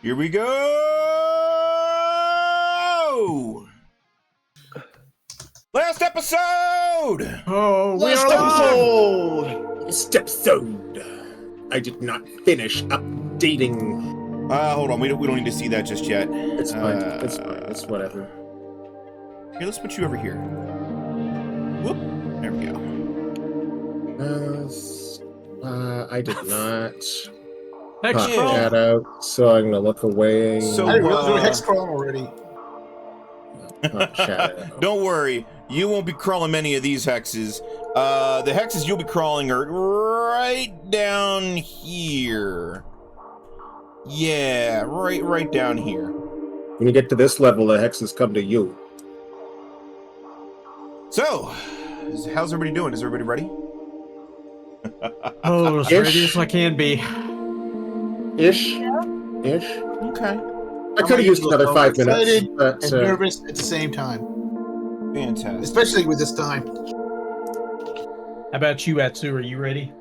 Here we go! Last episode! Oh, Last episode! I did not finish updating. Hold on, we don't need to see that just yet. It's fine, it's fine, it's whatever. Here, let's put you over here. Whoop, there we go. I did not Hex pop crawl. that out, so I'm gonna look away. So, I didn't realize there was a hex crawl already. Pop chat out. Don't worry, you won't be crawling many of these hexes. The hexes you'll be crawling are right down here. Yeah, right down here. When you get to this level, the hexes come to you. So, how's everybody doing? Is everybody ready? Oh, as ready as I can be. Ish. Okay. I could have used another 5 minutes, Excited but and nervous at the same time, Fantastic. especially with this time. How about you, Atsu? Are you ready?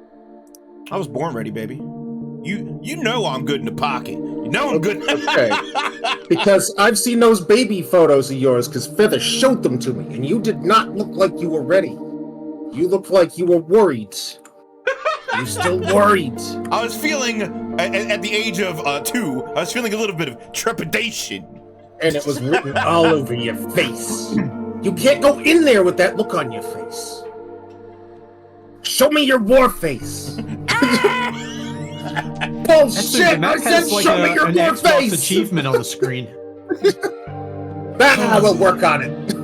I was born ready, baby. You know I'm good in the pocket. You know I'm good. okay. Because I've seen those baby photos of yours, because Feather showed them to me, and you did not look like you were ready. You looked like you were worried. You're still worried. I was feeling, at the age of 2, I was feeling a little bit of trepidation. And it was written all over your face. You can't go in there with that look on your face. Show me your war face. Bullshit! I said show me your war Xbox face! achievement on the screen. I will work on it.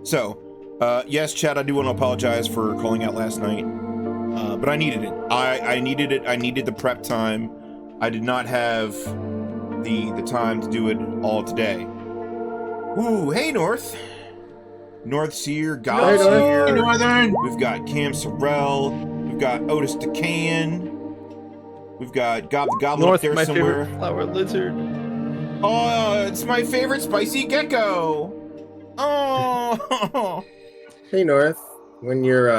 So, yes, Chad, I do want to apologize for calling out last night, but I needed it. I needed it. I needed the prep time. I did not have the time to do it all today. Ooh, hey, North. North's here, God's here. Hey, Northern. We've got Cam Sorrell. We've got Otis DeCan. We've got Gob the Goblin North, up there my somewhere. favorite flower lizard. Oh, it's my favorite spicy gecko. Oh. Hey North, when you're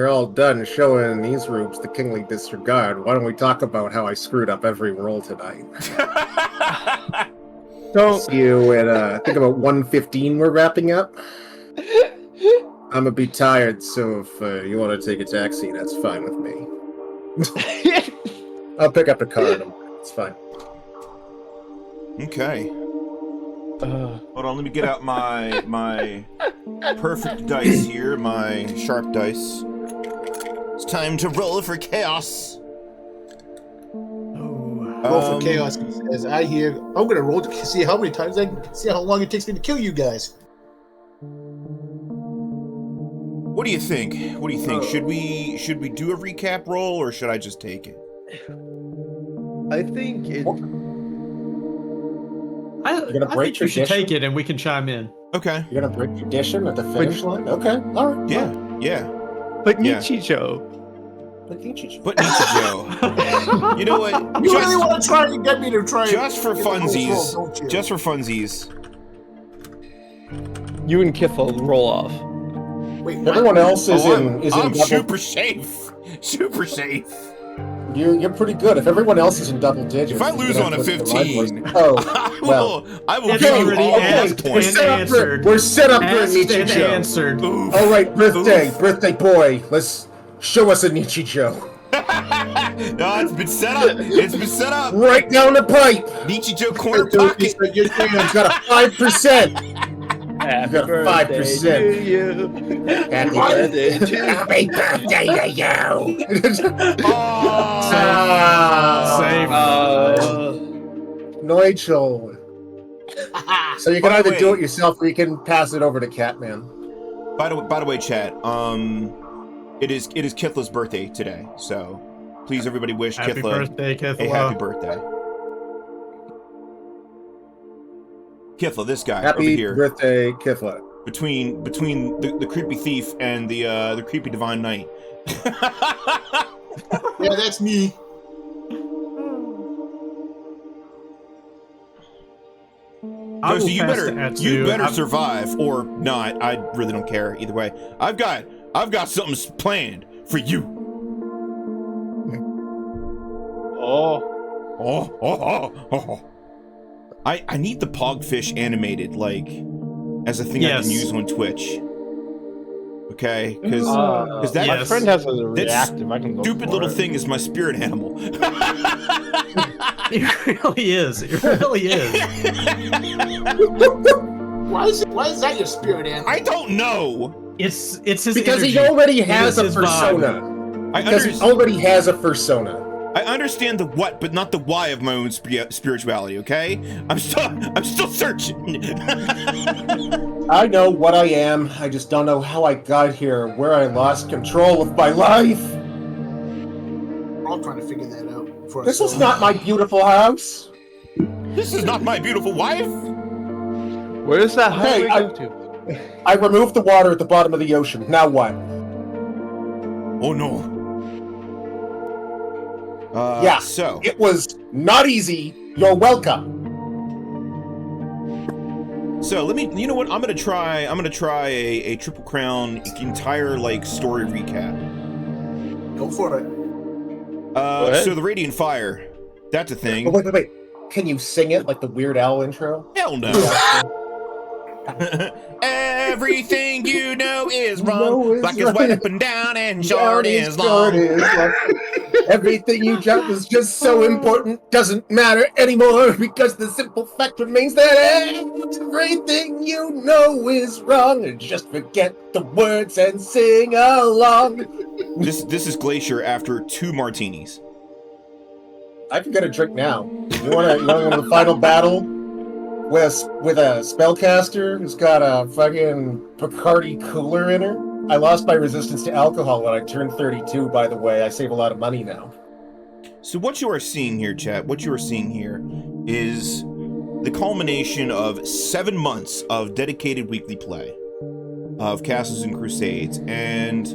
all done showing these rubes the kingly disregard, why don't we talk about how I screwed up every roll tonight? Don't. See you at I think about 1:15 we're wrapping up. I'm gonna be tired, so if you want to take a taxi, that's fine with me. I'll pick up the car in a minute. It's fine. Okay. Hold on, let me get out my perfect dice here, my sharp dice. It's time to roll for chaos. Roll for chaos, as I hear. I'm gonna roll to see how many times I can see how long it takes me to kill you guys. What do you think? What do you think? Should we do a recap roll, or should I just take it? I think it. I break think you should tradition? take it and we can chime in. Okay. You're gonna break tradition at the finish line? Okay, all right. Yeah. But Yeah. Nichijou. But Nichijou. You know what? You really want to try and get me to try Just for get the whole funsies. roll, don't you? Just for funsies. You and Kthla roll off. Wait, Everyone else is I'm in double. super safe. Super safe. You're pretty good. If everyone else is in double digits, If I you lose can on a have the 15, live voice. Oh, well. I will It's give you already all asked those points. and answered. We're set up for a Asked and Nichijou. answered. Oof. All right, birthday Oof. boy. Let's show us a Nichijou. No, it's been set up. It's been set up. Right down the pipe. Nichijou corner Dude, pocket. you're You've got a 5%. Happy got a birthday 5%. to you. Happy birthday to you. Happy birthday to you. Save. Noigel. So you can By the either way- do it yourself or you can pass it over to Catman. By the way, chat. It is Kithla's birthday today, so please everybody wish Happy Kthla birthday, a happy Kthla. birthday. Kthla, this guy over Happy here, birthday, Kthla. between the creepy thief and the creepy divine knight. Yeah, that's me. I will Josie, you pass better to Atsu. you better I'm- survive or not. I really don't care either way. I've got something planned for you. I need the pogfish animated, like, as a thing I can use on Twitch. Okay, because that my friend has a that reactive. I can go stupid for little it. thing is my spirit animal. It really is. It really is. Why is that your spirit animal? I don't know. It's his Because energy. he already It has is a his vibe. persona. Because he already has a persona. I understand the what, but not the why of my own spirituality. Okay, I'm still searching. I know what I am. I just don't know how I got here, where I lost control of my life. We're all trying to figure that out. For This is ourselves. not my beautiful house. This is not my beautiful wife. Where's that highway Hey, go to? I removed the water at the bottom of the ocean. Now what? Oh no. Yeah. So It was not easy. You're welcome. So let me. You know what? I'm gonna try a Triple Crown entire like story recap. Go for it. ahead. So the Radiant Fire, that's a thing. Oh, wait. Can you sing it like the Weird Al intro? Hell no. Everything you know is wrong. No, it's Black is right. white up and down, and short is long. Everything you dropped was just so important, doesn't matter anymore, because the simple fact remains that everything you know is wrong, and just forget the words and sing along. This is Glacier after 2 martinis. I can get a drink now. You want to go to the final battle with a spellcaster who's got a fucking Bacardi cooler in her? I lost my resistance to alcohol when I turned 32, by the way. I save a lot of money now. So what you are seeing here, chat, what you are seeing here is the culmination of 7 months of dedicated weekly play of Castles and Crusades, and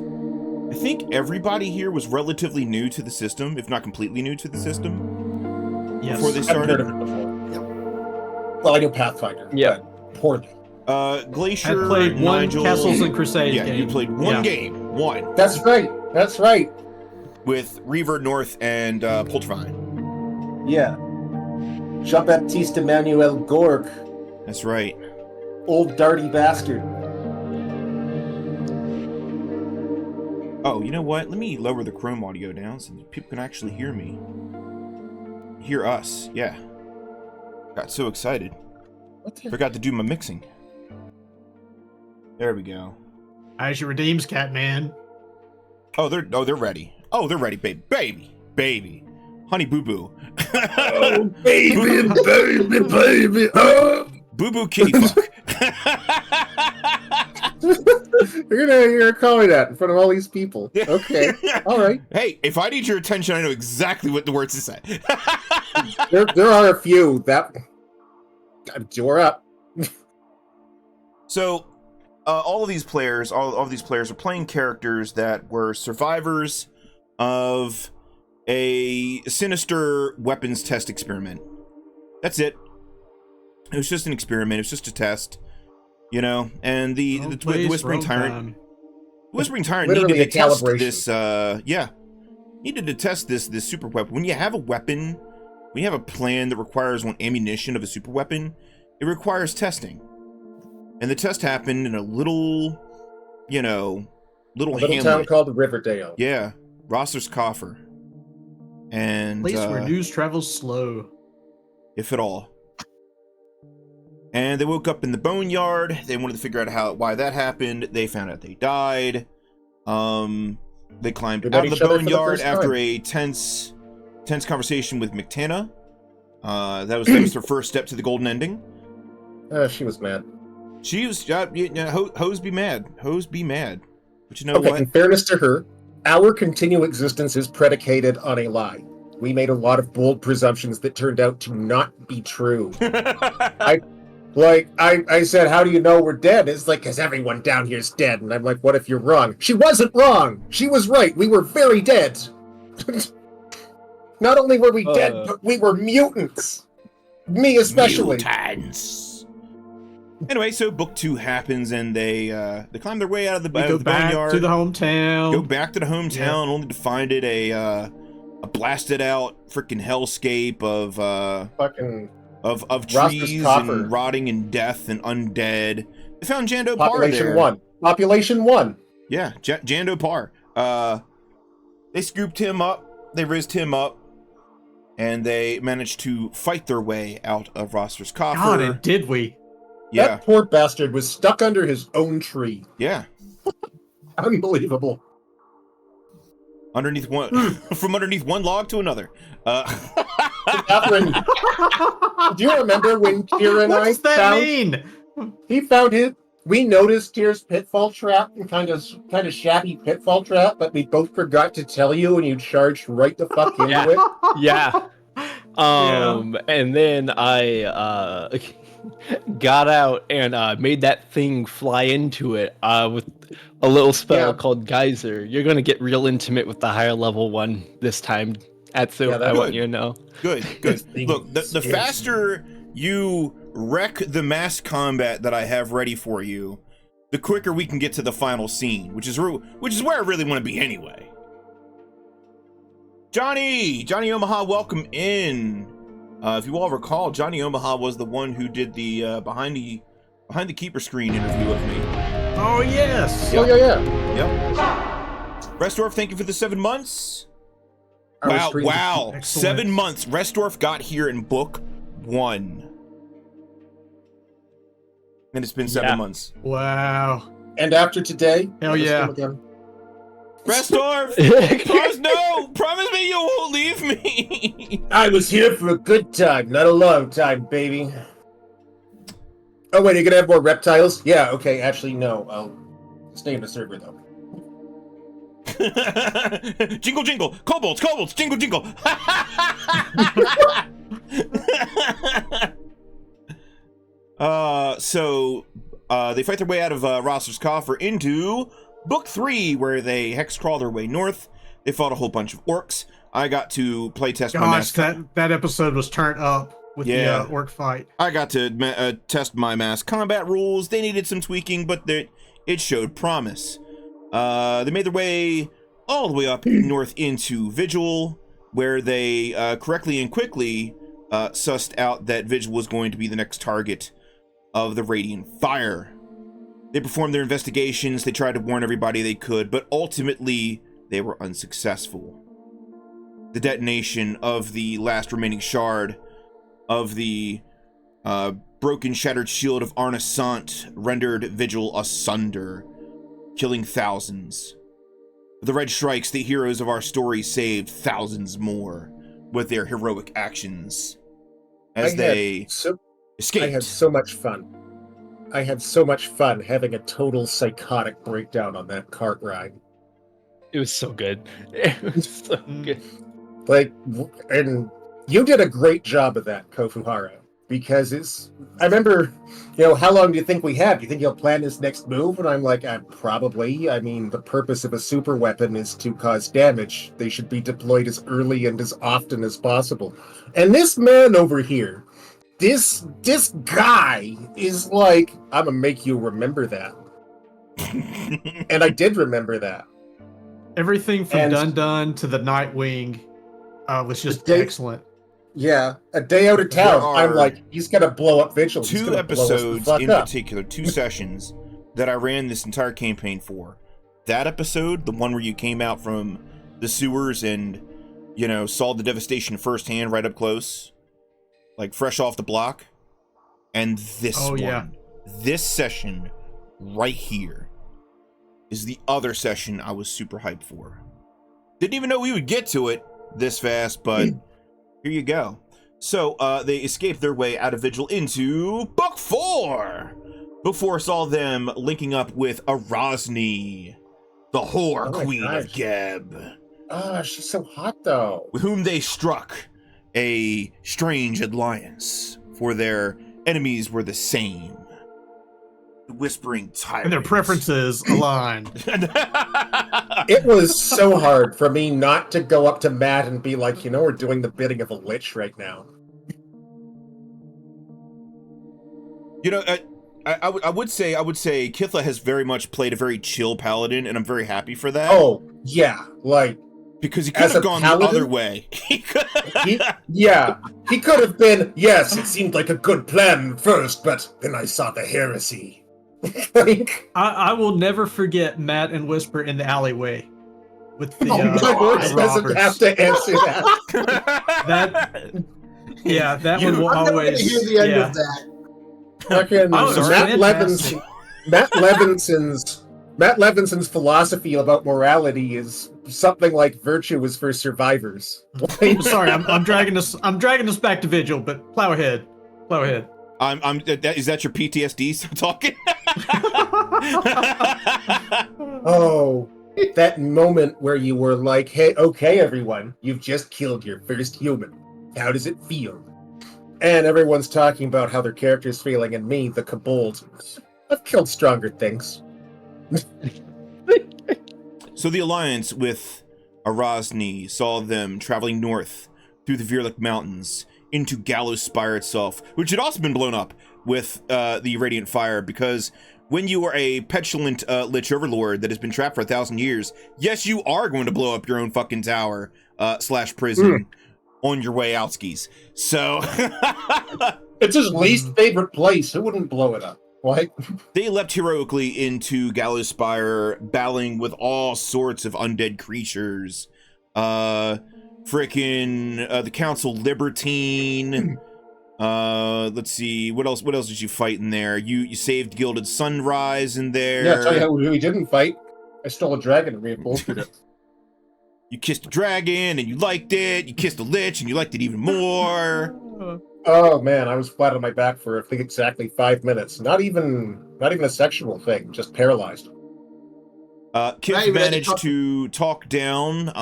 I think everybody here was relatively new to the system, if not completely new to the system, before they I've heard started. of it before. Yep. Well, I knew Pathfinder, Yeah. but poorly. Glacier, I played one Noigel, Castles and Crusades yeah, game. you played one game, one, That's right. That's right. with Reaver North and Poltervine. Yeah. Jean-Baptiste Emmanuel Gorg, That's right. old darty bastard. Oh, you know what? Let me lower the Chrome audio down so that people can actually hear me. Hear us, yeah. Got so excited. What the? Forgot to do my mixing. There we go. As your redeems, Catman. Oh, they're ready. Oh, they're ready, baby. Honey Boo Boo. Oh, baby. Oh. Boo Boo kitty fuck. You're gonna call me that in front of all these people. Okay. All right. Hey, if I need your attention, I know exactly what the words to say. There are a few that you're up. So, all of these players are playing characters that were survivors of a sinister weapons test experiment. That's it. It was just an experiment. It was just a test, you know. And the Whispering Tyrant, Literally needed a to test calibration. this. Needed to test this super weapon. When you have a weapon, when you have a plan that requires one ammunition of a super weapon, it requires testing. And the test happened in a little, little town hamlet. called Riverdale. Yeah, Rosser's Coffer. And Place where news travels slow. if at all. And they woke up in the boneyard. They wanted to figure out why that happened. They found out they died. They climbed They out met of the each other for the boneyard first after time. a tense conversation with McTana. That was their first step to the golden ending. She was mad. She was, hoes be mad. Hoes be mad. But you know Okay, what? in fairness to her, our continued existence is predicated on a lie. We made a lot of bold presumptions that turned out to not be true. I said, how do you know we're dead? It's like, because everyone down here's dead. And I'm like, what if you're wrong? She wasn't wrong. She was right. We were very dead. Not only were we dead, but we were mutants. Me especially. Mutants. Anyway, so book 2 happens, and they climb their way out of the We go back boneyard. to the hometown. Go back to the hometown, only to find it a a blasted out freaking hellscape of Fucking trees coffer. and rotting and death and undead. They found Jando Par Population there. 1. Population 1. Yeah, Jando Par. They scooped him up, they rizzed him up, and they managed to fight their way out of Roster's coffer. God, and did we? Yeah, That poor bastard was stuck under his own tree. yeah. Unbelievable. Underneath one, from underneath one log to another. Cathrine, do you remember when Kira and What I does that found? mean? He found it. We noticed Tyr's pitfall trap, and kind of shabby pitfall trap, but we both forgot to tell you, and you charged right the fuck into Yeah. it. Yeah. And then I got out and made that thing fly into it with a little spell called Geyser. You're gonna get real intimate with the higher level one this time, Atsu. Yeah, I want good. you to know. Good. Look, the faster you wreck the mass combat that I have ready for you, the quicker we can get to the final scene, which is where I really want to be anyway. Johnny Omaha, welcome in. If you all recall, Johnny Omaha was the one who did the behind the keeper screen interview of me. Oh, yes. Oh, yeah. Yep. Restorf, thank you for the 7 months. Our screens- Wow. Excellent. 7 months. Restorf got here in book 1. And it's been 7 months. Wow. And after today, Hell yeah. come again. Restorf! Promise me you won't leave me! I was here for a good time, not a long time, baby. Oh, wait, are you gonna have more reptiles? Yeah, okay, actually, no. I'll stay in the server, though. Jingle, jingle! Kobolds! Jingle, jingle! So they fight their way out of Roster's coffer into book 3, where they hex crawl their way north. They fought a whole bunch of orcs. I got to playtest my Gosh, mass. that episode was turned up with the orc fight. I got to test my mass combat rules. They needed some tweaking, but it showed promise. They made their way all the way up north into Vigil, where they correctly and quickly sussed out that Vigil was going to be the next target of the Radiant Fire. They performed their investigations. They tried to warn everybody they could, but ultimately they were unsuccessful. The detonation of the last remaining shard of the broken, shattered shield of Arnesant rendered Vigil asunder, killing thousands. The Red Strikes, the heroes of our story, saved thousands more with their heroic actions as they escaped. I had so much fun. I had so much fun having a total psychotic breakdown on that cart ride. It was so good. It was so good. Like, and you did a great job of that, Kofuhara, because I remember, how long do you think we have? Do you think you'll plan this next move? And I'm like, probably. I mean, the purpose of a super weapon is to cause damage. They should be deployed as early and as often as possible. And this man over here, this guy is like, I'm gonna make you remember that. And I did remember that. Everything from Dun to the Nightwing was just excellent. Yeah, a day out of town, I'm like, he's gonna blow up Vigil. He's 2 gonna blow us the episodes fuck in up. particular, 2 sessions that I ran this entire campaign for. That episode, the one where you came out from the sewers and, saw the devastation firsthand right up close, like fresh off the block. And this this session right here is the other session I was super hyped for. Didn't even know we would get to it this fast, but here you go. So they escaped their way out of Vigil into book 4. Book 4 saw them linking up with Arosni, the whore queen of Geb. Oh, she's so hot though. With whom they struck a strange alliance, for their enemies were the same. The Whispering Tyrant. And their preferences aligned. It was so hard for me not to go up to Matt and be like, we're doing the bidding of a lich right now. I would say Kthla has very much played a very chill paladin, and I'm very happy for that. Oh, yeah. Like, Because he could As have a gone paladin? the other way. He could have been, yes, it seemed like a good plan first, but then I saw the heresy. Like, I will never forget Matt and Whisper in the alleyway with the, my voice the doesn't robbers. have to answer that. That one will I'm never gonna always. hear the end of that. Fucking Oh, it's fantastic. Matt Levinson's philosophy about morality is something like virtue is for survivors. I'm sorry, I'm dragging us back to Vigil, but plow ahead. Is that your PTSD talking? Oh, that moment where you were like, hey, okay, everyone, you've just killed your first human. How does it feel? And everyone's talking about how their character's feeling, and me, the Kobold, I've killed stronger things. So the alliance with Arasni saw them traveling north through the Virlik Mountains into Gallows Spire itself, which had also been blown up with the Radiant Fire, because when you are a petulant Lich Overlord that has been trapped for 1,000 years, yes, you are going to blow up your own fucking tower / prison on your way out skis. So It's his least favorite place. Who wouldn't blow it up? What? they leapt heroically into Gallows Spire, battling with all sorts of undead creatures. The Council Libertine. Let's see, what else did you fight in there? You saved Gilded Sunrise in there. Yeah, I'll tell you how we didn't fight. I stole a dragon and reupholstered it. You kissed a dragon and you liked it. You kissed a lich and you liked it even more. Oh man, I was flat on my back for I think exactly 5 minutes. Not even a sexual thing, just paralyzed. Kith managed to talk down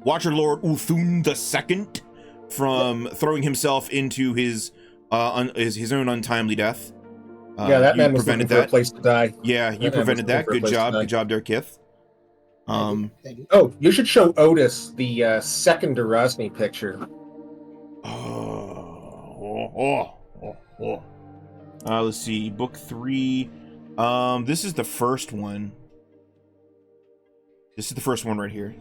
Watcher Lord Uthun II from throwing himself into his own untimely death. Yeah, that man was looking for a place to die. Yeah, you prevented that. Good job there, Kith. Oh, you should show Otis the second Arasni picture. Let's see, book 3. This is the first one. This is the first one right here.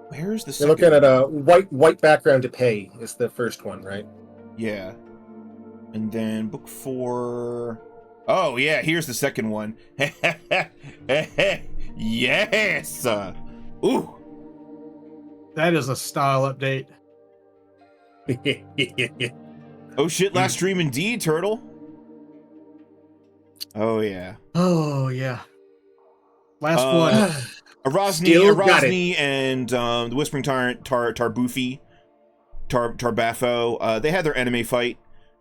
Where's the second? You're looking at a white background to pay is the first one, right? Yeah. And then book 4. Oh yeah, here's the second one. Yes. Ooh. That is a style update. Oh shit, last stream indeed, Turtle. Oh yeah. Oh yeah. Last one. Arasni and the Whispering Tyrant Tarbafo. They had their anime fight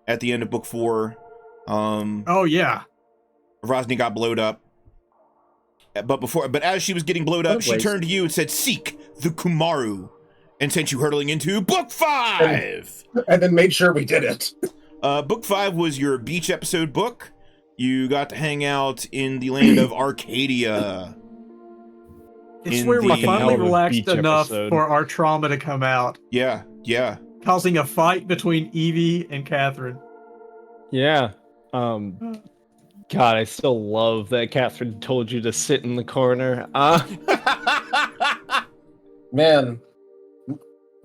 at the end of book 4. Oh yeah. Arasni got blowed up. But as she was getting blowed up, she turned to you and said, "Seek the Kumaru," and sent you hurtling into book 5. And then made sure we did it. Book 5 was your beach episode book. You got to hang out in the land of Arcadia. It's where we finally relaxed enough for our trauma to come out. Yeah. Causing a fight between Ivie and Cathrine. Yeah. God, I still love that Cathrine told you to sit in the corner. Man,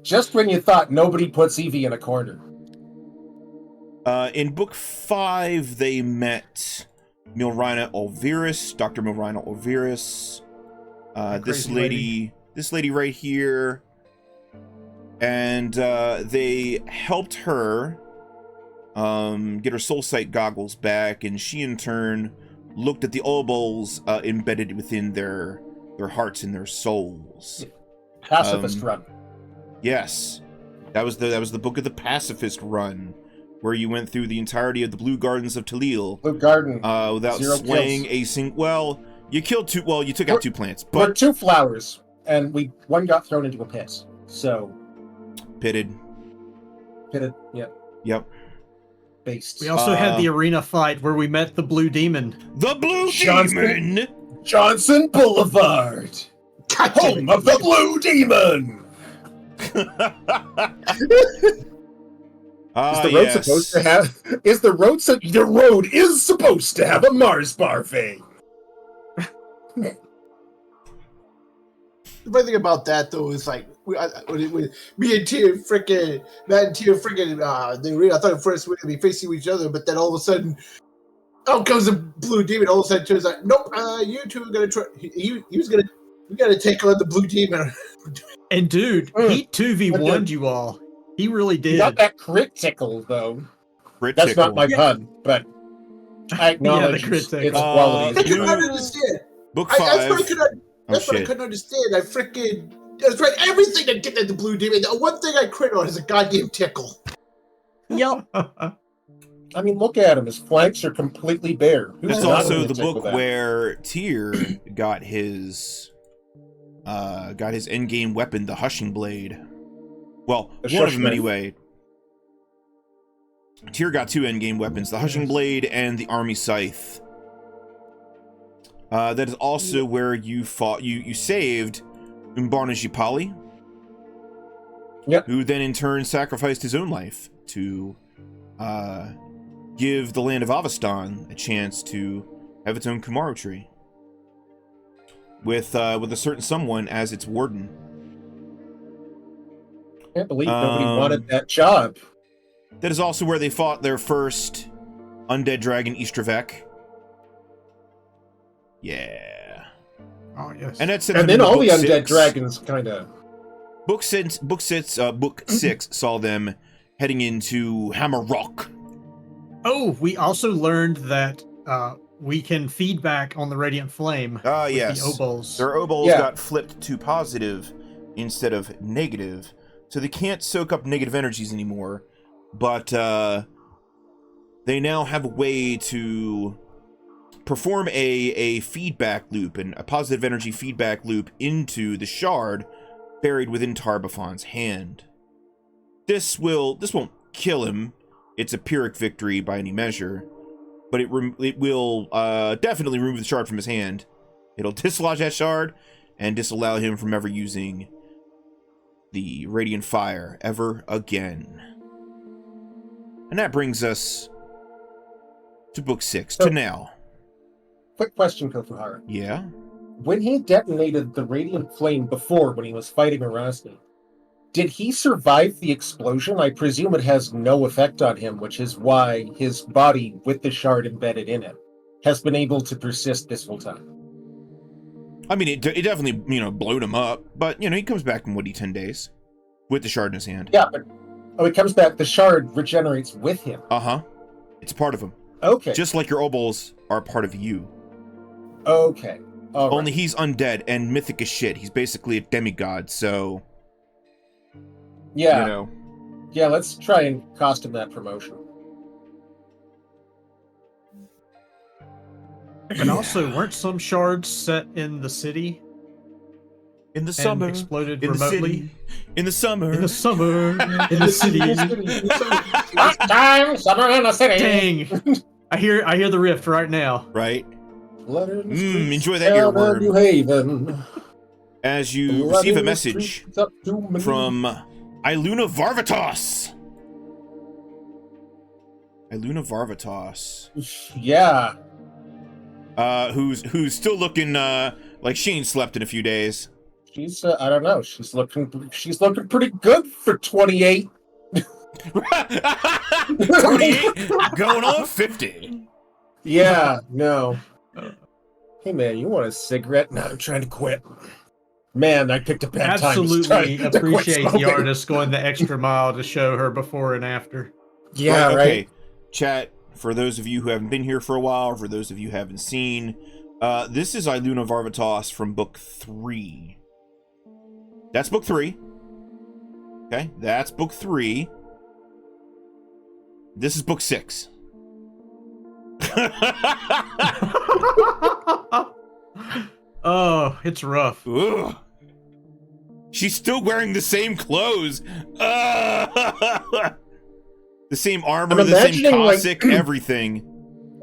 just when you thought nobody puts Ivie in a corner. In book 5, they met Milrina Olviris, Dr. Milrina Olviris. This lady right here. And they helped her get her soul sight goggles back, and she in turn looked at the obols embedded within their hearts and their souls. Pacifist run. Yes, that was the book of the Pacifist Run, where you went through the entirety of the Blue Gardens of Talil. Blue Garden. Without slaying a single. Well, you killed 2. Well, you took out 2 plants, but but 2 flowers, and one got thrown into a pit. So pitted. Yep. Based. We also had the arena fight where we met the Blue Demon. The Blue Demon! Johnson Boulevard! Home of the Blue Demon! The road is supposed to have a Mars bar vein. The funny thing about that though is like me and Tyr freaking Matt and Tyr freaking I thought at first we were gonna be facing each other, but then all of a sudden out comes a blue demon. All of a sudden Tyr's like, nope, you two are gonna try. He was gonna. We gotta take on the blue demon. And dude, he 2v1'd you all. He really did. Not that crit tickle though. Crit That's tickle. not my pun, but I acknowledge the crit its tickle. qualities. I couldn't understand. Book That's 5. what I couldn't understand. I tried everything to get at the blue demon. The one thing I crit on is a goddamn tickle. Yep. I mean, look at him. His flanks are completely bare. Who's That's not also gonna the tickle book that? where Tyr got his endgame weapon, the Hushing Blade. Well, The one of Shush them Knife. anyway. Tyr got 2 endgame weapons, the Hushing Blade and the Army Scythe. That is also where you fought. You saved Umbarnajipali. Yep. Who then in turn sacrificed his own life to give the land of Avestan a chance to have its own Kumaru tree. With a certain someone as its warden. I can't believe nobody wanted that job. That is also where they fought their first undead dragon, Istravek. Yeah. Oh yes. And that's And then all the undead 6. dragons kind of. Book 6 saw them heading into Hammer Rock. Oh, we also learned that we can feedback on the Radiant Flame. Ah, with yes. The obols. Their obols Yeah. got flipped to positive instead of negative, so they can't soak up negative energies anymore. But they now have a way to perform a feedback loop, and a positive energy feedback loop into the shard buried within Tarbafon's hand. This won't kill him. It's a Pyrrhic victory by any measure, but it will definitely remove the shard from his hand. It'll dislodge that shard and disallow him from ever using the Radiant Fire ever again. And that brings us to book 6, to now. Quick question, Kofuhara. Yeah? When he detonated the Radiant Flame before, when he was fighting Erasmi, did he survive the explosion? I presume it has no effect on him, which is why his body, with the shard embedded in it, has been able to persist this whole time. I mean, it definitely, blowed him up, but, he comes back in, 10 days? With the shard in his hand. Yeah, but it comes back, the shard regenerates with him. Uh-huh. It's a part of him. Okay. Just like your obols are a part of you. Okay. All right. Only he's undead and mythic as shit. He's basically a demigod, so... Yeah. Yeah, let's try and cost him that promotion. And also, weren't some shards set in the city In the and summer, exploded in remotely? the city, in the summer, In the summer, in the city. Last time, summer in the city. Dang! I hear the rift right now. right? Letter in the streets Enjoy that down earworm. New Haven. As you Letter receive a in the message streets up to me. from Iluna Varvatos. Iluna Varvatos. Yeah. Who's still looking like she ain't slept in a few days. She's I don't know. She's looking pretty good for 28. 28 going on 50. Yeah, no. Hey man, you want a cigarette? No, I'm trying to quit. Man, I picked a bad time. Absolutely to quit appreciate the smoking. artist going the extra mile to show her before and after. Yeah, right. Okay. Chat, for those of you who haven't been here for a while, or for those of you who haven't seen, this is Iluna Varvatos from book 3. That's book 3. Okay, that's book 3. This is book 6. Oh, it's rough. Ugh. She's still wearing the same clothes. The same armor, I'm the same imagining, like- Cossack, everything.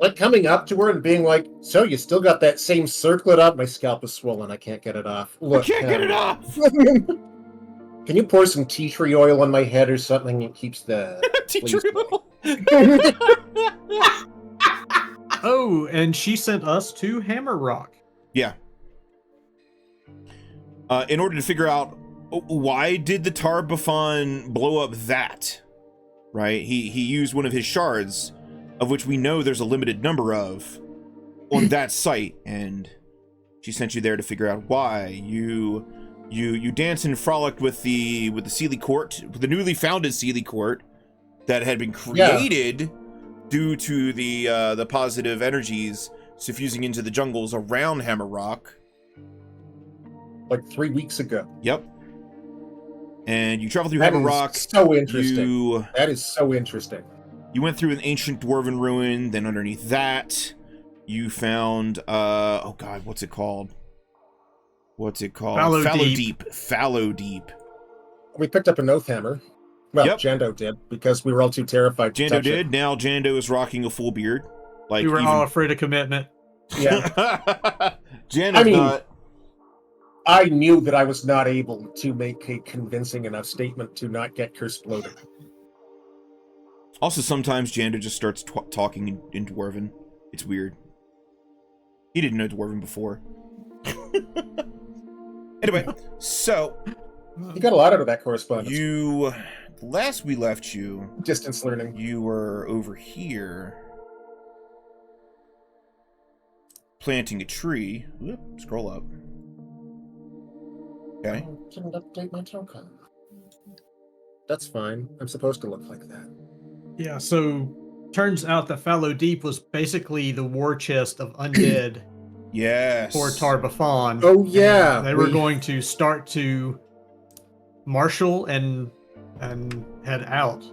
Like coming up to her and being like, "So you still got that same circlet up? My scalp is swollen. I can't get it off. Look, I can't get it off. Can you pour some tea tree oil on my head or something? It keeps the Tea please tree away." Oh, and she sent us to Hammer Rock. Yeah. in order to figure out why did the Tar-Baphon blow up that, right? He used one of his shards, of which we know there's a limited number of, on that site, and she sent you there to figure out why. You danced and frolicked with the Seelie Court, with the newly founded Seelie Court that had been created due to the positive energies suffusing into the jungles around Hammerrock. Like 3 weeks ago. Yep. And you traveled through That Hammerrock. is so interesting. That is so interesting. You went through an ancient dwarven ruin, then underneath that, you found oh god, what's it called? Fallow Deep. We picked up an oath hammer. Well, Yep. Jando did, because we were all too terrified to Jando touch did. it. Now Jando is rocking a full beard. Like We were all afraid of commitment. Yeah. Jando's I mean, not. I knew that I was not able to make a convincing enough statement to not get cursed bloated. Also, sometimes Jando just starts talking in Dwarven. It's weird. He didn't know Dwarven before. Anyway, so You got a lot out of that correspondence. last we left you, Distance learning. you were over here planting a tree. Whoop, scroll up. Okay. Didn't update my token. That's fine. I'm supposed to look like that. Yeah, so turns out that Fallow Deep was basically the war chest of undead Yes. for Tar-Baphon. Oh, yeah. And they were going to start to marshal and head out.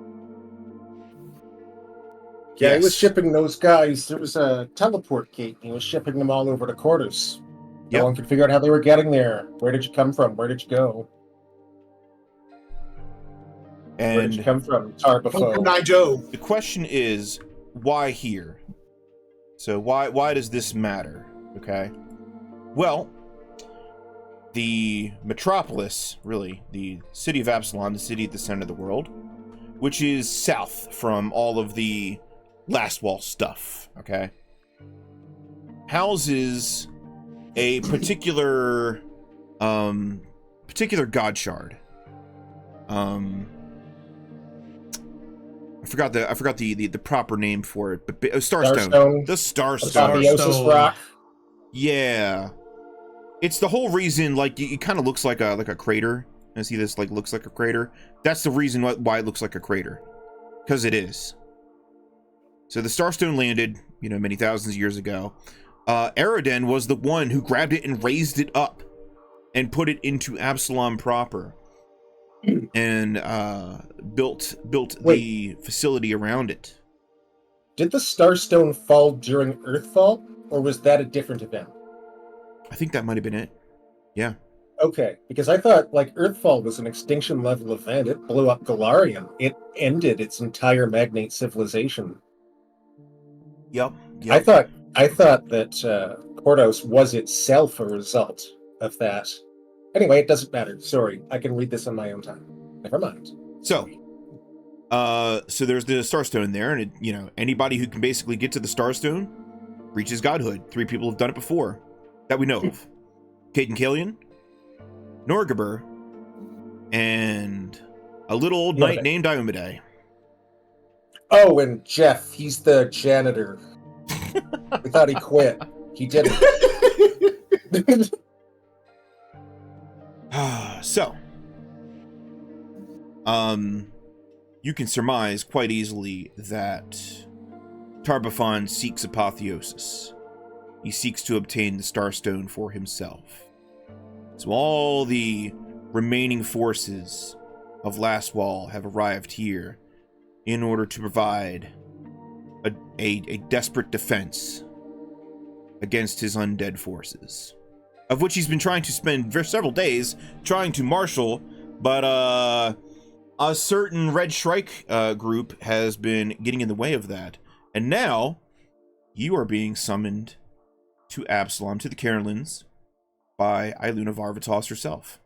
Yeah, he was Yes. shipping those guys. There was a teleport gate. He was shipping them all over to Quarters. Yep. No one could figure out how they were getting there. Where did you come from? Where did you go? Where did you And come from? Tar-Baphon. Noigel. the question is, why here? So why does this matter? Okay. Well, the metropolis, really, the city of Absalom, the city at the center of the world, which is south from all of the Last Wall stuff, okay, houses a particular god shard. I forgot the proper name for it, but Starstone. The Starstone. Apotheosis Rock. Yeah, it's the whole reason. Like it kind of looks like a crater. I see this like looks like a crater. That's the reason why it looks like a crater, because it is. So the Starstone landed, many thousands of years ago. Aroden was the one who grabbed it and raised it up, and put it into Absalom proper, and built the facility around it. Did the Starstone fall during Earthfall, or was that a different event? I think that might have been it. Yeah. Okay, because I thought Earthfall was an extinction level event. It blew up Galarian. It ended its entire Magnate civilization. Yep. I thought that Portos was itself a result of that. Anyway, it doesn't matter. Sorry, I can read this on my own time. Never mind. So there's the Starstone there, and anybody who can basically get to the Starstone reaches godhood. 3 people have done it before that we know of: Caden Killian, Norgaber, and a little old knight named Iomade. Oh, and Jeff, he's the janitor. We thought he quit. He didn't. So, you can surmise quite easily that Tar-Baphon seeks apotheosis. He seeks to obtain the Starstone for himself. So all the remaining forces of Last Wall have arrived here in order to provide a desperate defense against his undead forces, of which he's been trying to spend several days trying to marshal, but a certain Red Shrike group has been getting in the way of that. And now you are being summoned to Absalom, to the Cairnlands, by Iluna Varvatos herself.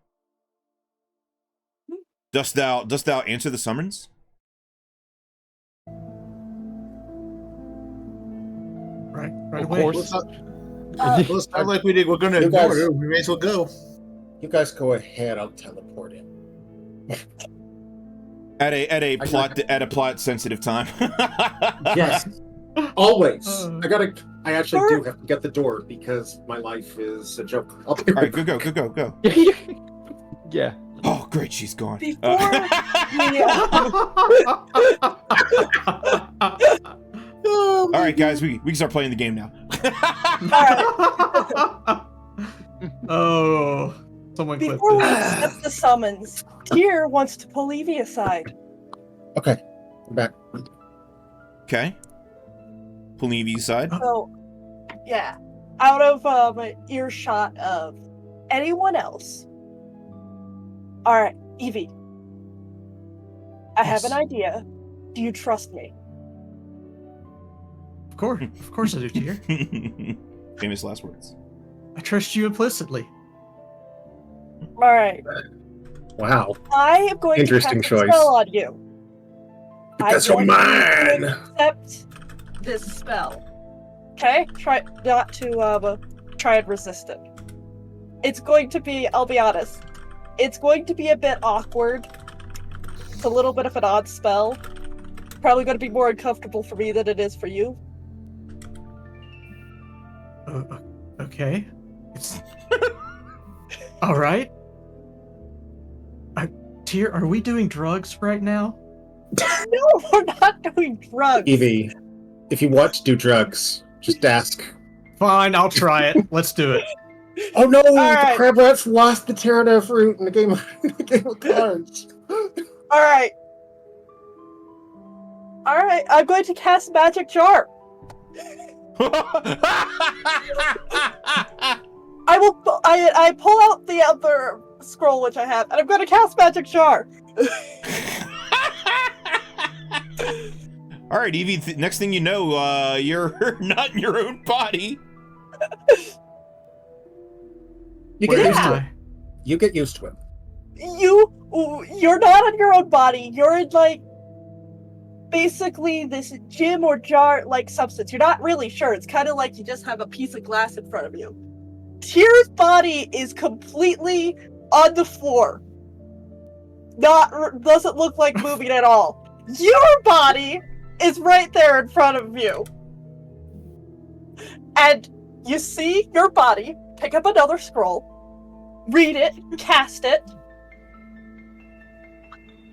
Dost thou answer the summons? Right Of away. course. Well, it sounds like we're going to ignore it. We may as well go. You guys go ahead. I'll teleport in. At a plot sensitive time. Yes, always. I actually do have to get the door because my life is a joke. I'll be All right, right back. go. Yeah. Oh, great, she's gone. Before All right, guys, we can start playing the game now. Oh, someone clip Before we this. accept the summons, Tyr wants to pull Evie aside. Okay, I'm back. Okay. Pulling Evie's side. So, yeah, out of earshot of anyone else. All right, Evie. I have an idea. Do you trust me? Of course I do, Tyr. Famous last words. I trust you implicitly. All right. Wow. I am going Interesting to cast a choice. spell on you. Because I you're want you mine. to accept this spell. Okay? Try not to try and resist it. It's going to be, I'll be honest, it's going to be a bit awkward. It's a little bit of an odd spell. Probably going to be more uncomfortable for me than it is for you. Okay. It's all right. Tyr, are we doing drugs right now? No, we're not doing drugs. Evie, if you want to do drugs, just ask. Fine, I'll try it. Let's do it. Oh no! The right. crab rats lost the Tyrant'S fruit in the game of cards. All right. I'm going to cast Magic Jar. I pull out the other scroll which I have, and I'm going to cast Magic Jar. All right, Evie. Next thing you know, you're not in your own body. You get used to Yeah. it. You get used to it. You're not on your own body. You're in basically this gem or jar substance. You're not really sure. It's kind of like you just have a piece of glass in front of you. Tyr's body is completely on the floor. Doesn't look like moving at all. Your body is right there in front of you. And you see your body pick up another scroll, read it, cast it,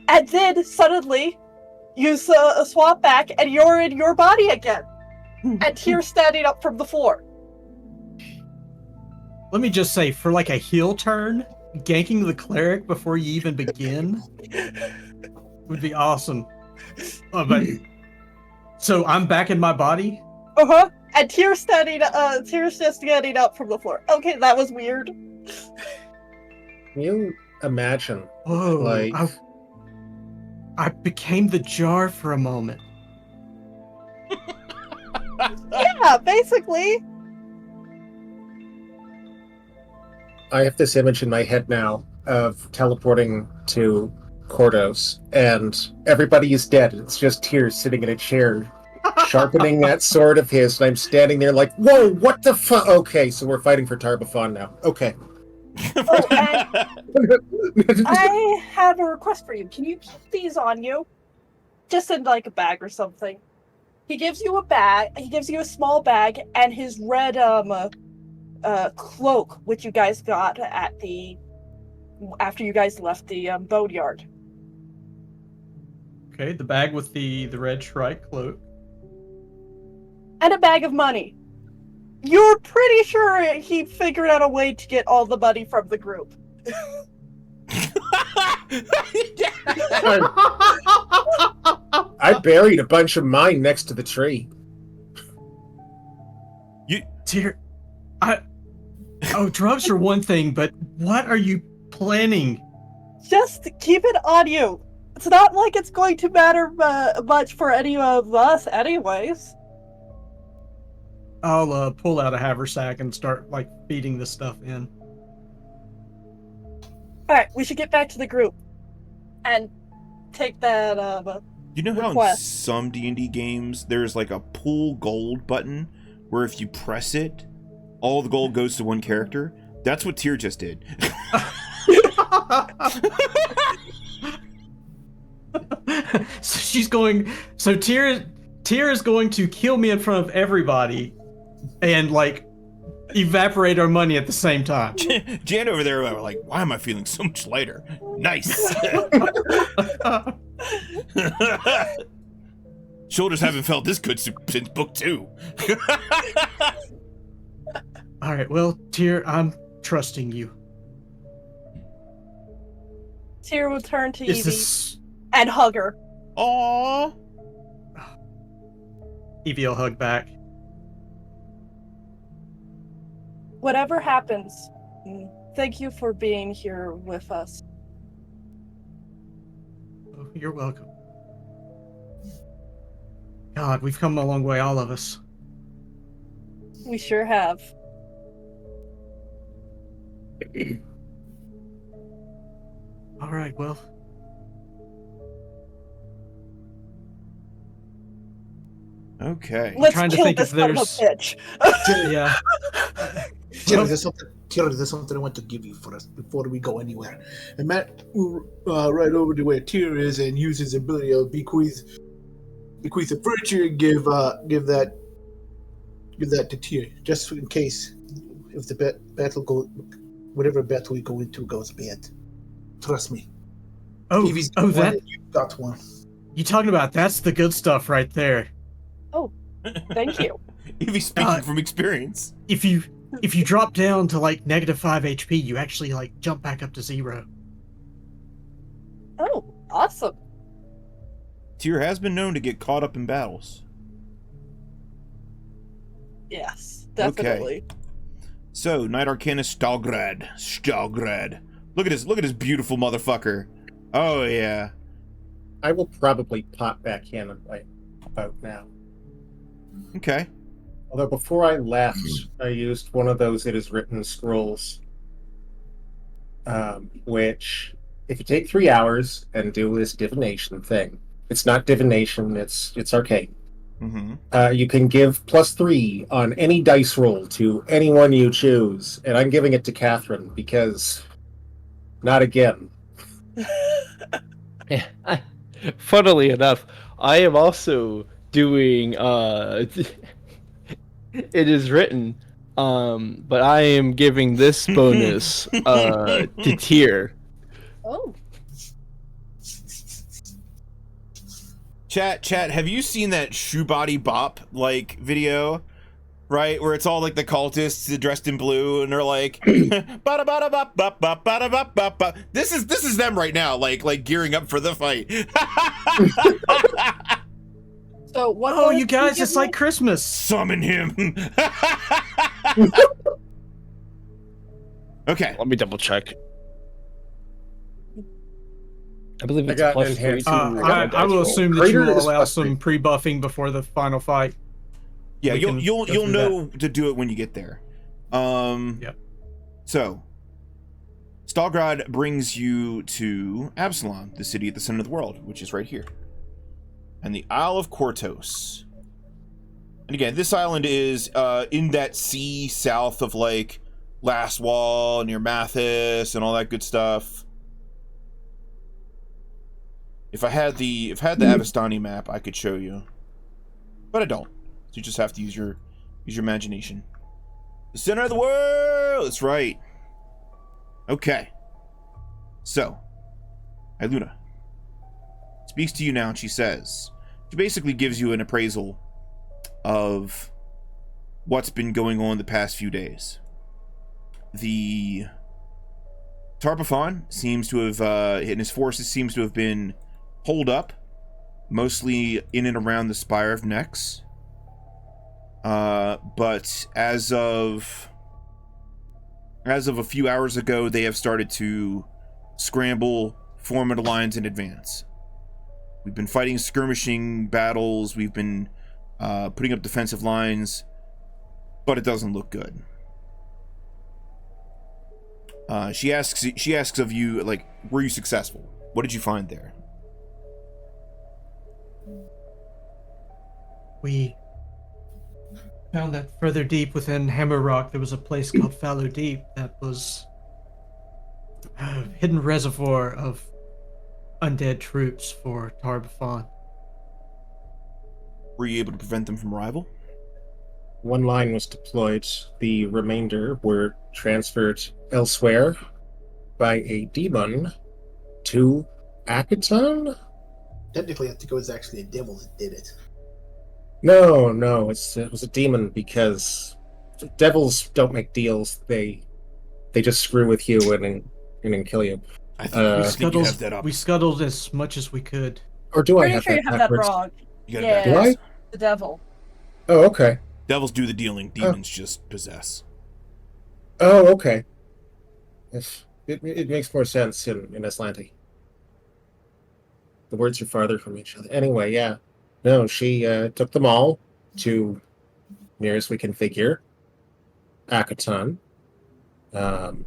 and then suddenly you swap back and you're in your body again. And Tyr's standing up from the floor. Let me just say, for a heel turn, ganking the cleric before you even begin would be awesome. So I'm back in my body? Uh-huh. And Tyr's just standing up from the floor. Okay, that was weird. Can you imagine? Whoa. I became the jar for a moment. Yeah, basically. I have this image in my head now of teleporting to Kordos, and everybody is dead. It's just Tyr sitting in a chair, sharpening that sword of his, and I'm standing there like, whoa, what the fuck? Okay, so we're fighting for Tarbafon now. Okay. Oh, and I have a request for you. Can you keep these on you? Just in a bag or something. He gives you a bag. He gives you a small bag and his red cloak, which you guys got after you guys left the boneyard. Okay, the bag with the red shrike cloak. And a bag of money. You're pretty sure he figured out a way to get all the money from the group. I buried a bunch of mine next to the tree. Tyr, drugs are one thing, but what are you planning? Just keep it on you. It's not like it's going to matter much for any of us anyways. I'll pull out a haversack and start feeding this stuff in. Alright, we should get back to the group. And take that You know how in request. some D&D games there's a pool gold button where if you press it, all the gold goes to one character? That's what Tyr just did. So she's going. So Tyr is going to kill me in front of everybody, and like evaporate our money at the same time. Jan over there were like, why am I feeling so much lighter? Nice. Shoulders haven't felt this good since book 2. All right, well, Tyr, I'm trusting you. Tyr will turn to Is Evie this and hug her. Aww. Evie will hug back. Whatever happens, thank you for being here with us. Oh, you're welcome. God, we've come a long way, all of us. We sure have. All right, well. Okay. Let's trying to kill think this if son of a there's- bitch. Yeah. Tyr, there's something I want to give you for us before we go anywhere. And Matt will right over to where Tyr is and use his ability to bequeath a virtue and give that to Tyr, just in case if the whatever battle we go into goes bad. Trust me. Evie's got one that and you got one. you talking about? That's the good stuff right there. Thank you. Evie speaking from experience. If you drop down to like -5 HP, you actually like jump back up to 0. Oh, awesome. Tyr has been known to get caught up in battles. Yes, definitely. So, Knight Arcanist Stalgrad. Look at his beautiful motherfucker. Oh yeah. I will probably pop back in about now. Okay. Although before I left, I used one of those It Is Written scrolls, which, if you take 3 hours and do this divination thing, it's not divination, it's arcane. Mm-hmm. You can give +3 on any dice roll to anyone you choose, and I'm giving it to Cathrine because, not again. Yeah. Funnily enough, I am also doing It Is Written, but I am giving this bonus to Tyr. Oh. Chat, have you seen that Shoe Body Bop like video? Right, where it's all like the cultists dressed in blue, and they're like, bada bada bop bop bop bada bop bop bop. This is them right now, like gearing up for the fight. So what? Oh, bonus you did guys, give it's me? like Christmas. Summon him. Okay. Let me double check. I believe I it's got plus an 3 enhanced- to I dice will roll. assume that Greater you will is allow plus some pre-buffing before the final fight. Yeah, We can you'll go through know to do it when you get there. Yep. So, Stalgrad brings you to Absalom, the city at the center of the world, which is right here, and the Isle of Kortos. And again, this island is in that sea south of like Last Wall near Mathis and all that good stuff. If I had the Avestani map, I could show you, but I don't. So you just have to use your imagination. The center of the world. That's right. Okay. So, Iluna speaks to you now, and she basically gives you an appraisal of what's been going on the past few days. The Tarpathon seems to have, and his forces seems to have been holed up, mostly in and around the Spire of Nex. But as of a few hours ago, they have started to scramble, form an alliance, and advance. We've been fighting skirmishing battles. We've been putting up defensive lines, but it doesn't look good. She asks of you, like, were you successful? What did you find there? We found that further deep within Hammer Rock, there was a place called Fallow Deep that was hidden reservoir of undead troops for Tarbafon. Were you able to prevent them from arrival? One line was deployed. The remainder were transferred elsewhere by a demon to Akaton? Technically, I think it was actually a devil that did it. No, it was a demon because devils don't make deals. They just screw with you and then kill you. I think you have that up. We scuttled as much as we could. Or do I Pretty have sure that you have backwards? that wrong. You got it Yeah. Do backwards. I? The devil. Oh, okay. Devils do the dealing. Demons just possess. Oh, okay. It makes more sense in Aslanti. The words are farther from each other. Anyway, yeah. No, she took them all to, nearest we can figure, Akaton. And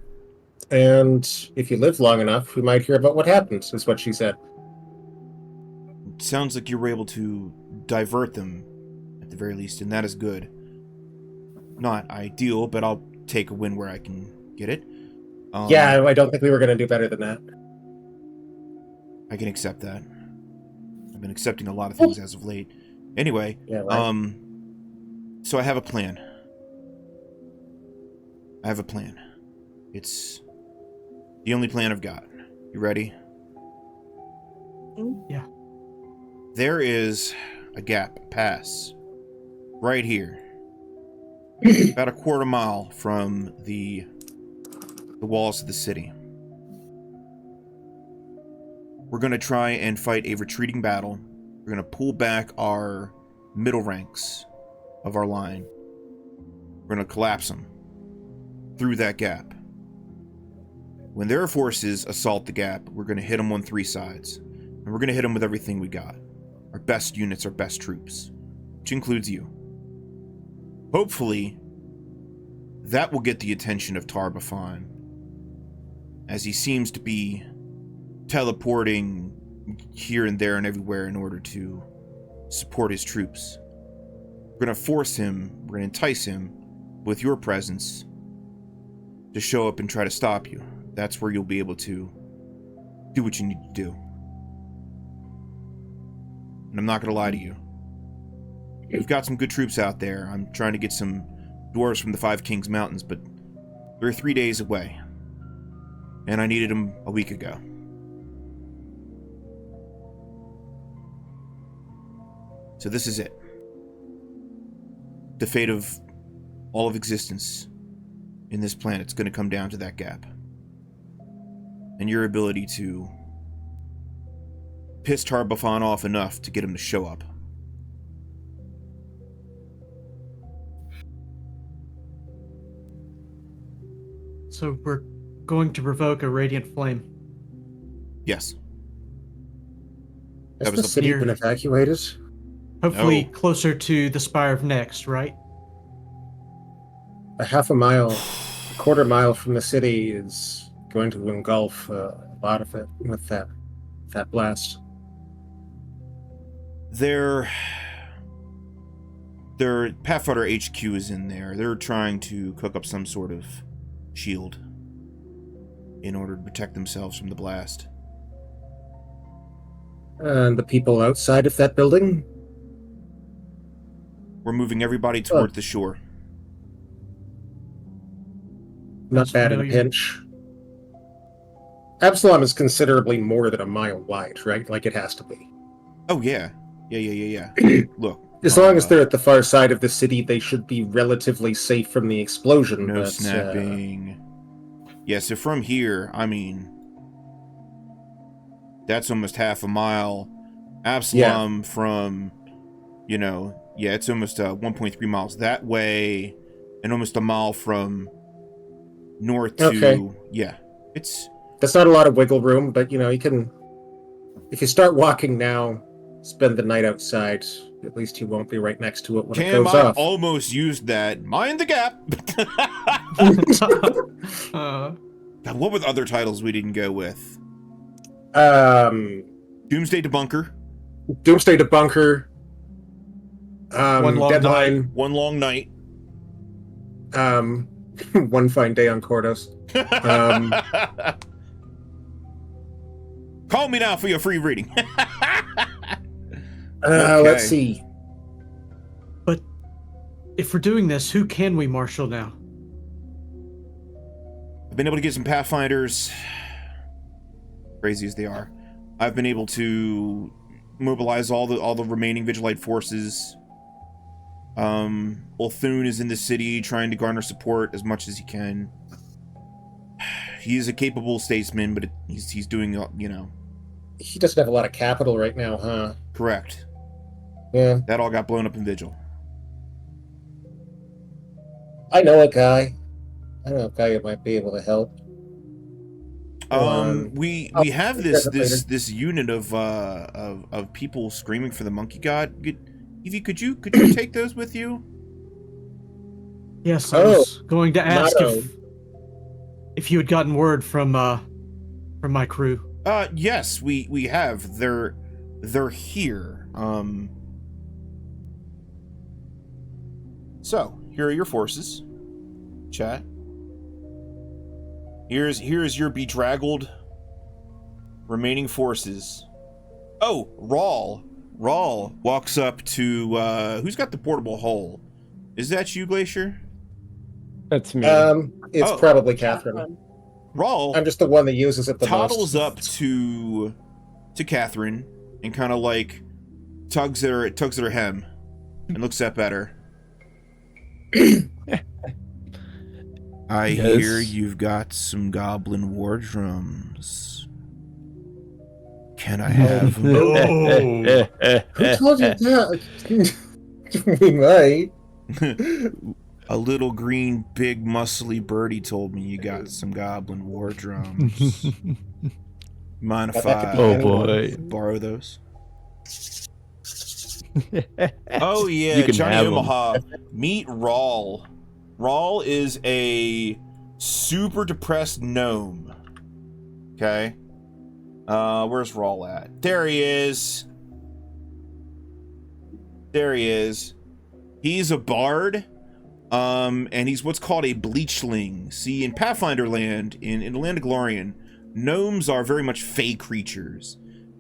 if you live long enough, we might hear about what happens, is what she said. It sounds like you were able to divert them, at the very least, and that is good. Not ideal, but I'll take a win where I can get it. Yeah, I don't think we were going to do better than that. I can accept that. I've been accepting a lot of things as of late. Anyway, Yeah, right. so I have a plan. It's the only plan I've got. You ready? Yeah. There is a gap, pass, right here. About a quarter mile from the walls of the city. We're going to try and fight a retreating battle. We're going to pull back our middle ranks of our line. We're going to collapse them through that gap. When their forces assault the gap, we're going to hit them on 3 sides. And we're going to hit them with everything we got. Our best units, our best troops. Which includes you. Hopefully, that will get the attention of Tarbafon, as he seems to be teleporting here and there and everywhere in order to support his troops. We're going to force him, we're going to entice him with your presence to show up and try to stop you. That's where you'll be able to do what you need to do. And I'm not going to lie to you. We've got some good troops out there. I'm trying to get some dwarves from the 5 Kings Mountains, but they're 3 days away. And I needed them a week ago. So this is it. The fate of all of existence in this planet's going to come down to that gap. And your ability to piss Tarbafon off enough to get him to show up. So we're going to provoke a radiant flame. Yes. Has That was the the city near- been evacuated? Hopefully No. closer to the Spire of Next, right? A half a mile, a quarter mile from the city is going to engulf a lot of it with that blast. Their Pathfinder HQ is in there. They're trying to cook up some sort of shield in order to protect themselves from the blast. And the people outside of that building? We're moving everybody toward the shore. Not That's bad in a familiar. pinch. Absalom is considerably more than a mile wide, right? Like it has to be. Oh, yeah. Yeah. Look. As long as they're at the far side of the city, they should be relatively safe from the explosion. No but, snapping. Yeah, so from here, I mean, that's almost half a mile. Absalom from, it's almost 1.3 miles that way, and almost a mile from north to, Okay. it's, That's not a lot of wiggle room, but you can, if you start walking now, spend the night outside, at least you won't be right next to it when it Cam, goes I off. almost used that. Mind the gap. God, what were the other titles we didn't go with? Doomsday Debunker. Doomsday Debunker. One long Deadline. One Long Night. One Fine Day on Kordos. me now for your free reading. Let's see. But if we're doing this, who can we marshal now? I've been able to get some Pathfinders, crazy as they are. I've been able to mobilize all the remaining Vigilite forces. Ulthune is in the city trying to garner support as much as he can. He's a capable statesman, but he's doing, you know. He doesn't have a lot of capital right now, huh? Correct. Yeah. That all got blown up in Vigil. I know a guy who might be able to help. We have this unit of people screaming for the monkey god. Ivie, could you take those with you? Yes, I was going to ask Mato. if you had gotten word from my crew. Yes, we have. They're here. So here are your forces, chat. Here's your bedraggled remaining forces. Oh, Rawl walks up to who's got the portable hole? Is that you, Glacier? That's me. It's probably Cathrine. Rawl, I'm just the one that uses it the toddles most. up to Cathrine and kind of like tugs at her hem and looks up at her. I hear you've got some goblin war drums. Can I have them? Oh. Who told you that? We might. A little green, big, muscly birdie told me you got some goblin war drums. Mind if I borrow those? Oh yeah, You can Johnny have 'em. Omaha. Meet Rawl. Rawl is a super depressed gnome. Okay. Where's Rawl at? There he is. He's a bard. And he's what's called a bleachling. See, in Pathfinder land, in the land of Glorian, gnomes are very much fey creatures.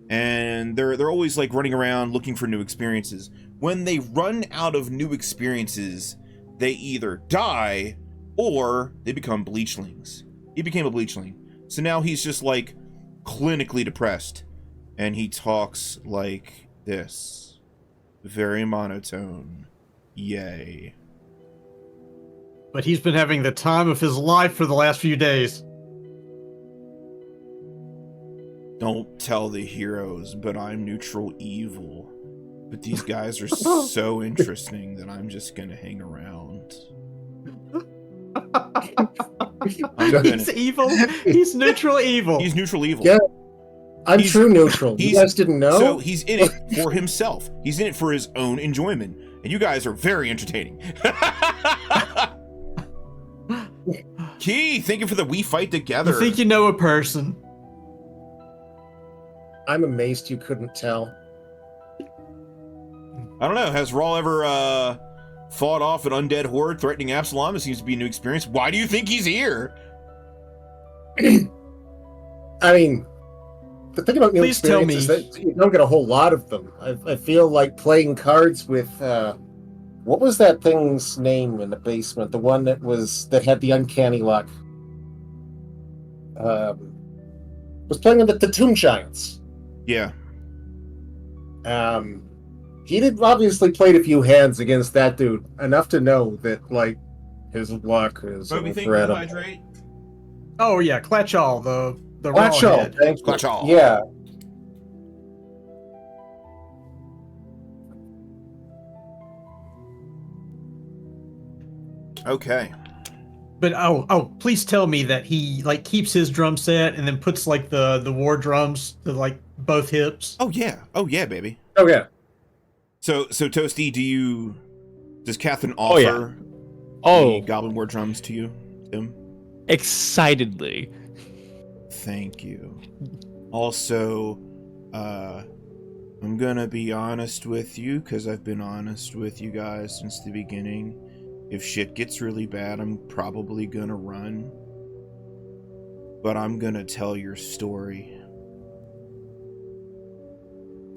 And they're always like running around looking for new experiences. When they run out of new experiences, they either die or they become bleachlings. He became a bleachling. So now he's just like clinically depressed. And he talks like this. Very monotone. Yay. But he's been having the time of his life for the last few days. Don't tell the heroes, but I'm neutral evil. But these guys are so interesting that I'm just gonna hang around. He's evil. He's neutral evil. He's neutral evil. Yeah. I'm true neutral. You guys didn't know? So he's in it for himself. He's in it for his own enjoyment. And you guys are very entertaining. Key, thank you for the we fight together. You think you know a person? I'm amazed you couldn't tell. I don't know. Has Rawl ever fought off an undead horde threatening Absalom? It seems to be a new experience. Why do you think he's here? I mean, the thing about new Please tell experiences me. is that you don't get a whole lot of them. I feel like playing cards with what was that thing's name in the basement? The one that had the uncanny luck. Was playing with the Tomb Giants. Yeah. He did obviously played a few hands against that dude, enough to know that like his luck is incredible. Hydrate? Oh yeah, Clatchall, the raw Clatchall, head. thank you. Clatchall. Yeah. Okay. But please tell me that he like keeps his drum set and then puts like the war drums to like both hips. Oh yeah, baby. Oh yeah. So Toasty, does Catherine offer the Goblin War drums to you? Tim? Excitedly. Thank you. Also, I'm gonna be honest with you, because I've been honest with you guys since the beginning. If shit gets really bad, I'm probably gonna run. But I'm gonna tell your story.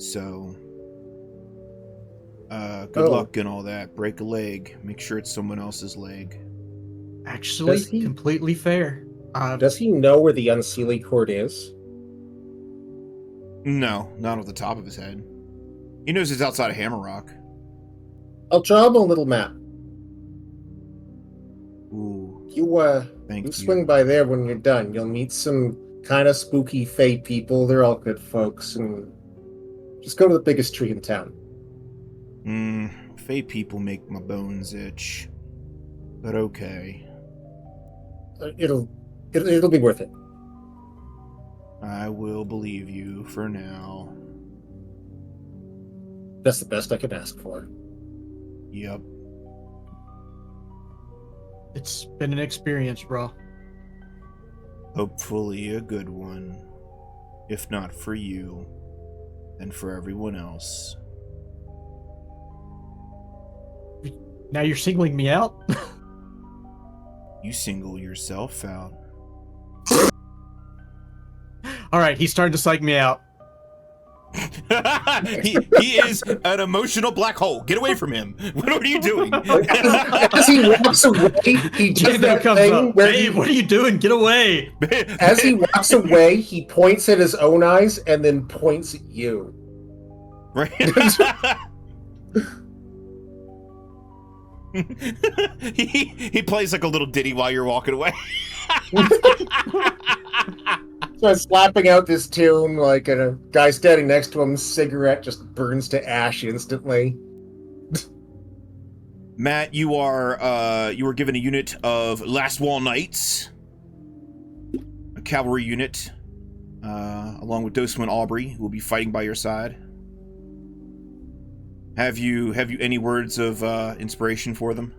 So, good luck and all that. Break a leg. Make sure it's someone else's leg. Actually, Does he- completely fair. Does he know where the Unseelie Court is? No, not off the top of his head. He knows it's outside of Hammerrock. I'll draw him a little map. Ooh, You thank you. swing by there when you're done. You'll meet some kind of spooky fae people. They're all good folks, and just go to the biggest tree in town. Fae people make my bones itch. But okay. It'll be worth it. I will believe you for now. That's the best I can ask for. Yep. It's been an experience, bro. Hopefully a good one. If not for you, then for everyone else. Now you're singling me out? You single yourself out. Alright, he's starting to psych me out. he is an emotional black hole. Get away from him. What are you doing? As he walks away, he does Jando that comes thing up. where Hey, what are you doing? Get away! as he walks away, he points at his own eyes and then points at you. Right? he plays like a little ditty while you're walking away. Starts slapping out this tune, like, and a guy standing next to him, cigarette just burns to ash instantly. Matt, you were given a unit of Last Wall Knights, a cavalry unit, along with Dosman Aubrey, who will be fighting by your side. Have you any words of inspiration for them?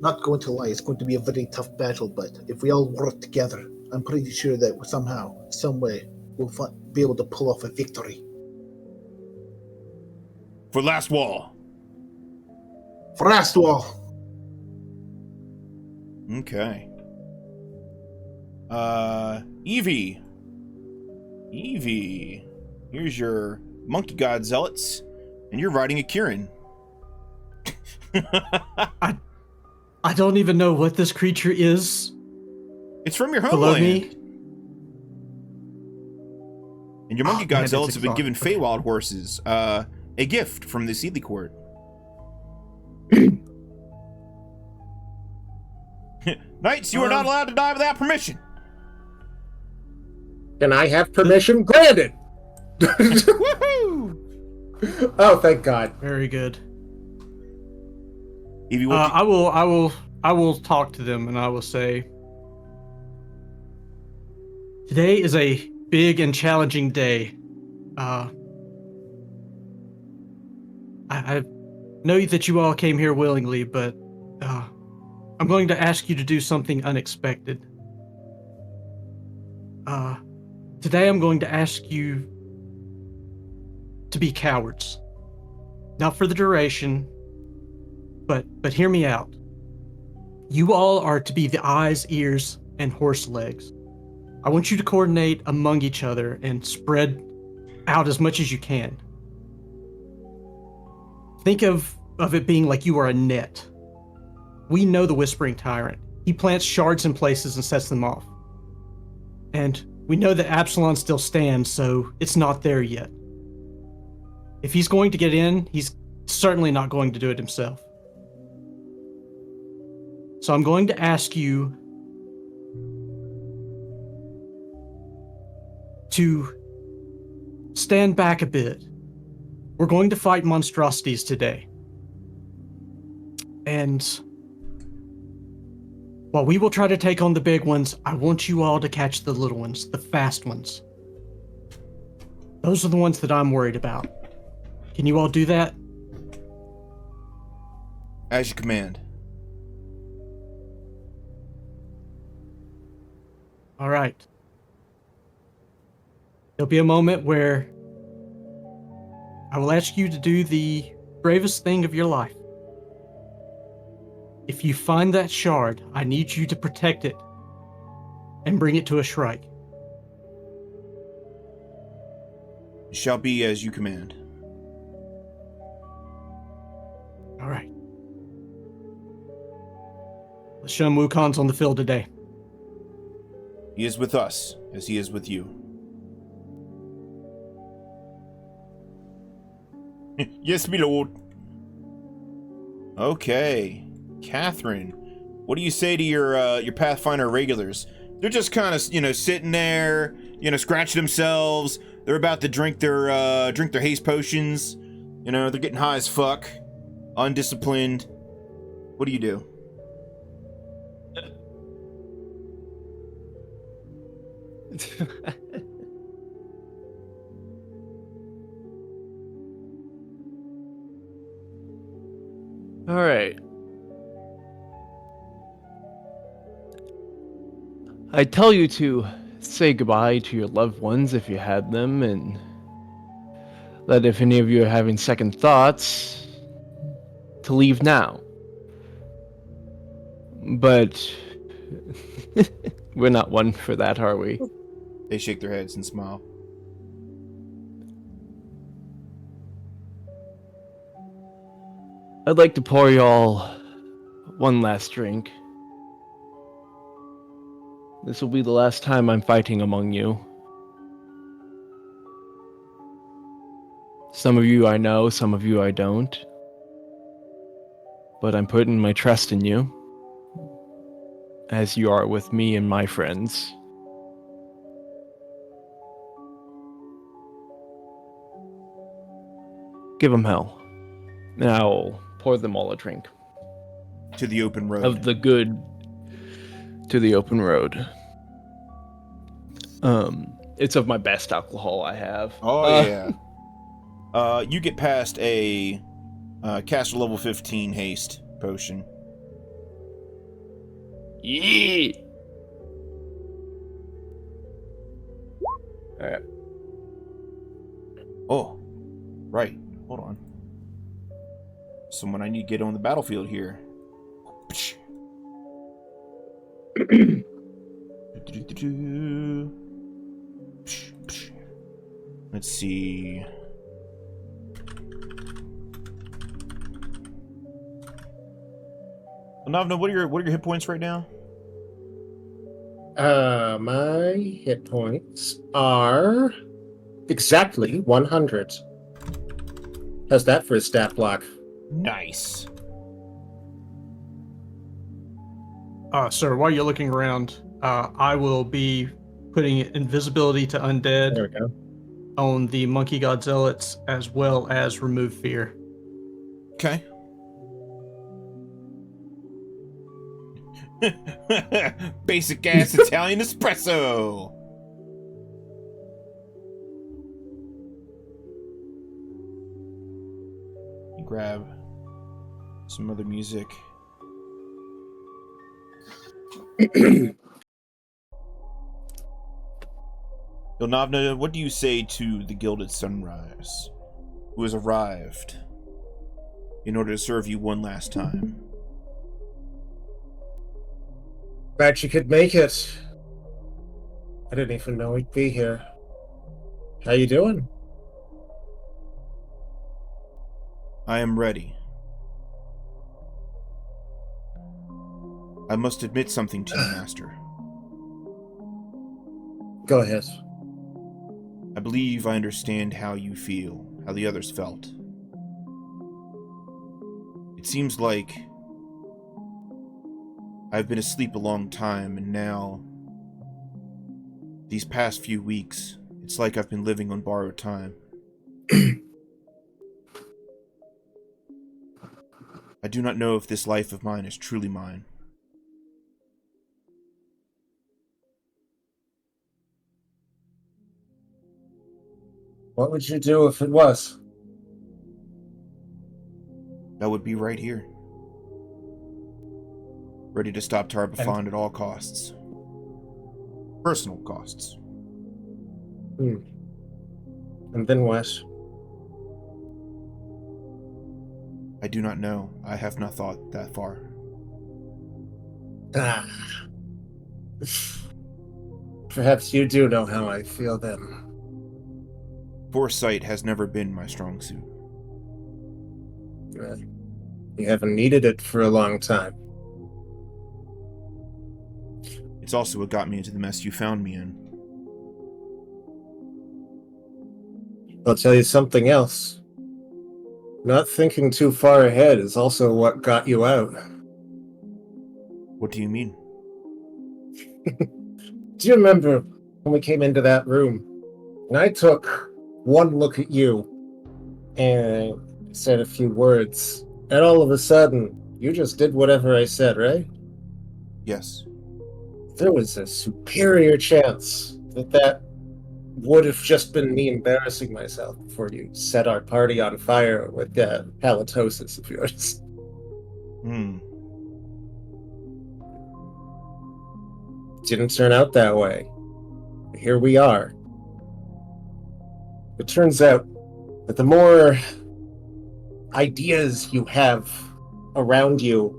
Not going to lie, it's going to be a very tough battle, but if we all work together, I'm pretty sure that somehow, some way, we'll be able to pull off a victory. For Last Wall. For Astwall! Okay. Ivie. Ivie. Here's your monkey god zealots, and you're riding a Kieran. I don't even know what this creature is. It's from your Below homeland. me. And your monkey Oh, god man, zealots it's have been given exotic. Feywild horses, a gift from the Seedly Court. Knights, you are not allowed to die without permission. Can I have permission granted? Woohoo! Oh, thank God. Very good. Evie, what I will talk to them and I will say, today is a big and challenging day. I know that you all came here willingly, but I'm going to ask you to do something unexpected. Today I'm going to ask you to be cowards. Not for the duration, but hear me out. You all are to be the eyes, ears, and horse legs. I want you to coordinate among each other and spread out as much as you can. Think of it being like you are a net. We know the Whispering Tyrant. He plants shards in places and sets them off. And we know that Absalom still stands, so it's not there yet. If he's going to get in, he's certainly not going to do it himself. So I'm going to ask you to stand back a bit. We're going to fight monstrosities today. And while we will try to take on the big ones, I want you all to catch the little ones, the fast ones. Those are the ones that I'm worried about. Can you all do that? As you command. All right. There'll be a moment where I will ask you to do the bravest thing of your life. If you find that shard, I need you to protect it and bring it to a shrike. It shall be as you command. All right. Shun Wukon's on the field today. He is with us, as he is with you. Yes, my lord. Okay. Cathrine, what do you say to your Pathfinder regulars? They're just kind of, sitting there, scratching themselves. They're about to drink their haste potions. They're getting high as fuck. Undisciplined. What do you do? All right. I tell you to say goodbye to your loved ones if you had them, and that if any of you are having second thoughts, to leave now. But we're not one for that, are we? They shake their heads and smile. I'd like to pour y'all one last drink. This will be the last time I'm fighting among you. Some of you I know, some of you I don't. But I'm putting my trust in you, as you are with me and my friends. Give them hell. And I'll pour them all a drink. To the open road. Of the good to the open road. It's of my best alcohol I have. Oh, yeah. You get past a caster level 15 haste potion. Yeah. Alright. Oh, right. Hold on. Someone I need to get on the battlefield here. Let's see. Navna, what are your hit points right now? My hit points are exactly 100. How's that for a stat block? Nice. Sir, while you're looking around, I will be putting invisibility to undead There we go. on the monkey god zealots, as well as remove fear. Okay. Basic ass Italian espresso. You grab some other music. Ilnavna, what do you say to the Gilded Sunrise, who has arrived in order to serve you one last time? Glad you could make it. I didn't even know he'd be here. How you doing? I am ready. I must admit something to you, Master. Go ahead. I believe I understand how you feel, how the others felt. It seems like I've been asleep a long time, and now, these past few weeks, it's like I've been living on borrowed time. I do not know if this life of mine is truly mine. What would you do if it was? That would be right here. Ready to stop Tarbafon at all costs. Personal costs. And then what? I do not know. I have not thought that far. Ah. Perhaps you do know how I feel then. Foresight has never been my strong suit. You haven't needed it for a long time. It's also what got me into the mess you found me in. I'll tell you something else. Not thinking too far ahead is also what got you out. What do you mean? Do you remember when we came into that room and I took one look at you and said a few words, and all of a sudden you just did whatever I said, right? Yes. There was a superior chance that would have just been me embarrassing myself before you set our party on fire with that halitosis of yours. Didn't turn out that way. Here we are. It turns out that the more ideas you have around you,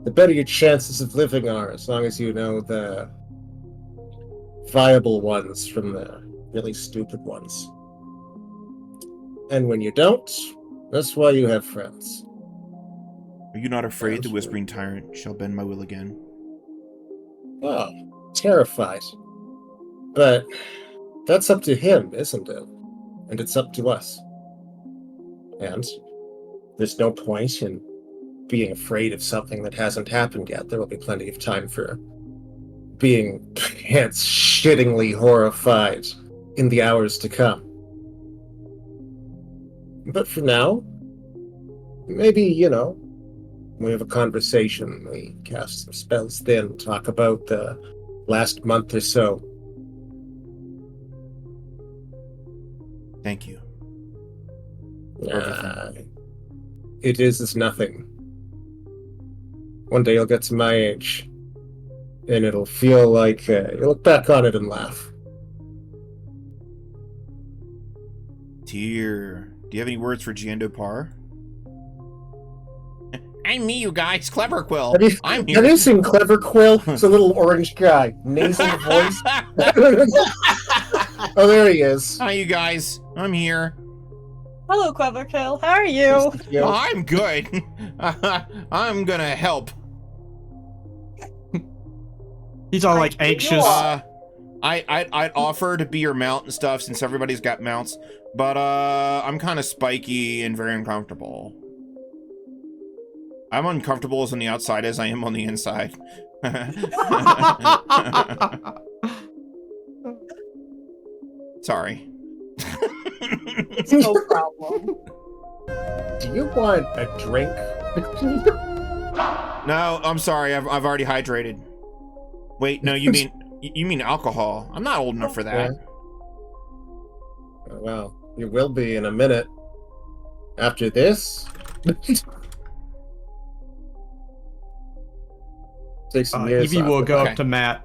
the better your chances of living are, as long as you know the viable ones from the really stupid ones. And when you don't, that's why you have friends. Are you not afraid the Whispering Tyrant shall bend my will again? Oh, terrified. But that's up to him, isn't it? And it's up to us. And there's no point in being afraid of something that hasn't happened yet. There will be plenty of time for being pants-shittingly horrified in the hours to come. But for now, maybe, we have a conversation, we cast some spells, then talk about the last month or so. Thank you. It is nothing. One day you'll get to my age, and it'll feel like you look back on it and laugh. Tyr, do you have any words for Jandopar? I'm me, you guys. Clever Quill. I'm here. Have you seen Clever Quill? It's a little orange guy. Nasal voice. Oh, there he is. Hi, you guys. I'm here. Hello, Clever Kill. How are you? Oh, I'm good. I'm gonna help. He's all like anxious. I'd offer to be your mount and stuff since everybody's got mounts, but I'm kind of spiky and very uncomfortable. I'm uncomfortable as on the outside as I am on the inside. Sorry. It's no problem. Do you want a drink? No, I'm sorry. I've already hydrated. Wait, no, you mean alcohol? I'm not old enough for that. Oh, well, you will be in a minute. After this. Take some years Ivie off. will go Okay. up to Matt.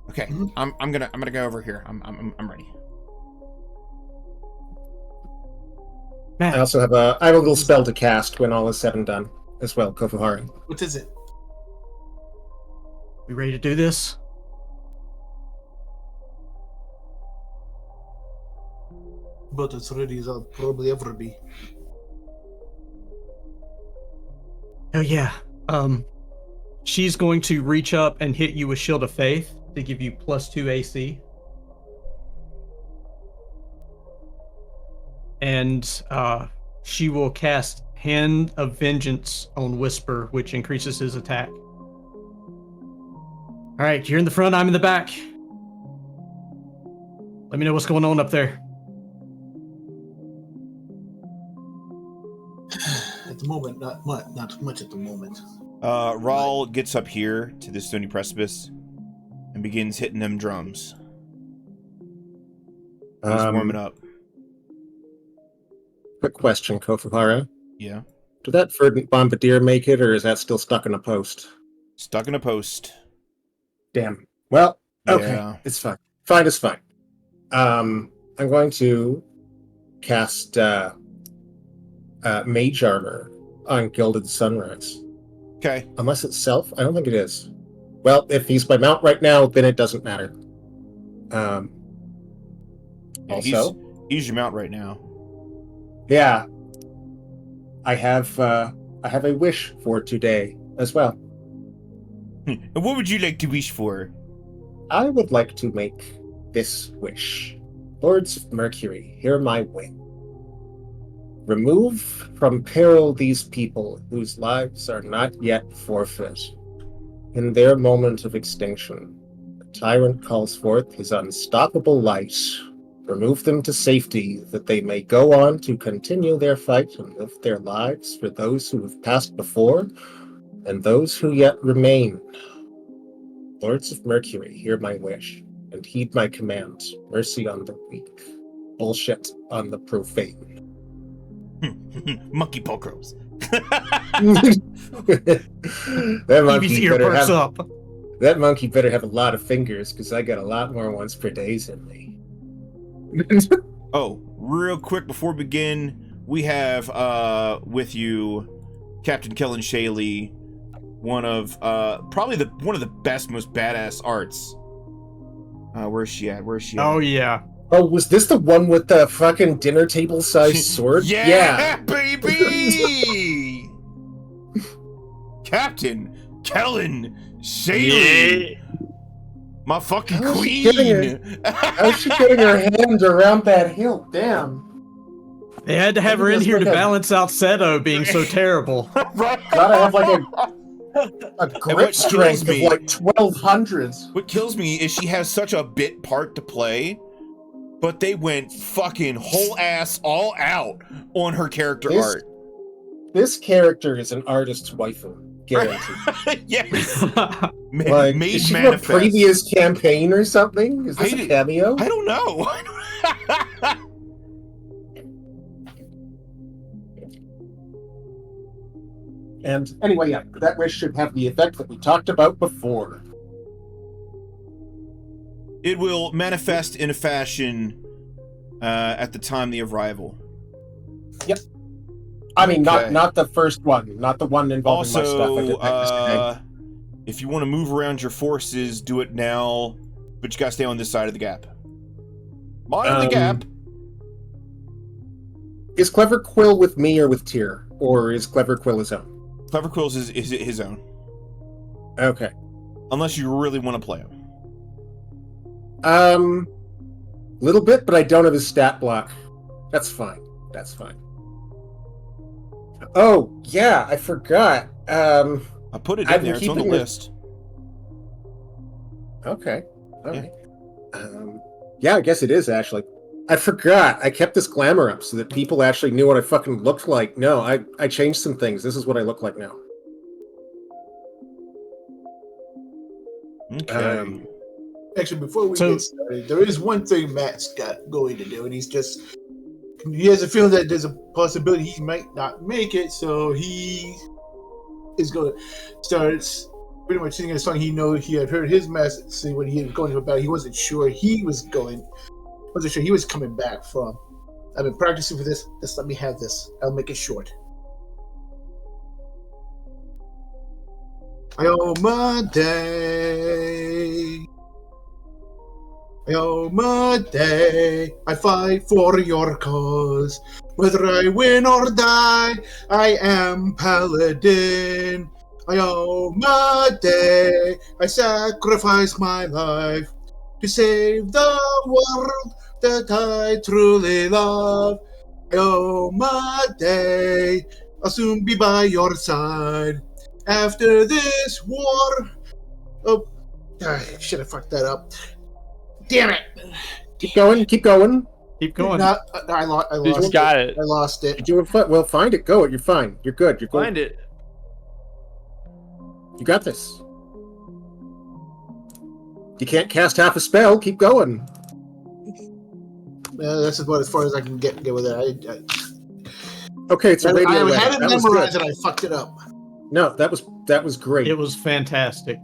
Okay, I'm gonna go over here. I'm ready. Matt, I also have a little spell to cast when all is said and done as well, Kofuhara. What is it? we ready to do this? But it's ready as I'll probably ever be. Oh yeah. She's going to reach up and hit you with Shield of Faith to give you +2 AC. And she will cast Hand of Vengeance on Whisper, which increases his attack. All right, you're in the front, I'm in the back. Let me know what's going on up there. At the moment, not much at the moment. Raul gets up here to the stony precipice and begins hitting them drums. He's warming up. Quick question, Kofuhara. Yeah. Did that verdant bombardier make it, or is that still stuck in a post? Stuck in a post. Damn. Well, okay. Yeah. It's fine. Fine is fine. I'm going to cast Mage Armor on Gilded Sunrise. Okay. Unless it's self? I don't think it is. Well, if he's by mount right now, then it doesn't matter. Yeah, Also, he's your mount right now. yeah, I have a wish for today as well. And what would you like to wish for? I would like to make this wish. Lords of Mercury, hear my whim. Remove from peril these people whose lives are not yet forfeit. In their moment of extinction, the tyrant calls forth his unstoppable light. Remove them to safety, that they may go on to continue their fight and live their lives for those who have passed before and those who yet remain. Lords of Mercury, hear my wish, and heed my command. Mercy on the weak, bullshit on the profane. Monkey pulcros. That Evie's ear perks up. That monkey better have a lot of fingers, because I got a lot more once per days in me. Oh, real quick before we begin, we have with you Captain Kellen Shaley, one of probably one of the best, most badass arts. Where's she at? Oh yeah. Oh, was this the one with the fucking dinner table sized sword? Yeah, baby! Captain Kellen Shaley! My fucking queen! How's she getting her hand around that hilt? Damn. They had to have her in here to balance out Seto being so terrible. Gotta have like a grip strength of like 1200s. What kills me is she has such a bit part to play, but they went fucking whole ass all out on her character art. This character is an artist's waifu, guaranteed. Yes. Like, Made is she from a manifest. previous campaign or something? Is this a cameo? I don't know. And anyway, yeah, that wish should have the effect that we talked about before. It will manifest in a fashion at the time of the arrival. Yep. I mean, Okay. not the first one, not the one involving my stuff. I Also, did that yesterday. if you want to move around your forces, do it now, but you gotta stay on this side of the gap. Mind the gap. Is Clever Quill with me or with Tyr? Or is Clever Quill his own? Clever Quills is his own. Okay. Unless you really want to play him. Little bit, but I don't have his stat block. That's fine. That's fine. Oh, yeah, I forgot. I put it in I've there. been It's on the keeping list. Okay. All right. Yeah, I guess it is, actually. I forgot. I kept this glamour up so that people actually knew what I fucking looked like. No, I changed some things. This is what I look like now. Okay. Actually, before we get started, there is one thing Matt's got going to do, and he has a feeling that there's a possibility he might not make it, so he is going to start pretty much singing a song. He had heard his message when he was going to a battle. He wasn't sure he was coming back from. I've been practicing for this. Just let me have this. I'll make it short. I owe my day. I owe my day. I fight for your cause. Whether I win or die, I am Paladin. I owe my day. I sacrifice my life to save the world that I truly love. I owe my day. I'll soon be by your side. After this war... Oh, I should have fucked that up. Damn it! Keep going, keep going. Keep going. I lost You just got it. I lost it. You're doing fine. Well, find it. Go. You're fine. You're good. You're good. Find it. You got this. You can't cast half a spell. Keep going. That's about as far as I can get with it. Okay, it's a radio. I had it That was memorized good. and I fucked it up. No, that was great. It was fantastic.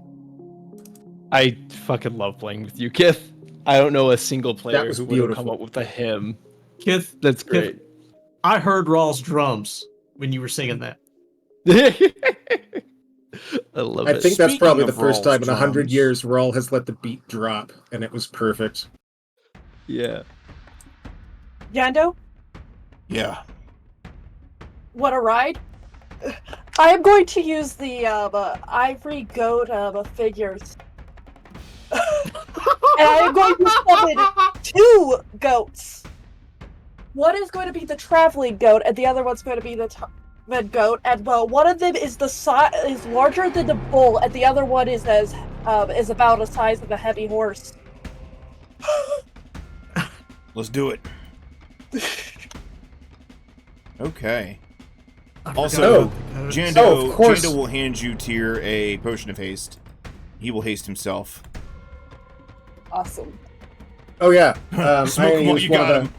I fucking love playing with you, Kith. I don't know a single player was who would have come beautiful. up with a hymn. Kith, That's great. I heard Raw's drums when you were singing that. I love I it. think that's Speaking probably of the first Rawl's time in 100 drums. years Rawl has let the beat drop, and it was perfect. Yeah. Yando, Yeah. what a ride! I am going to use the ivory goat figures. And I am going to summon 2 goats. One is going to be the traveling goat, and the other one's going to be the goat. And one of them is is larger than the bull, and the other one is about the size of a heavy horse. Let's do it. Okay. Also, Jando, of course. Jando will hand you, Tyr, a potion of haste. He will haste himself. Awesome. Oh yeah. Smoke I him while used you one of got them. him.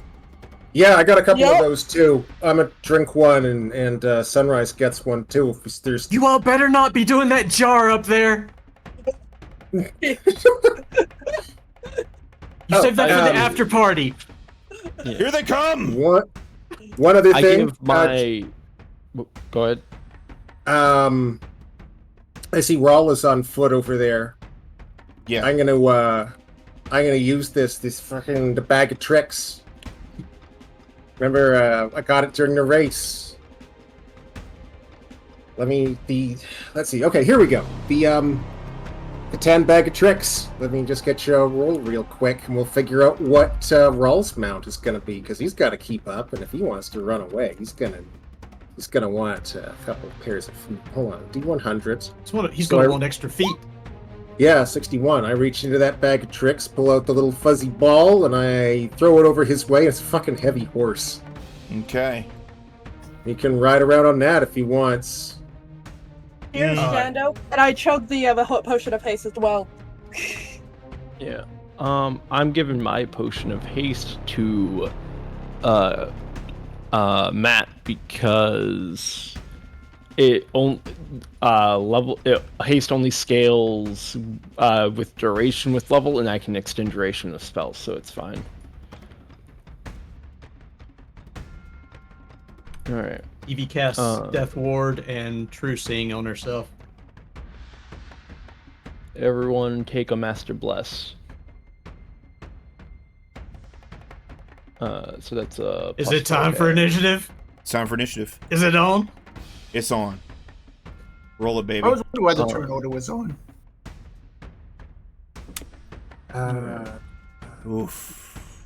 Yeah, I got a couple Yep. of those too. I'm gonna drink one, and Sunrise gets one too if he's thirsty. You all better not be doing that jar up there. You save that for the after party. Here they come! One other I thing. give my. Go ahead. I see Rawl is on foot over there. Yeah. I'm gonna use this fucking the bag of tricks. Remember, I got it during the race. Let's see. Okay, here we go. The 10 bag of tricks. Let me just get you a roll real quick, and we'll figure out what Rawl's mount is gonna be, because he's got to keep up, and if he wants to run away, he's gonna want a couple of pairs of feet. Hold on, D100s. He's So going I- to want extra feet. Yeah, 61. I reach into that bag of tricks, pull out the little fuzzy ball, and I throw it over his way. It's a fucking heavy horse. Okay. He can ride around on that if he wants. Here's Yando, and I chug the potion of haste as well. Yeah. I'm giving my potion of haste to Matt because haste only scales with duration with level, and I can extend duration of spells, so it's fine. All right. Ivie casts Death Ward and True Seeing on herself. Everyone take a Master Bless. So that's a. Is it time for initiative? It's time for initiative. Is it on? It's on. Roll it, baby. I was wondering why the turn order was on. Oof.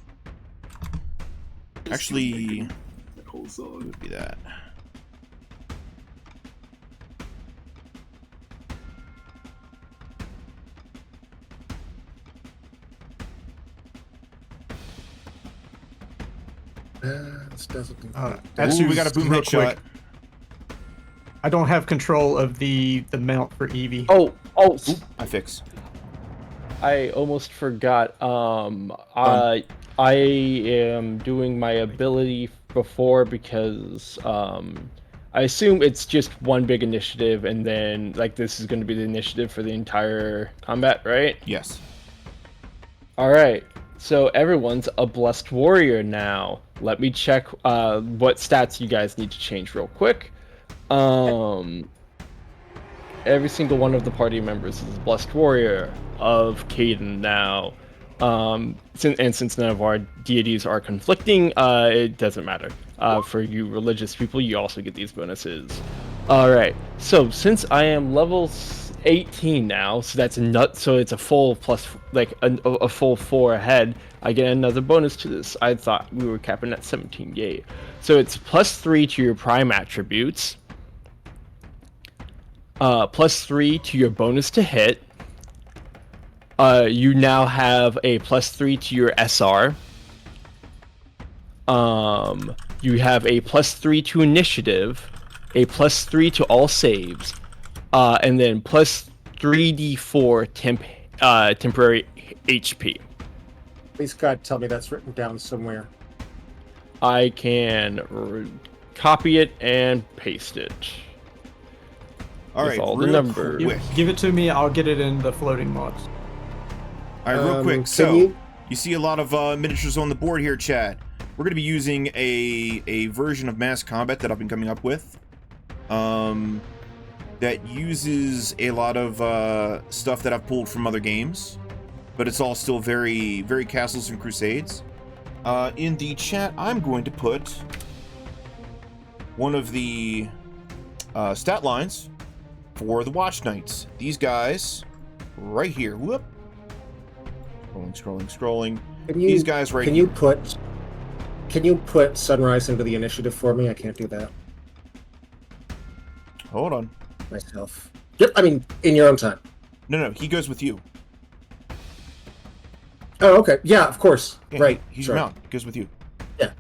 Actually, Hold on. would be that. This doesn't do Ooh, we got a boom real headshot. quick. I don't have control of the mount for Ivie. Oh, I fix. I almost forgot. I am doing my ability before because I assume it's just one big initiative, and then like this is going to be the initiative for the entire combat, right? Yes. All right. So everyone's a blessed warrior now. Let me check what stats you guys need to change real quick. Every single one of the party members is a blessed warrior of Caden now. Since none of our deities are conflicting, it doesn't matter. For you religious people, you also get these bonuses. All right. So since I am level 18 now, so that's so it's a full plus, like a full 4 ahead. I get another bonus to this. I thought we were capping at 17. Yay! So it's +3 to your prime attributes. +3 to your bonus to hit. You now have a +3 to your SR. You have a +3 to initiative, a +3 to all saves, and then +3d4 temporary HP. Please God, tell me that's written down somewhere. I can copy it and paste it. All with right, all the real numbers. quick. Give it to me. I'll get it in the floating mods. All right, real quick. can So you- you see a lot of miniatures on the board here, chat. We're going to be using a version of mass combat that I've been coming up with. That uses a lot of stuff that I've pulled from other games, but it's all still very, very Castles and Crusades. In the chat, I'm going to put one of the stat lines for the Watch Knights. These guys right here. Whoop. Scrolling. These guys right here. Can you put Sunrise into the initiative for me? I can't do that Hold on. myself. Yep, I mean, in your own time. No, he goes with you. Oh, okay. Yeah, of course. Yeah, right. He's Sorry. your mount. He goes with you. Yeah.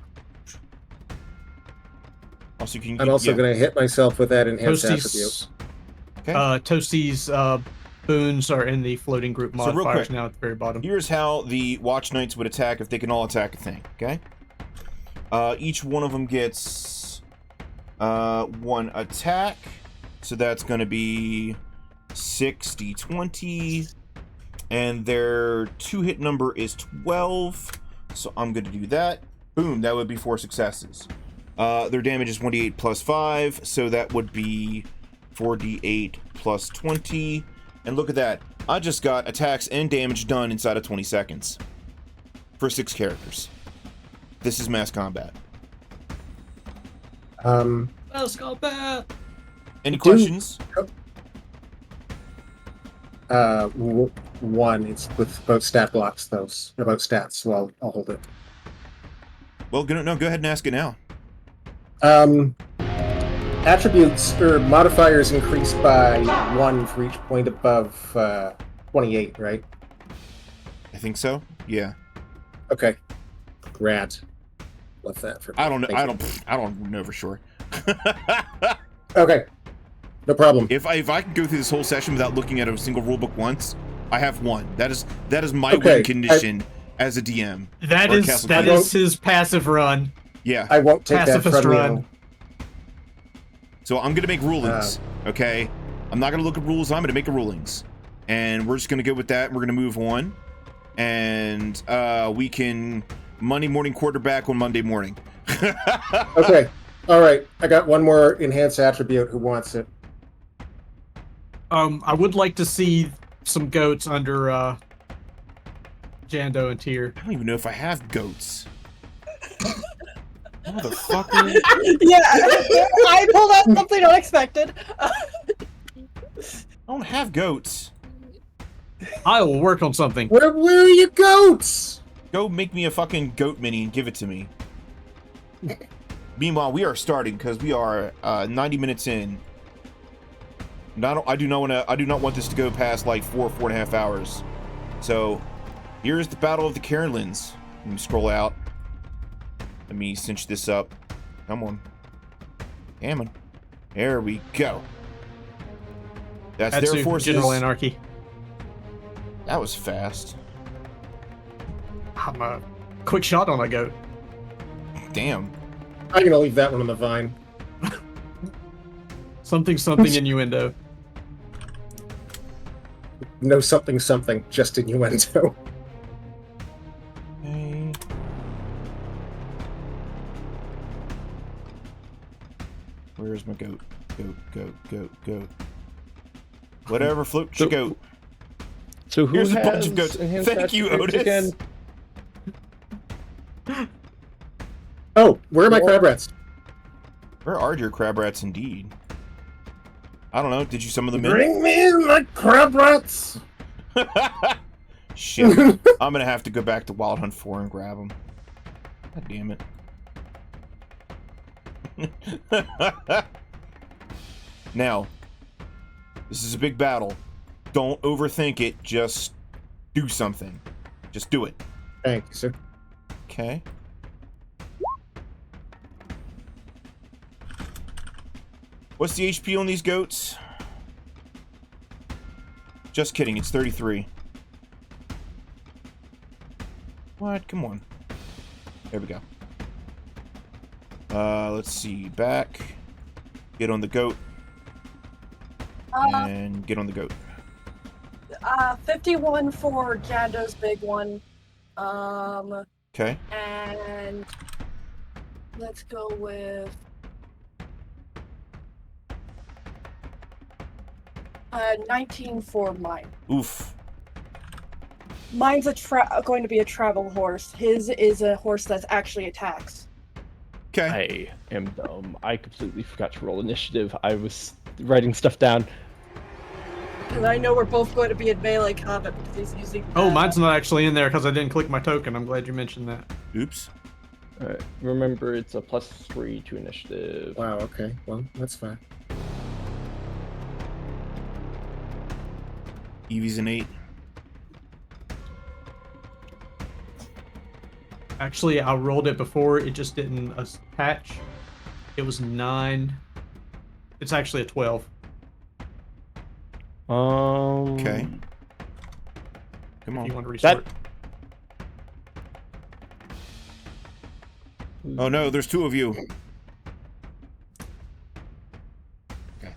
Also, I'm also going to hit myself with that enhanced attribute. Toasty's, Okay. Toasty's boons are in the floating group So real modifiers quick, now at the very bottom. Here's how the Watch Knights would attack if they can all attack a thing, okay? Each one of them gets one attack. So that's going to be 6d20. And their 2-hit number is 12. So I'm going to do that. Boom, that would be 4 successes. Their damage is 1d8 plus 5. So that would be 4d8 plus 20. And look at that. I just got attacks and damage done inside of 20 seconds. For 6 characters. This is mass combat. Mass combat! Any questions? One. It's with both stat blocks, those. About stats, so I'll hold it. Well, go ahead and ask it now. Attributes or modifiers increased by 1 for each point above 28, right? I think so. Yeah. Okay. Rad. Love that for me. I don't know. Thank you. I don't know for sure. Okay. No problem. If I can go through this whole session without looking at a single rulebook once, I have won. That is my Okay, win condition as a DM. That Or is Castle that King. is his passive run. Yeah. I won't take that Pacifist from run. you. So I'm gonna make rulings. Okay. I'm not gonna look at rules. I'm gonna make rulings, and we're just gonna go with that. We're gonna move on, and we can Monday morning quarterback on Monday morning. Okay. All right. I got one more enhanced attribute. Who wants it? I would like to see some goats under Jando and Tyr. I don't even know if I have goats. Motherfucker. Yeah, I pulled out something unexpected. I don't have goats. I will work on something. Where are your goats? Go make me a fucking goat mini and give it to me. Meanwhile, we are starting because we are 90 minutes in. I do not want this to go past like 4.5 hours. So here's the Battle of the Cairnlands. Let me scroll out. Let me cinch this up. Come on. Come on. There we go. That's their forces. General Anarchy. That was fast. I'm a quick shot on a goat. Damn. I'm gonna leave that one on the vine. Something innuendo. No something, just innuendo. Hey. Where's my goat? Goat. Whatever floats your goat. So who Here's has a bunch of goats. enhanced Thank you, attributes Otis. again? Oh, where are my crab rats? Where are your crab rats indeed? I don't know. Did you summon them in? Bring me my crab rats! Shit. I'm gonna have to go back to Wild Hunt 4 and grab them. God damn it. Now, this is a big battle. Don't overthink it. Just do something. Just do it. Thank you, sir. Okay. What's the HP on these goats? Just kidding, it's 33. What? Come on. There we go. Let's see. Back. Get on the goat. And get on the goat. 51 for Jando's big one. Okay. And let's go with 19 for mine. Oof. Mine's going to be a travel horse. His is a horse that actually attacks. Okay. I am dumb. I completely forgot to roll initiative. I was writing stuff down. And I know we're both going to be in melee combat because he's using. Oh, mine's not actually in there because I didn't click my token. I'm glad you mentioned that. Oops. Alright, remember it's a +3 to initiative. Wow, okay. Well, that's fine. Evie's an 8. Actually, I rolled it before. It just didn't attach. It was 9. It's actually a 12. Okay. Come If you on. want to restart. Oh no, there's 2 of you. Okay.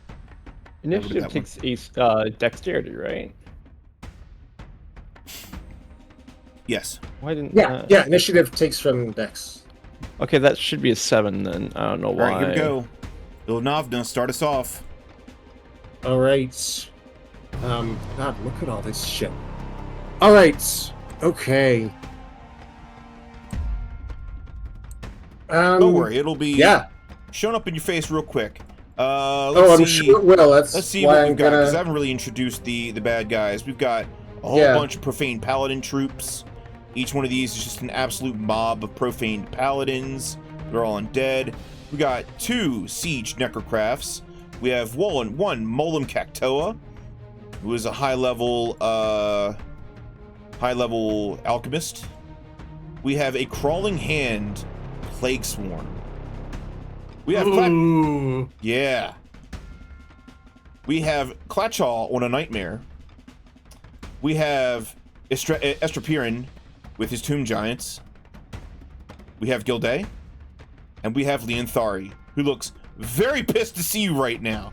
Initiative that takes a dexterity, right? Yes. Why didn't? Yeah, initiative takes from Dex. Okay, that should be a 7 then. I don't know All why. right, here we go. Ilnavna, start us off. All right. God, look at all this shit. All right. Okay. Don't worry, it'll be Yeah. shown up in your face real quick. Oh, Let's I'm see. sure it will. That's Let's see why what I'm we've got, because I gonna. haven't really introduced the bad guys. We've got a whole bunch of profane paladin troops. Each one of these is just an absolute mob of profane paladins. They're all undead. We got 2 siege necrocrafts. We have one Molam Cactoa, who is a high level alchemist. We have a crawling hand plague swarm. We have Ooh. yeah. We have Clatchaw on a nightmare. We have Estrapiran with his tomb giants. We have Gilday. And we have Leonthari, who looks very pissed to see you right now.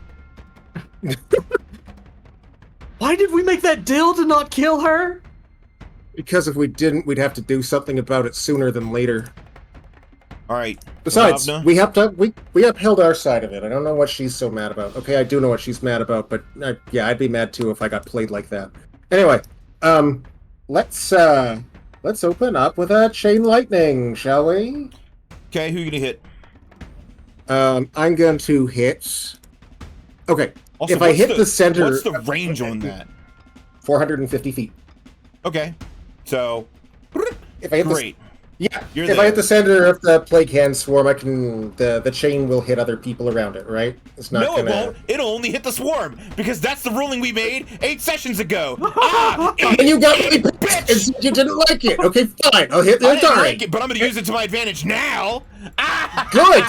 Why did we make that deal to not kill her? Because if we didn't, we'd have to do something about it sooner than later. All right. Besides, Ilnavna? we upheld our side of it. I don't know what she's so mad about. Okay, I do know what she's mad about, but yeah, I'd be mad too if I got played like that. Anyway, let's open up with a chain lightning, shall we? Okay, who are you gonna hit? I'm going to hit. Okay, Also, if I hit the center, what's the range on that? 450 feet. Okay, so If I hit great. Yeah, You're if I there. hit the center of the plague hand swarm, I can the chain will hit other people around it, right? It's not No, gonna... it won't. It'll only hit the swarm because that's the ruling we made 8 sessions ago. And you got me, bitch! You didn't like it. Okay, fine. I'll hit the I didn't entire. like it, but I'm gonna use it to my advantage now. Good.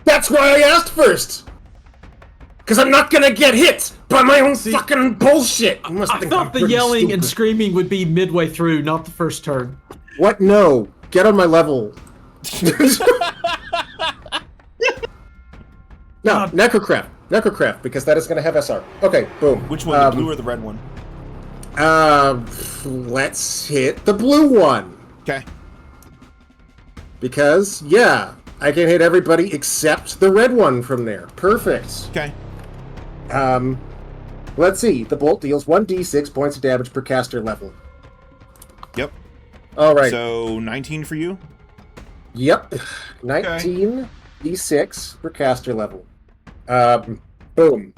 That's why I asked first. Because I'm not gonna get hit by my own fucking bullshit. You must I think thought I'm the pretty yelling and stupid. screaming would be midway through, not the first turn. What? No. Get on my level. No, Necrocraft, because that is going to have SR. Okay, boom. Which one, the blue or the red one? Let's hit the blue one. Okay. Because, yeah, I can hit everybody except the red one from there. Perfect. Okay. Let's see. The bolt deals 1d6 points of damage per caster level. Yep. All right. So 19 for you. Yep. 19 d6 per caster level. Boom.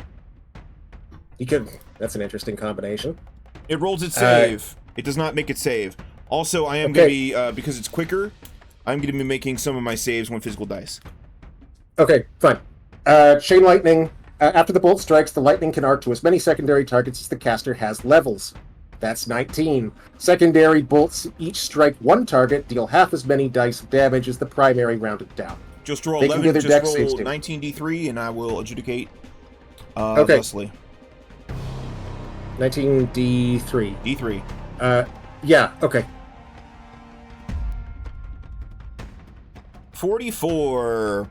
You could. That's an interesting combination. It rolls its save. It does not make it save. Also, I am going to be, because it's quicker, I'm going to be making some of my saves on physical dice. Okay, fine. Chain lightning. After the bolt strikes, the lightning can arc to as many secondary targets as the caster has levels. That's 19. Secondary bolts each strike one target, deal half as many dice of damage as the primary rounded down. Just roll They can 11, do their just dex saves roll too. 19d3, and I will adjudicate Okay. thusly. 19d3. D3. Yeah, okay. 44.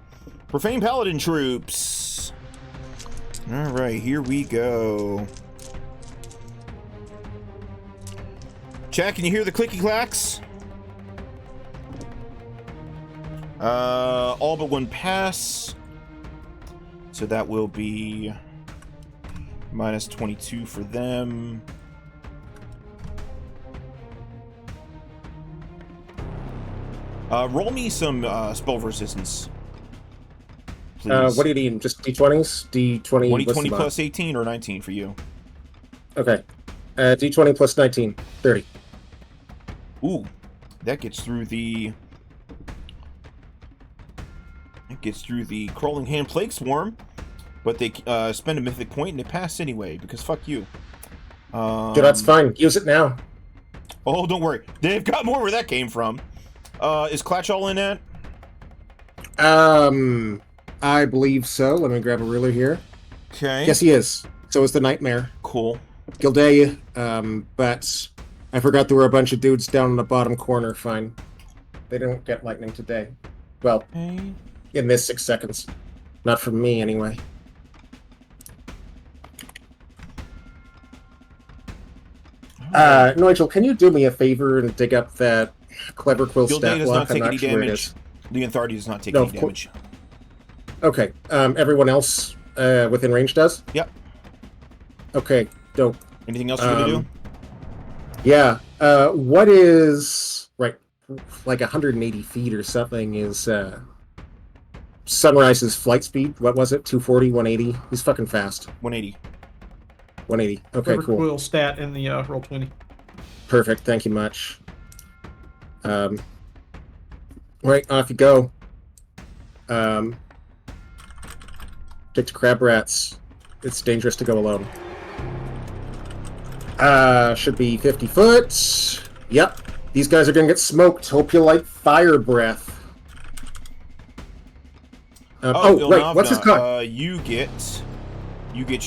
Profane Paladin troops. Alright, here we go. Chat, can you hear the clicky clacks? All but one pass. So that will be minus 22 for them. Roll me some spell resistance. Please. What do you need? Just D20s? D20. 20 what's the mod? plus 18 or 19 for you? Okay. D20 plus 19. 30. Ooh, that gets through the. It gets through the crawling hand plague swarm, but they spend a mythic point and they pass anyway because fuck you. Dude, that's fine. Use it now. Oh, don't worry. They've got more where that came from. Is Clatch all in that? I believe so. Let me grab a ruler here. Okay. Yes, he is. So is the Nightmare. Cool. Gildea, but I forgot there were a bunch of dudes down in the bottom corner. Fine. They don't get lightning today. Well, Okay. in this 6 seconds. Not from me, anyway. Noigel, can you do me a favor and dig up that Clever Quill Gildea stat does block? not take I'm any not sure where it damage. is. Leonthardi does not take No, any of damage. Okay, everyone else within range does? Yep. Okay, dope. Anything else you're gonna do? Yeah, what is, right, like 180 feet or something is Sunrise's flight speed? What was it? 240, 180? He's fucking fast. 180. 180. Okay, Clever cool. Quill stat in the roll 20. Perfect, thank you much. Right, off you go. Get to Crab Rats. It's dangerous to go alone. Should be 50 foot. Yep. These guys are gonna get smoked. Hope you like fire breath. Right. What's his con? You get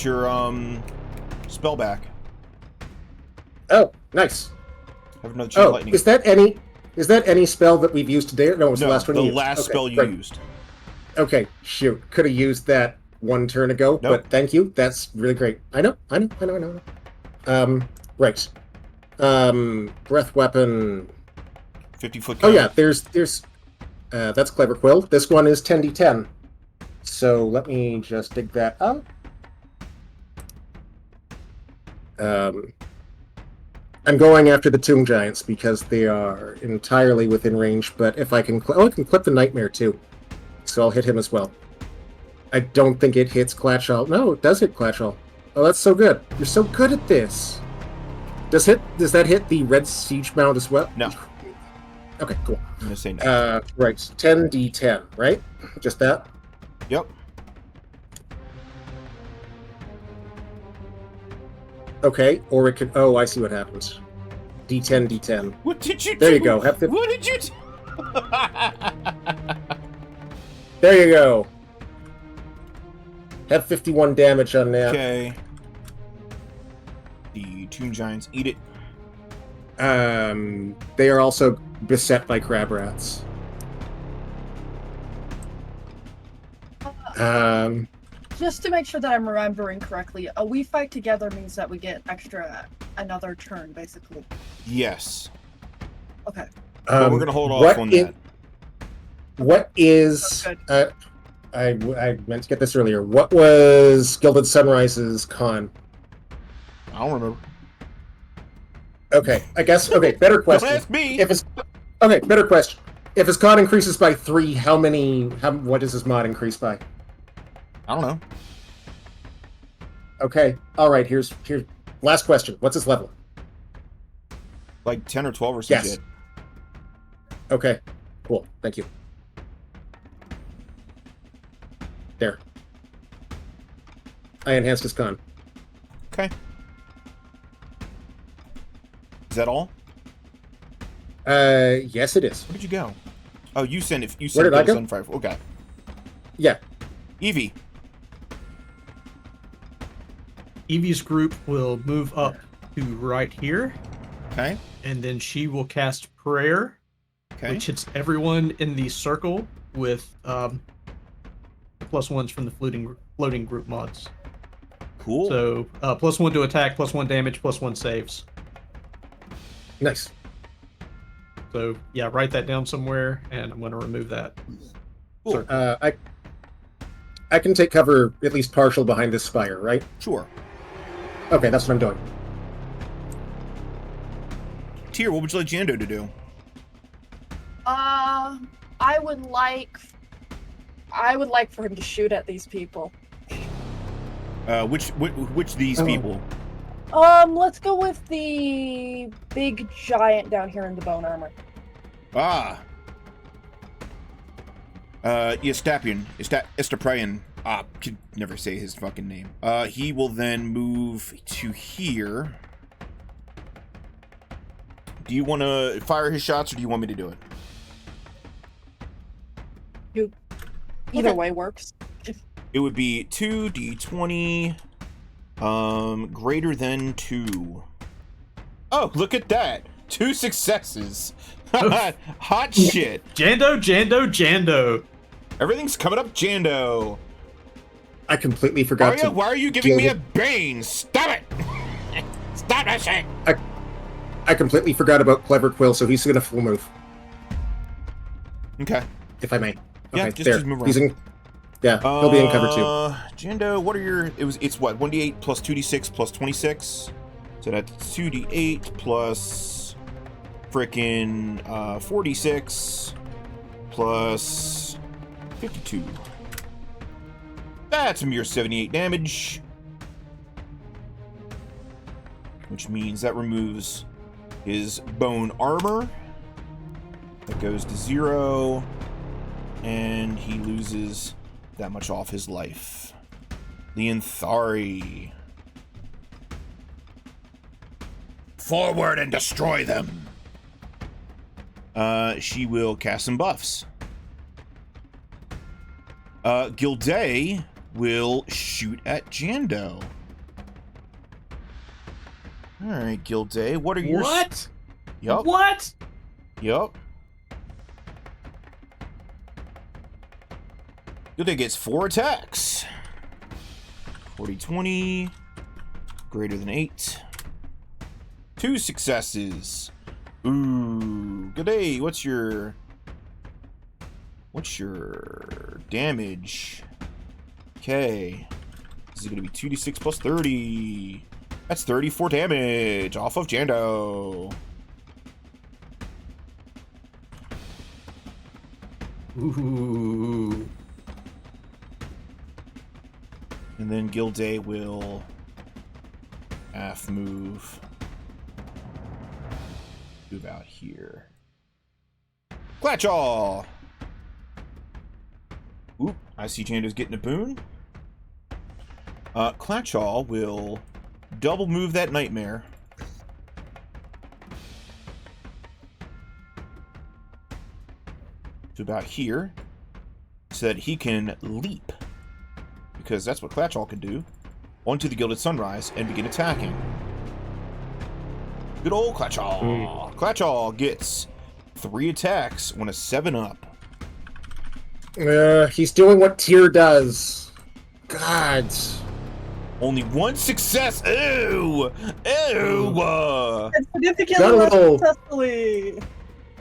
your spell back. Oh, nice. Have another chain of lightning. Is that any spell that we've used today? No, it was the last one. The you used. last Okay, spell you great. used. Okay, shoot. Could have used that one turn ago, Nope. but thank you. That's really great. I know. Right. Breath weapon. 50-foot. Oh yeah, there's that's Clever Quill. This one is 10d10. So let me just dig that up. I'm going after the Tomb Giants because they are entirely within range, but if I can I can clip the Nightmare too. So I'll hit him as well. I don't think it hits Clatchall. No, it does hit Clatchall. Oh, that's so good. You're so good at this. Does that hit the Red Siege Mound as well? No. Okay, cool. I'm gonna say no. Right, 10d10, right? Just that? Yep. Okay, or it could... Oh, I see what happens. D10, D10. What did you do? There you go. Have What did you do? There you go. Have 51 damage on that. Okay. The Tomb Giants eat it. They are also beset by crab rats. Just to make sure that I'm remembering correctly, a we fight together means that we get another turn, basically. Yes. Okay. But we're gonna hold off on that. What is... That's I meant to get this earlier. What was Gilded Sunrise's con? I don't remember. Okay, I guess... Okay, better question. Don't ask me. Okay, better question. If his con increases by 3, what does his mod increase by? I don't know. Okay, alright, here's last question. What's his level? Like 10 or 12 or some Yes. shit. Okay, cool. Thank you. There. I enhanced his con. Okay. Is that all? Yes it is. Where did you go? Oh, you sent it. You Where sent did I it go? Sunfire. Okay. Yeah. Evie. Evie's group will move up to right here, Okay. and then she will cast Prayer, Okay. which hits everyone in the circle with +1s from the floating group mods. Cool. So +1 to attack, +1 damage, +1 saves. Nice. So yeah, write that down somewhere, and I'm going to remove that. Cool. I can take cover at least partial behind this spire, right? Sure. Okay, that's what I'm doing. Tyr, what would you like Jando to do? I would like for him to shoot at these people. Which these people? Let's go with the big giant down here in the bone armor. Estaprayan. Could never say his fucking name. He will then move to here. Do you want to fire his shots, or do you want me to do it? Either way works. It would be 2d20, greater than 2. Oh, look at that! 2 successes. Hot shit. Jando. Everything's coming up, Jando. I completely forgot to. Why are you giving me a bane? Stop it! Stop that shit! I completely forgot about Clever Quill, so he's gonna full move, Okay. if I may. Yeah, Okay, just move around. He's in. Yeah, he'll be in cover too. Jando, what are your? It's what? 1d8 plus 2d6 plus 26. So that's 2d8 plus frickin' 4d6 plus 52. That's a mere 78 damage. Which means that removes his bone armor. That goes to 0. And he loses that much off his life. The Anthari. Forward and destroy them. She will cast some buffs. Gilday will shoot at Jando. Alright, Gilday, what are your... What? Yup. What? Yup. Gilday gets 4 attacks. 40-20. Greater than 8. 2 successes. Ooh. Gilday, what's your damage? Okay. This is going to be 2d6 plus 30. That's 34 damage off of Jando. Ooh. And then Gilday will half move out here. Clatchaw! Oop, I see Jando's getting a boon. Clatchaw will double move that nightmare. To about here. So that he can leap. Because that's what Clatchaw can do. Onto the Gilded Sunrise and begin attacking. Good old Clatchaw. Clatchaw gets 3 attacks on a 7-up. He's doing what Tyr does. God. Only 1 success. Ew. Ew. Significantly less successfully.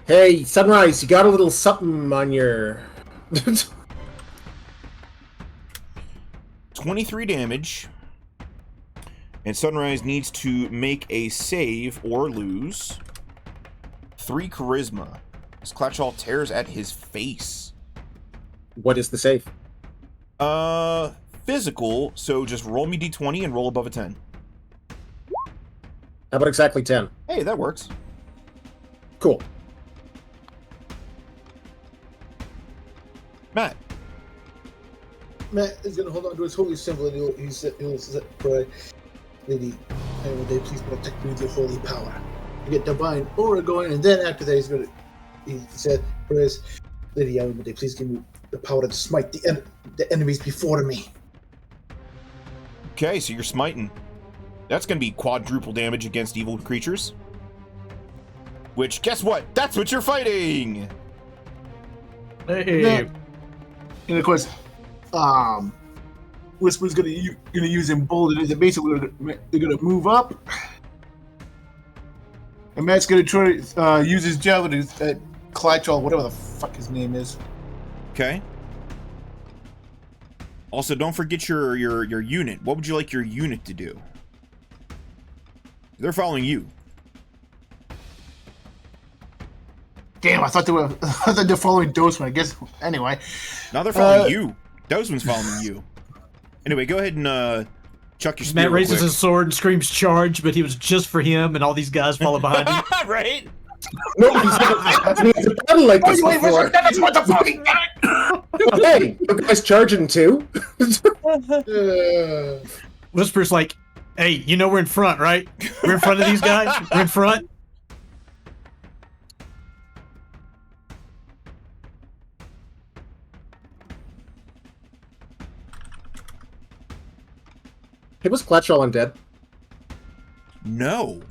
Hey, Sunrise, you got a little something on your... 23 damage. And Sunrise needs to make a save or lose. 3 charisma. As Clatchaw tears at his face. What is the save? Physical, so just roll me d20 and roll above a 10. How about exactly 10? Hey, that works. Cool. Matt. Matt is going to hold on to his holy symbol and he'll pray, Lady, I will day please protect me with your holy power. You get divine aura going, and then after that he said, prayers, Lady, I will day please give me the power to smite the enemies before me. Okay, so you're smiting. That's going to be quadruple damage against evil creatures. Which, guess what? That's what you're fighting! Hey. And of course, Whisper's gonna use Embolden. And basically, they're gonna move up, and Matt's gonna try to use his javelin at Clatchaw, whatever the fuck his name is. Okay. Also, don't forget your unit. What would you like your unit to do? They're following you. damn, I thought they were following Dosman. I guess anyway. Now they're following you. Dosman's following you. Anyway, go ahead and chuck your spear. Matt raises his sword and screams charge, but he was just for him, and all these guys follow behind him. Right? No, he's a battle like this before. That's what the fucking Hey, you guys charging too? Whisper's like, hey, you know we're in front, right? We're in front of these guys? We're in front? Hey, was Klatchall undead? No.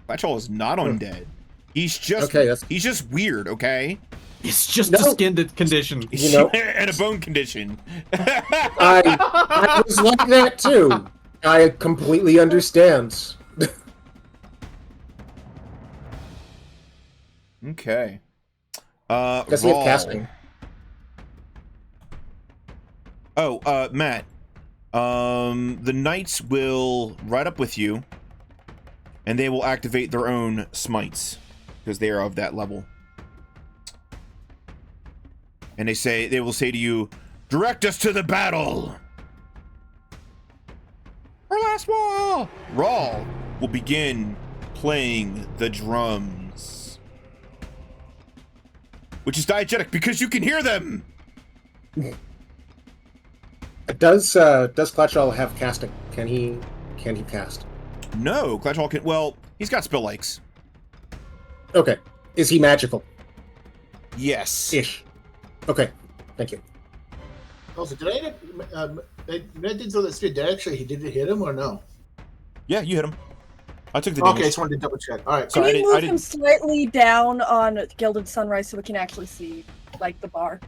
Klatchall is not undead. He's just he's just weird, okay? It's just a skin condition. You know, and a bone condition. I was like that too. I completely understand. Okay. Does he have casting? Oh, Matt. The knights will ride up with you, and they will activate their own smites because they are of that level. And they will say to you, "Direct us to the battle." Our last wall. Rawl will begin playing the drums, which is diegetic because you can hear them. Does Klatchall have casting? Can he cast? No, Klatchall can. Well, he's got spell likes. Okay. Is he magical? Yes. Ish. Okay. Thank you. Also, did I did throw that spear? Did it hit him or no? Yeah, you hit him. I took the damage. Okay, I just wanted to double check. All right. So Can you move him slightly down on Gilded Sunrise so we can actually see, like, the bar?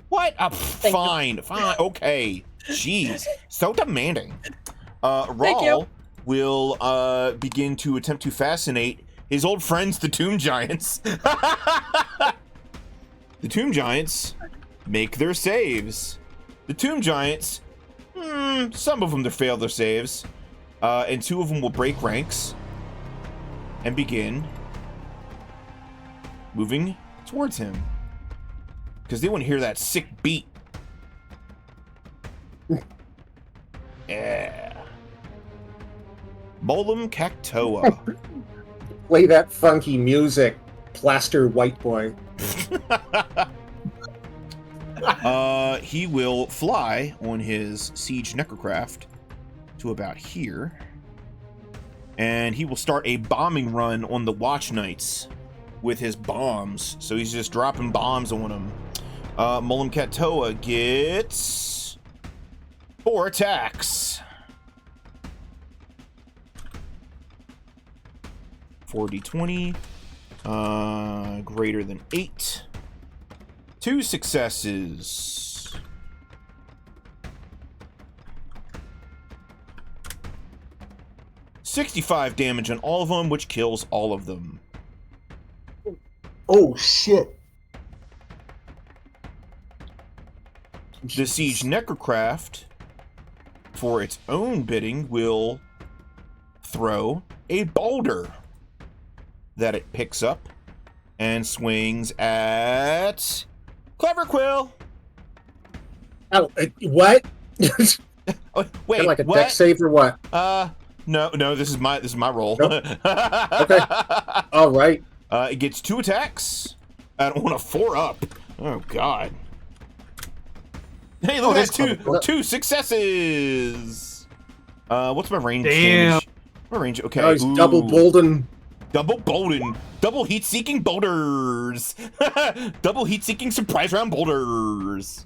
What? Fine, okay. Jeez, so demanding. Rawl will begin to attempt to fascinate his old friends, the Tomb Giants. The Tomb Giants make their saves. The Tomb Giants, some of them to fail their saves, and 2 of them will break ranks and begin moving towards him. Because they want to hear that sick beat. Yeah. Molem Cactoa. Play that funky music, plaster white boy. He will fly on his siege necrocraft to about here. And he will start a bombing run on the Watch Knights with his bombs. So he's just dropping bombs on them. Molem Cactoa gets 4 attacks. 4d20. Greater than 8. 2 successes. $65 damage on all of them, which kills all of them. Oh, shit. The Siege Necrocraft, for its own bidding, will throw a boulder that it picks up and swings at Clever Quill. Oh, what? Oh, wait, like a what? deck save or what? No, this is my roll. Nope. Okay. All right. It gets 2 attacks. I don't want to 4 up. Oh God. Hey, look at that, 2 successes. What's my range? Damn. Damage? My range. Okay. Oh, he's double bolden. Double bolden. Double heat-seeking boulders. Double heat-seeking surprise round boulders.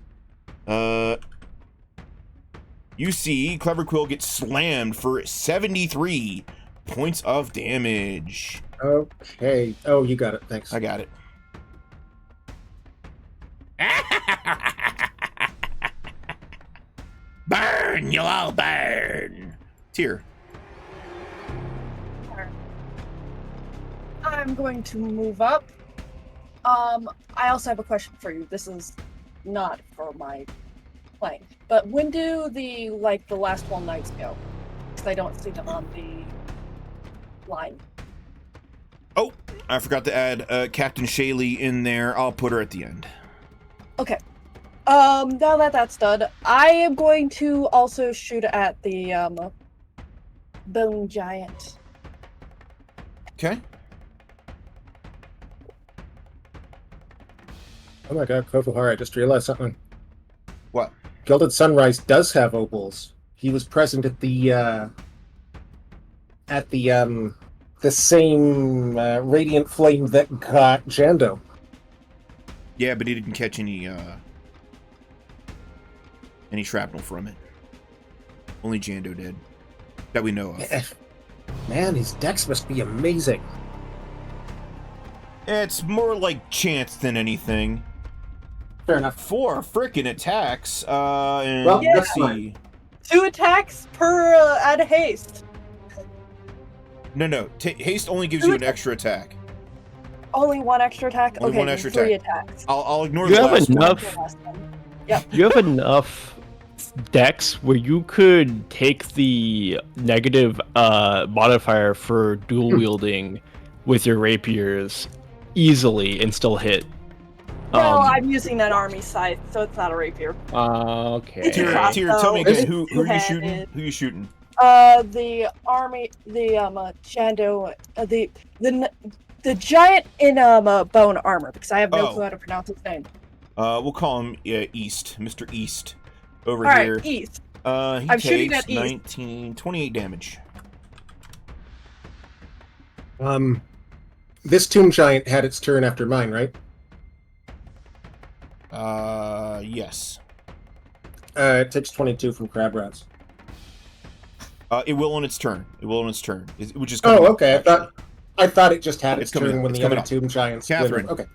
You see, Clever Quill gets slammed for 73 points of damage. Okay. Oh, you got it. Thanks. I got it. Burn! You'll all burn! Tyr. I'm going to move up. I also have a question for you. This is not for my playing. But when do the last 1 nights go? Because I don't see them on the line. Oh, I forgot to add Captain Shaylee in there. I'll put her at the end. Okay. Now that that's done, I am going to also shoot at the bone giant. Okay. Oh my god, Kofuhara, I just realized something. What? Gilded Sunrise does have opals. He was present at the same radiant flame that got Jando. Yeah, but he didn't catch any shrapnel from it. Only Jando did. That we know of. Man, his dex must be amazing. It's more like chance than anything. Fair enough. 4 frickin' attacks. And Well, Yeah. let's see. 2 attacks per add haste. No. Haste only gives you an extra attack. Only 1 extra attack? Only Okay, one extra 3 attack. attacks. I'll ignore You the have last one. enough. Yep. You have enough decks where you could take the negative modifier for dual wielding with your rapiers easily and still hit. Well, I'm using that army scythe, so it's not a rapier. Okay. Tyr, tell me again, who are you shooting? Who you shooting? The army, the Jando, the giant in bone armor, because I have no clue how to pronounce his name. We'll call him East, Mr. East, over All here. right, East. He I'm shooting takes at East. 28 damage. This tomb giant had its turn after mine, right? Yes. It takes 22 from crab rats. It will on its turn. Which is Oh, coming up, okay. actually. I thought it just had its It's coming turn up, when it's the other coming up. tomb giants. Cathrine. Okay.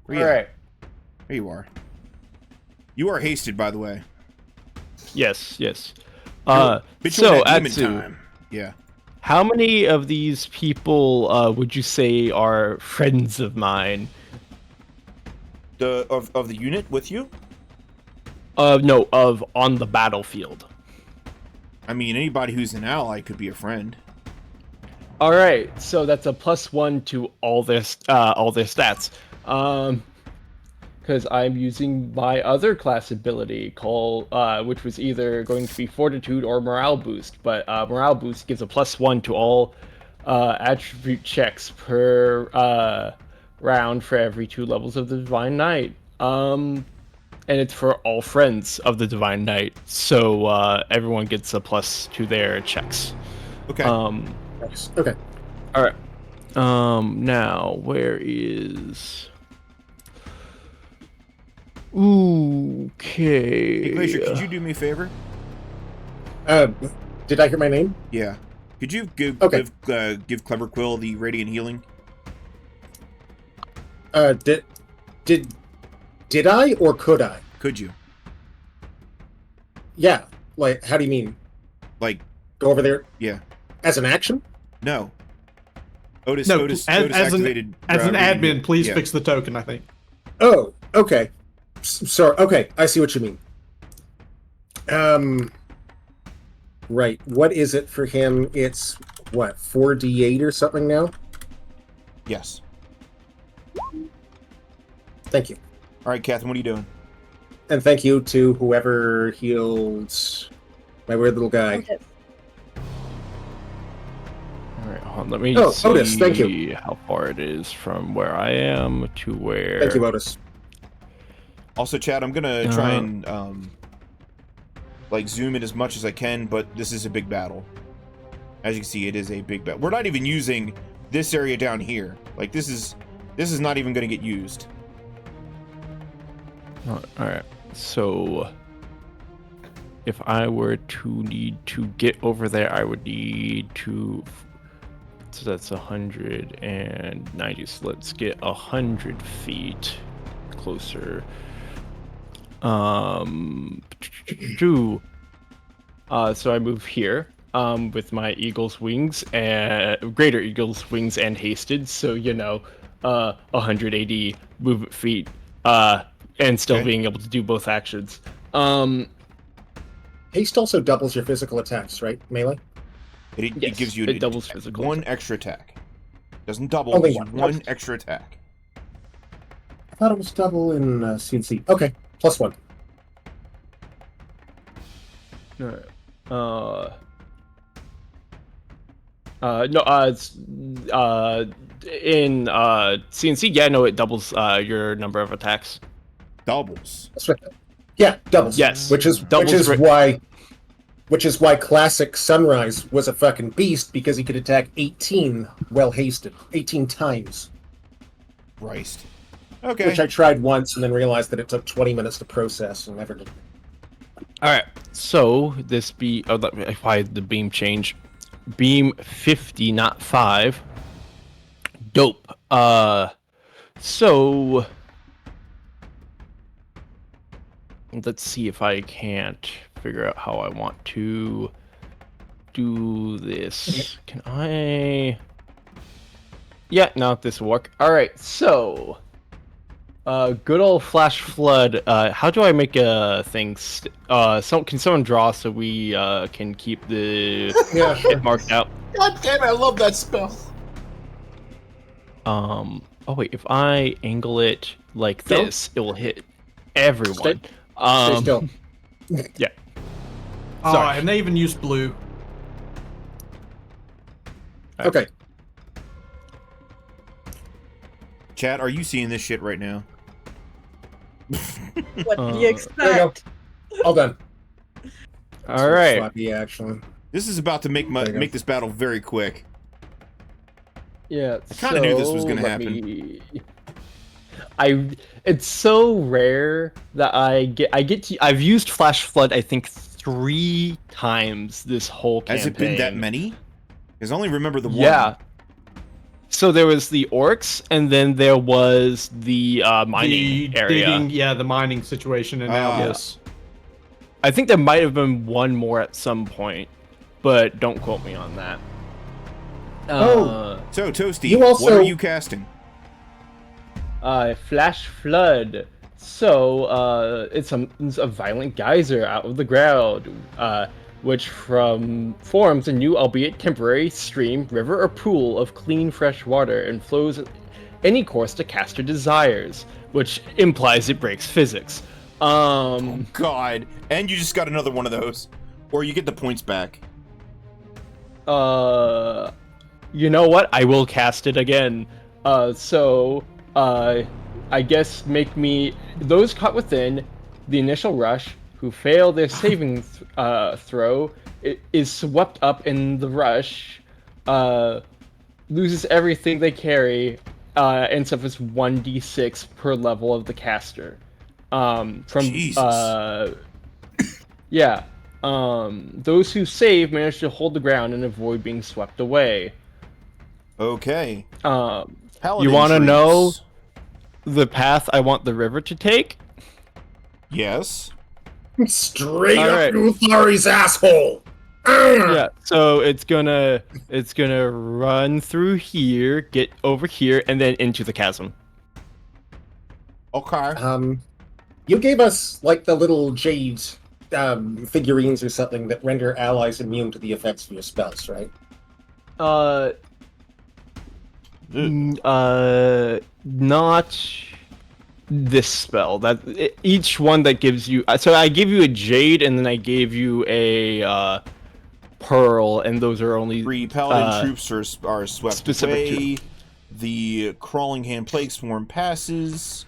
Where you All at? right. There you are. You are hasted, by the way. Yes. Bitch So on that demon Atsu, time. Yeah. how many of these people would you say are friends of mine? Of the unit with you? No, of on the battlefield. I mean, anybody who's an ally could be a friend. All right, so that's a +1 to all their stats. Because I'm using my other class ability called, which was either going to be Fortitude or Morale Boost. But Morale Boost gives a +1 to all attribute checks per round for every 2 levels of the Divine Knight. And it's for all friends of the Divine Knight, so everyone gets a plus to their checks. Okay. Nice. Okay. All right. Now where is? Okay. Hey, Glacier, could you do me a favor? Did I hear my name? Yeah. Could you give Clever Quill the radiant healing? Did I or could I? Could you? Yeah. Like, how do you mean? Like, Go over there yeah. as an action? No. Otis No, Otis as activated. an radiant- admin, please yeah. fix the token, I think. Oh, okay. Sorry. Okay, I see what you mean. Right. What is it for him? It's what, 4d8 or something now? Yes. Thank you. All right, Catherine, what are you doing? And thank you to whoever healed my weird little guy. Okay. All right, hold on, let me see Otis, thank you. how far it is from where I am to where. Thank you, Otis. Also, Chad, I'm gonna try and like zoom in as much as I can, but this is a big battle. As you can see, it is a big battle. We're not even using this area down here. Like this is not even gonna get used. All right, so if I were to need to get over there, I would need to. So that's 190. So let's get 100 feet closer. So I move here with my eagle's wings and greater eagle's wings and hasted. So 180 movement feet and still being able to do both actions. Haste also doubles your physical attacks, right? Melee? It Yes, gives you it doubles physical one attack. extra attack. Doesn't double. Only Just one. one extra attack. I thought it was double in CNC. Okay, +1. No, it's in CNC. Yeah, no, it doubles your number of attacks. Doubles. That's right. Yeah, doubles. Yes, which is why classic Sunrise was a fucking beast, because he could attack 18 well hasted, 18 times. Christ. Okay. Which I tried once and then realized that it took 20 minutes to process and never did. All right, so this why the beam change? Beam 50, not 5. Dope. So let's see if I can't figure out how I want to do this. Can I? Yeah, no, this will work. All right, so good old flash flood. How do I make a thing? Can someone draw so we can keep the hit marked out? God damn it, I love that spell. Oh wait, if I angle it like this, it will hit everyone. Stay still. Yeah. Oh, Sorry. and they even use blue. Okay. Chat, are you seeing this shit right now? What do you There you expect? go. All done. All right. Sloppy action. This is about to make this battle very quick. Yeah. I kinda knew this was gonna happen. It's so rare that I've used Flash Flood I think 3 times this whole campaign. Has it been that many? Because I only remember the one. Yeah. So there was the orcs, and then there was the mining area. Digging, the mining situation, and now this. I think there might have been one more at some point, but don't quote me on that. So, Toasty, You also- what are you casting? Flash Flood. So, it's a violent geyser out of the ground, which forms a new, albeit temporary, stream, river, or pool of clean, fresh water and flows any course the caster desires, which implies it breaks physics. God. And you just got another one of those. Or you get the points back. You know what? I will cast it again. I guess make me those caught within the initial rush who fail their saving throw is swept up in the rush, loses everything they carry, and suffers 1d6 per level of the caster. Jesus. Those who save manage to hold the ground and avoid being swept away. Okay. You Paladin want to troops. know the path I want the river to take? Yes. Straight All up right. Uthari's asshole. Yeah, so it's gonna run through here, get over here, and then into the chasm. Okay. You gave us like the little jade figurines or something that render allies immune to the effects of your spells, right? Not this spell. Each one that gives you. So I gave you a jade, and then I gave you a pearl, and those are only 3 paladin troops are swept specific away. The crawling hand plague swarm passes.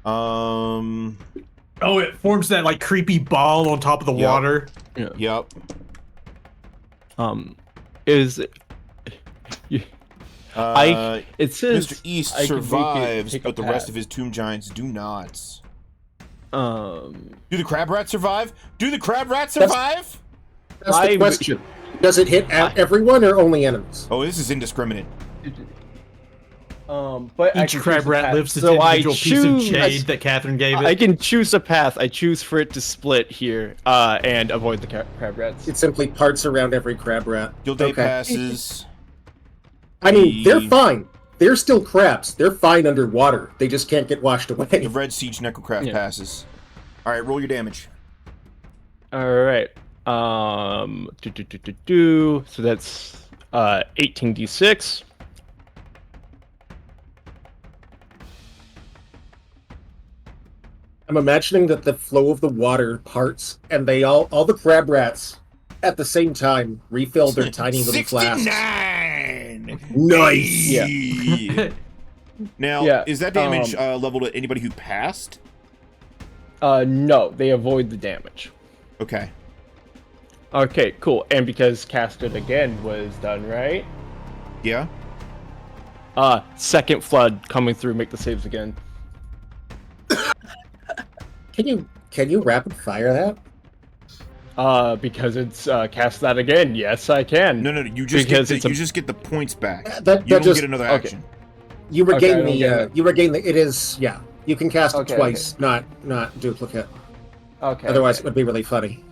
Oh, it forms that like creepy ball on top of the Yep. water. Yep. Is it? It says Mr. East I can make it survives, take a but the rest path. of his tomb giants do not. Um, Do the crab rats survive? Do the crab rats survive? That's the question. Does it hit everyone or only enemies? Oh, this is indiscriminate. but I Each can crab choose a rat path. lives its So I individual piece of choose- jade that Catherine gave it. I can choose a path. I choose for it to split here, and avoid the crab rats. It simply parts around every crab rat. Guild day Okay. passes. I mean, they're fine. They're still crabs. They're fine underwater. They just can't get washed away. The red siege necrocraft passes. All right, roll your damage. All right. So that's 18d6. I'm imagining that the flow of the water parts, and they all the crab rats at the same time refill their tiny little flasks. 69! Nice. Hey. Now, Yeah, is that damage leveled at anybody who passed? No, they avoid the damage. Okay. Okay, cool. And because casted again was done, right? Yeah? Second flood coming through, make the saves again. Can you rapid fire that? Because it's cast that again. Yes, I can. No, you just you just get the points back. That You don't just get another okay. action. you regain Okay, it is you can cast it Okay, twice, not duplicate. Okay. Otherwise, it would be really funny.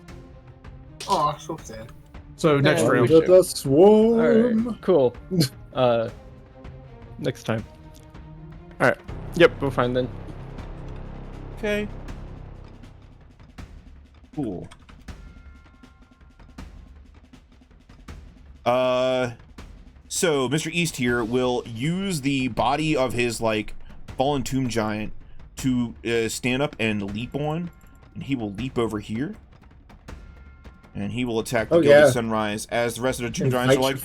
Oh, so sad. So next Yeah, round. we should. The swarm. Alright, cool. Next time. Alright. Yep, we're fine then. Okay. Cool. So Mr. East here will use the body of his like fallen tomb giant to stand up and leap on, and he will leap over here, and he will attack the Gilded Sunrise as the rest of the tomb giants are like,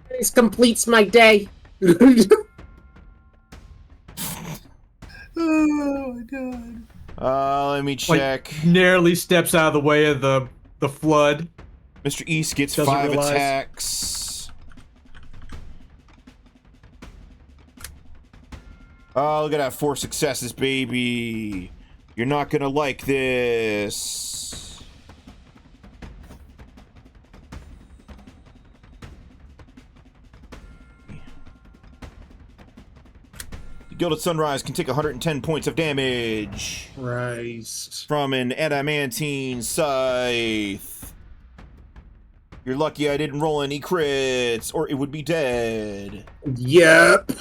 This completes my day. Oh my god. let me check. Narrowly steps out of the way of the flood. Mr. East gets Doesn't 5 realize. attacks. Oh, look at that, 4 successes, baby. You're not gonna like this. The Gilded Sunrise can take 110 points of damage Christ. from an adamantine scythe. You're lucky I didn't roll any crits, or it would be dead. Yep.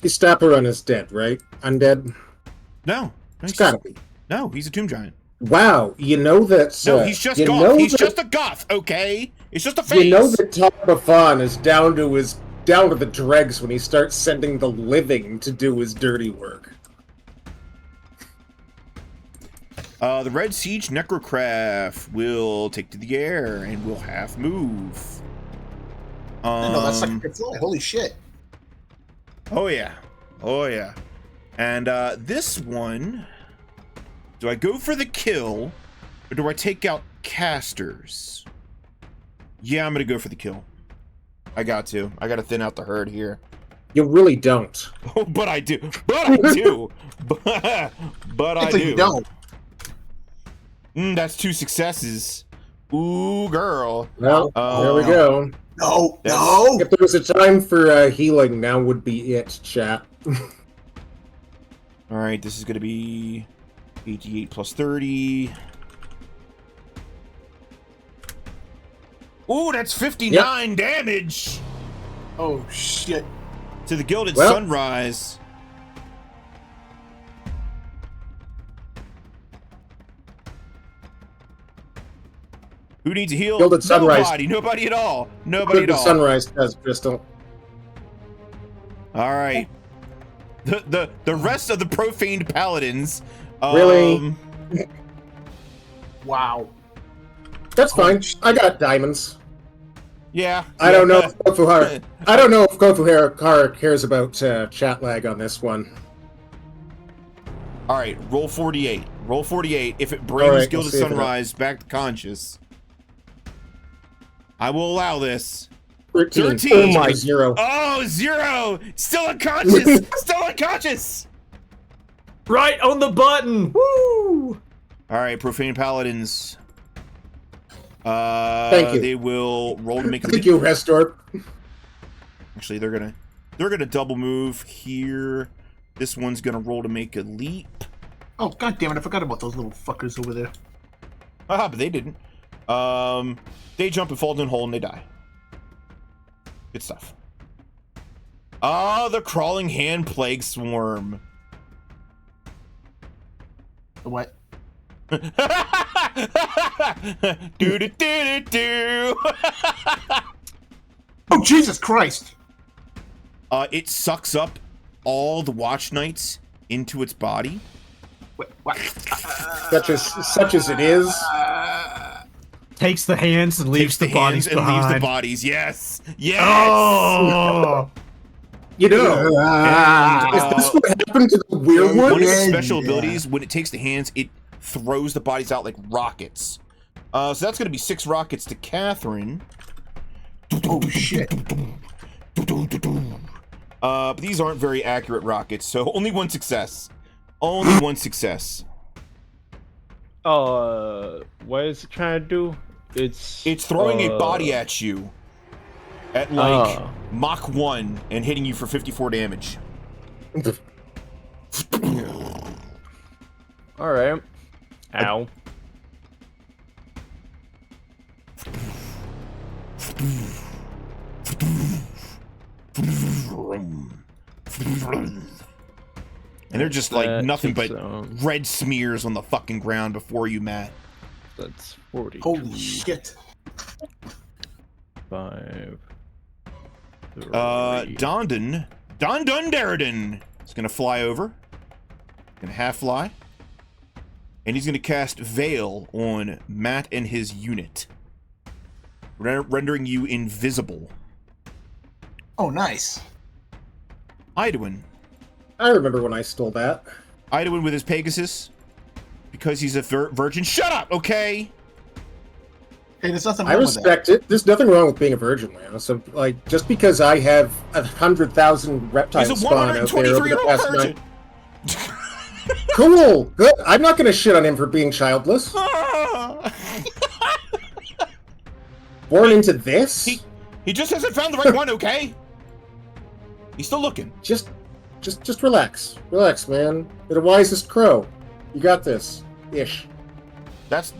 The Stapperun is dead, right? Undead? No. It's gotta be. No, he's a tomb giant. Wow, you know that... No, he's just goth. He's just a goth, okay? It's just a face. You know that Top is down to the dregs when he starts sending the living to do his dirty work. The Red Siege Necrocraft will take to the air and will half move. No, that's like a fly. Holy shit. Oh yeah. Oh yeah. And this one, do I go for the kill or do I take out casters? Yeah, I'm gonna go for the kill. I got to thin out the herd here. You really don't. Oh, but I do. But I do. but I do. You don't. That's 2 successes. Ooh, girl. Well, there we go. No, That's- no. If there was a time for healing, now would be it, chat. All right, this is going to be 88 plus 30. Ooh, that's 59 damage Oh shit. to the Gilded Well- Sunrise. Who needs a heal? Gilded Sunrise. Nobody at all. Nobody at The all. sunrise does, Crystal. All right. The rest of the profaned paladins. Really? Wow. That's fine. I got diamonds. Yeah. I don't know if Kofuhara. I don't know if Kofuhara cares about chat lag on this one. All right, roll 48. Roll 48. If it brings All right, Gilded we'll see if it Sunrise back to conscious, I will allow this. 13. 13. Oh my, 0. Oh, 0! Still unconscious! Still unconscious! Right on the button. Woo! All right, profane paladins. Thank you. They will roll to make a Thank leap. you, Restor. Actually, they're gonna double move here. This one's gonna roll to make a leap. Oh god damn it! I forgot about those little fuckers over there. Ah, but they didn't. They jump and fall in a hole and they die. Good stuff. Ah, the crawling hand plague swarm. The what? do do do do do. Oh, Jesus Christ! It sucks up all the watch knights into its body. Wait, what? Such as it is. Takes the hands and leaves Takes the the bodies hands and behind. leaves the bodies. Yes. Yes. Oh! You know, is this what happened to the weird One of one? its special abilities, when it takes the hands, it throws the bodies out like rockets. So that's going to be 6 rockets to Cathrine. Oh shit! But these aren't very accurate rockets, so only 1 success. Only 1 success. What is it trying to do? It's throwing a body at you at like Mach 1 and hitting you for 54 damage. All right. Ow. And they're just like That nothing but takes, red smears on the fucking ground before you, Matt. That's 40. Holy shit! 5. Don Darden is gonna fly over. Gonna half fly. And he's gonna cast Veil on Matt and his unit, rendering you invisible. Oh, nice. Idwin. I remember when I stole that. Idwin with his Pegasus. Because he's a virgin. Shut up, okay? Hey, there's nothing I wrong with that. respect it. There's nothing wrong with being a virgin, man. So, like, just because I have 100,000 reptiles He's a spawn out there over the 123-year-old past virgin. night. Cool, good. I'm not gonna shit on him for being childless. Born into this? He just hasn't found the right one, okay? He's still looking. Just relax. Relax, man. You're the wisest crow. You got this. Ish. That's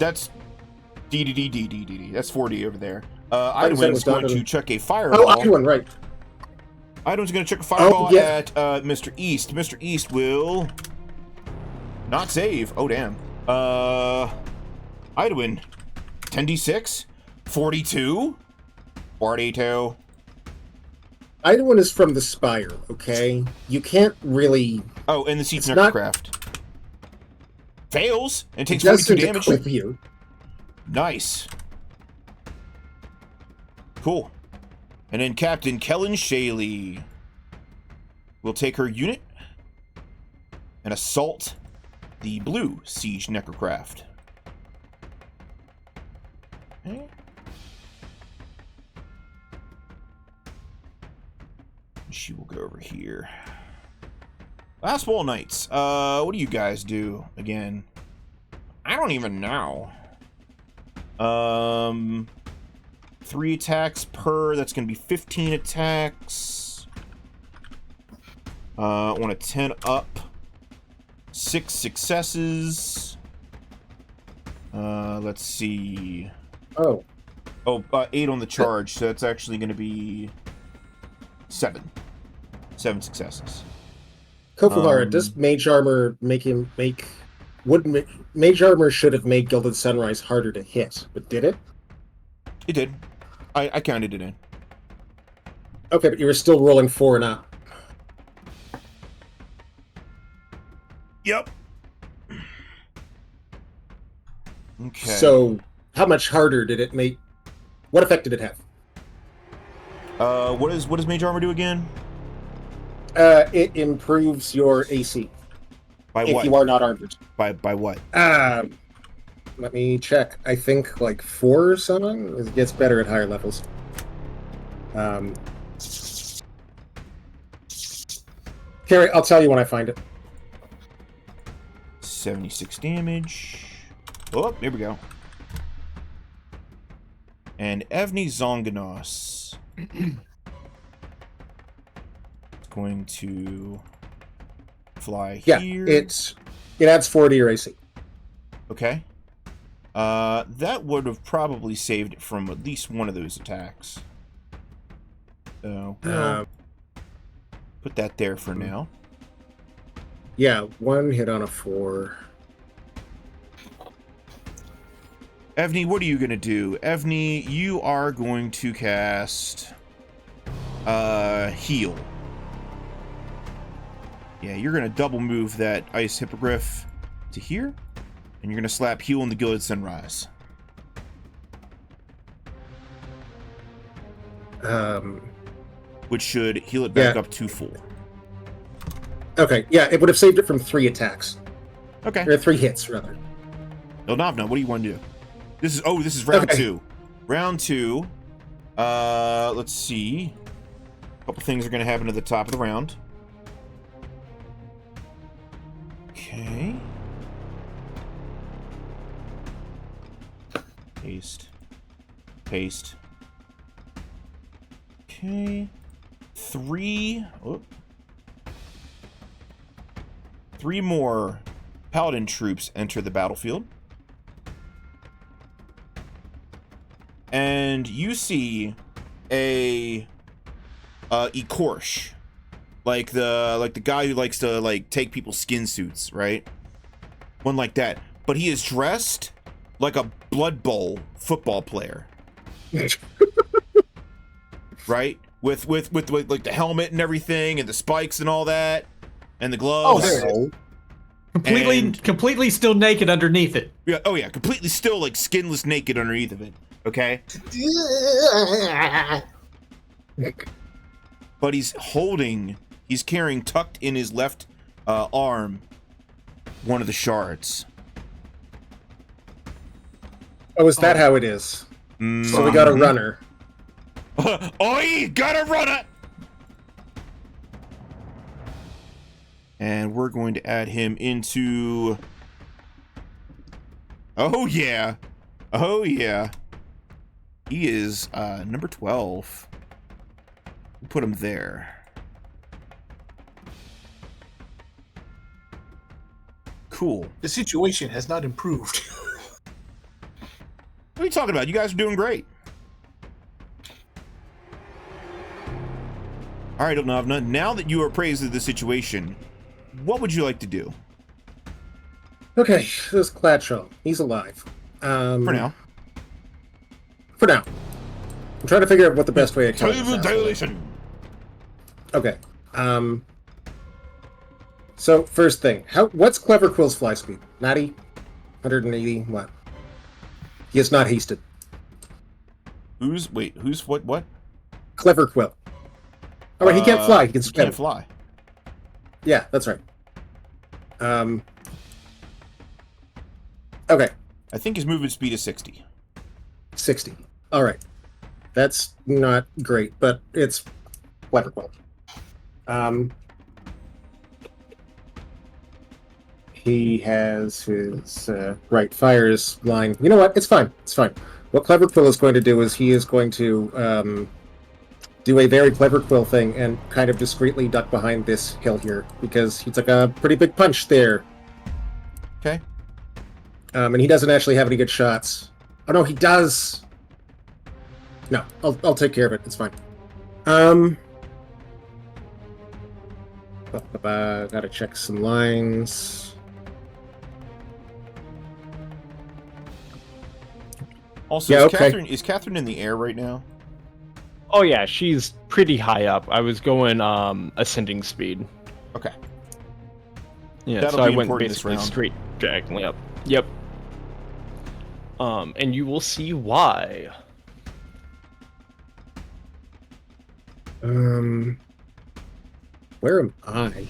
D. That's 40 over there. I said it Idwin's was going Donovan. to chuck a fireball. Oh, Idwin, right. Idwin's going to chuck a fireball yeah. at Mr. East. Mr. East will not save. Oh, damn. Idwin, 10d6, 42, 42. Idwin is from the Spire, okay? You can't really... Oh, and the Seat's It's not- Necrocraft. Fails and takes Just 42 to damage. equip you. Nice. Cool. And then Captain Kellen Shaley will take her unit and assault the blue Siege Necrocraft. Okay. She will go over here. Last Wall Knights. What do you guys do again? I don't even know. 3 attacks per. That's going to be 15 attacks. On a 10 up. 6 successes. Let's see. Oh. 8 on the charge. So that's actually going to be 7. 7 successes. Kofuhara, does Mage Armor Mage Armor should have made Gilded Sunrise harder to hit, but did it? It did. I counted it in. Okay, but you were still rolling 4 and up. Yep. Okay. So, how much harder did it make? What effect did it have? What does Mage Armor do again? It improves your AC By if what? you are not armored. By what? Let me check. I think like 4 or something. It gets better at higher levels. Carrie, I'll tell you when I find it. 76 damage. Oh, here we go. And Evni Zonganos is going to fly Yeah, here. it adds 4 to your AC. Okay. That would have probably saved it from at least one of those attacks. So, put that there for now. Yeah, 1 hit on a 4. Evney, what are you going to do? Evney, you are going to cast heal. Yeah, you're going to double move that Ice Hippogriff to here, and you're going to slap heal in the Gilded Sunrise. Which should heal it back up to full. Okay, yeah, it would have saved it from 3 attacks. Okay. Or 3 hits, rather. Ilnavna, what do you want to do? This is round 2. Round 2. Let's see. A couple things are going to happen at the top of the round. Okay. Paste. Paste. Okay. 3 more Paladin troops enter the battlefield. And you see a Ekorsh. Like the guy who likes to like take people's skin suits, right? One like that. But he is dressed like a Blood Bowl football player. Right? With like the helmet and everything and the spikes and all that and the gloves. Oh, Completely still naked underneath it. Yeah, oh yeah, completely still like skinless naked underneath of it. Okay? But he's carrying tucked in his left arm one of the shards. Oh, is that how it is? So we got a runner. Oi, got a runner! And we're going to add him into... Oh yeah. Oh yeah. He is number 12. We'll put him there. Cool. The situation has not improved. What are you talking about? You guys are doing great. All right, Ilnavna, now that you are appraised of the situation, what would you like to do? Okay, this Clatchel. He's alive. For now. For now. I'm trying to figure out what the best way to kill him is. Dilation. Okay. So, first thing. What's Clever Quill's fly speed? 90? 180? What? He is not hasted. Who's what? Clever Quill. Oh, wait, he can't fly. He can swim. He can't fly. Yeah, that's right. Okay. I think his movement speed is 60. 60. All right. That's not great, but it's Clever Quill. He has his fires line. You know what? It's fine. It's fine. What Clever Quill is going to do is he is going to do a very Clever Quill thing and kind of discreetly duck behind this hill here because he took a pretty big punch there. Okay. And he doesn't actually have any good shots. Oh no, he does. No, I'll take care of it. It's fine. Gotta check some lines. Also, yeah, is Cathrine in the air right now? Oh yeah, she's pretty high up. I was going ascending speed. Okay. Yeah, That'll so be I went important this basically round. straight diagonally up. Yep. And you will see why. Where am I?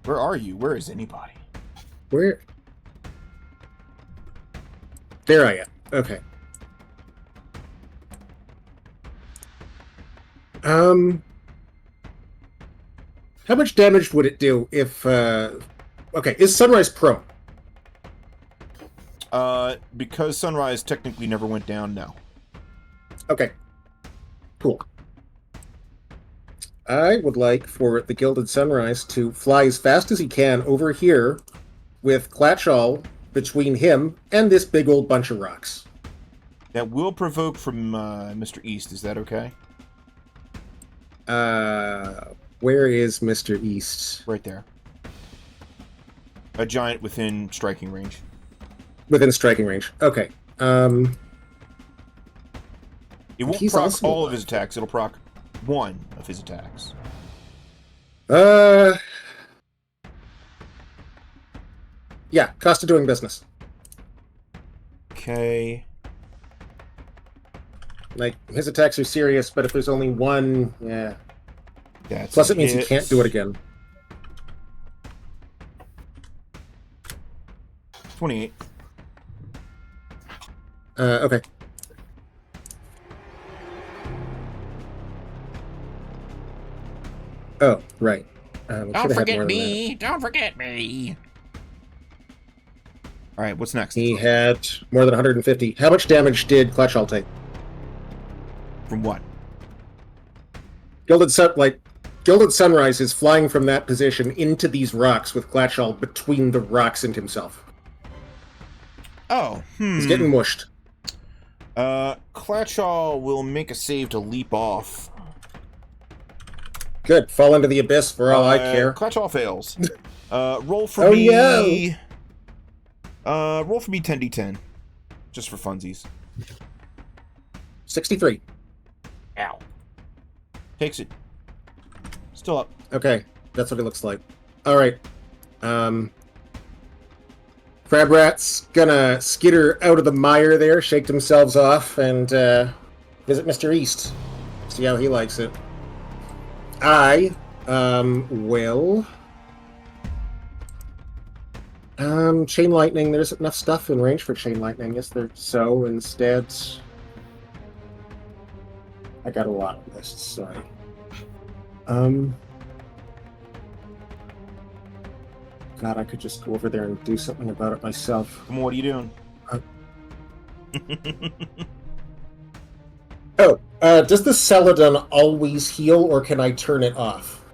Where are you? Where is anybody? Where? There I am. Okay. How much damage would it do if, okay, is Sunrise prone? Because Sunrise technically never went down, no. Okay. Cool. I would like for the Gilded Sunrise to fly as fast as he can over here with Clatchall between him and this big old bunch of rocks. That will provoke from Mr. East, is that okay? Where is Mr. East? Right there. A giant within striking range. Within striking range. Okay. It won't He's proc also all of alive. his attacks. It'll proc one of his attacks. Yeah, cost of doing business. Okay. Like, his attacks are serious, but if there's only one, yeah. That's Plus a it means he hit. can't do it again. 28. Okay. Oh, right. We Don't should've had forget more than me. Don't forget me. All right, what's next? that. He had more than 150. How much damage did Kletchal take? From what? Gilded Sunrise is flying from that position into these rocks with Kletchal between the rocks and himself. Oh, He's getting mushed. Klatchal will make a save to leap off. Good. Fall into the abyss for all I care. Klatchal fails. Roll for Oh, me. Roll for me 10d10. Just for funsies. 63. Ow. Takes it. Still up. Okay, that's what it looks like. Alright. Crab Rat's gonna skitter out of the mire there, shake themselves off, and visit Mr. East. See how he likes it. I will Chain Lightning. There's enough stuff in range for Chain Lightning, is there? So instead, I got a lot of lists, sorry. God, I could just go over there and do something about it myself. Come on, what are you doing? Does the Celadon always heal, or can I turn it off?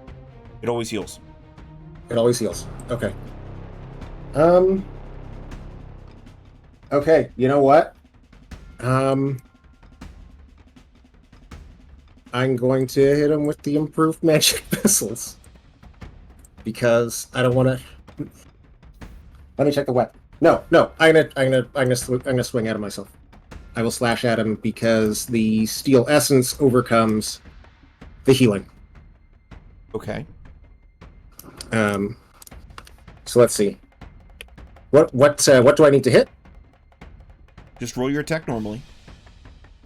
It always heals. It always heals. Okay. Okay, you know what? I'm going to hit him with the improved magic missiles. Because I don't want to... Let me check the weapon. No, I'm gonna swing at him myself. I will slash at him because the Steel Essence overcomes the healing. Okay. So let's see. What do I need to hit? Just roll your attack normally.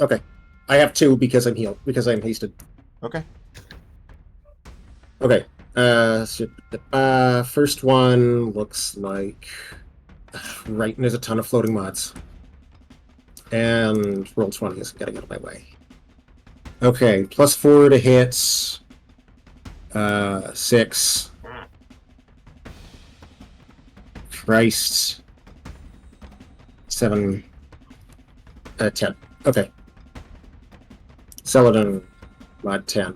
Okay. I have 2 because I'm healed, because I'm hasted. Okay. Okay. First one looks like... Right, and there's a ton of floating mods. And roll 20 is getting out of my way. Okay, +4 to hits. 6. Christ. 7. 10. Okay. Celadon mod 10.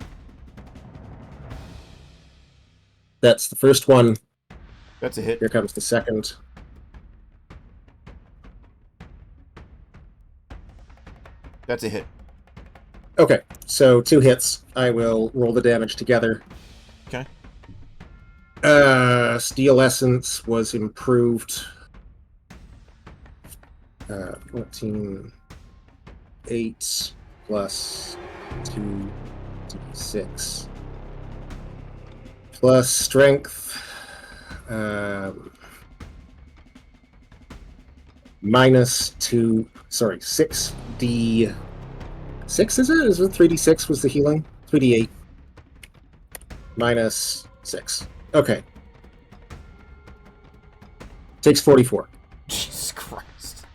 That's the first one. That's a hit. Here comes the second. That's a hit. Okay, so 2 hits. I will roll the damage together. Okay. Steel Essence was improved. 14. 8 plus 2, 6. Plus Strength. Minus 2. Sorry, 6d. 6 is it? Is it 3d6 was the healing? 3d8. Minus 6. Okay. Takes 44. Jesus Christ.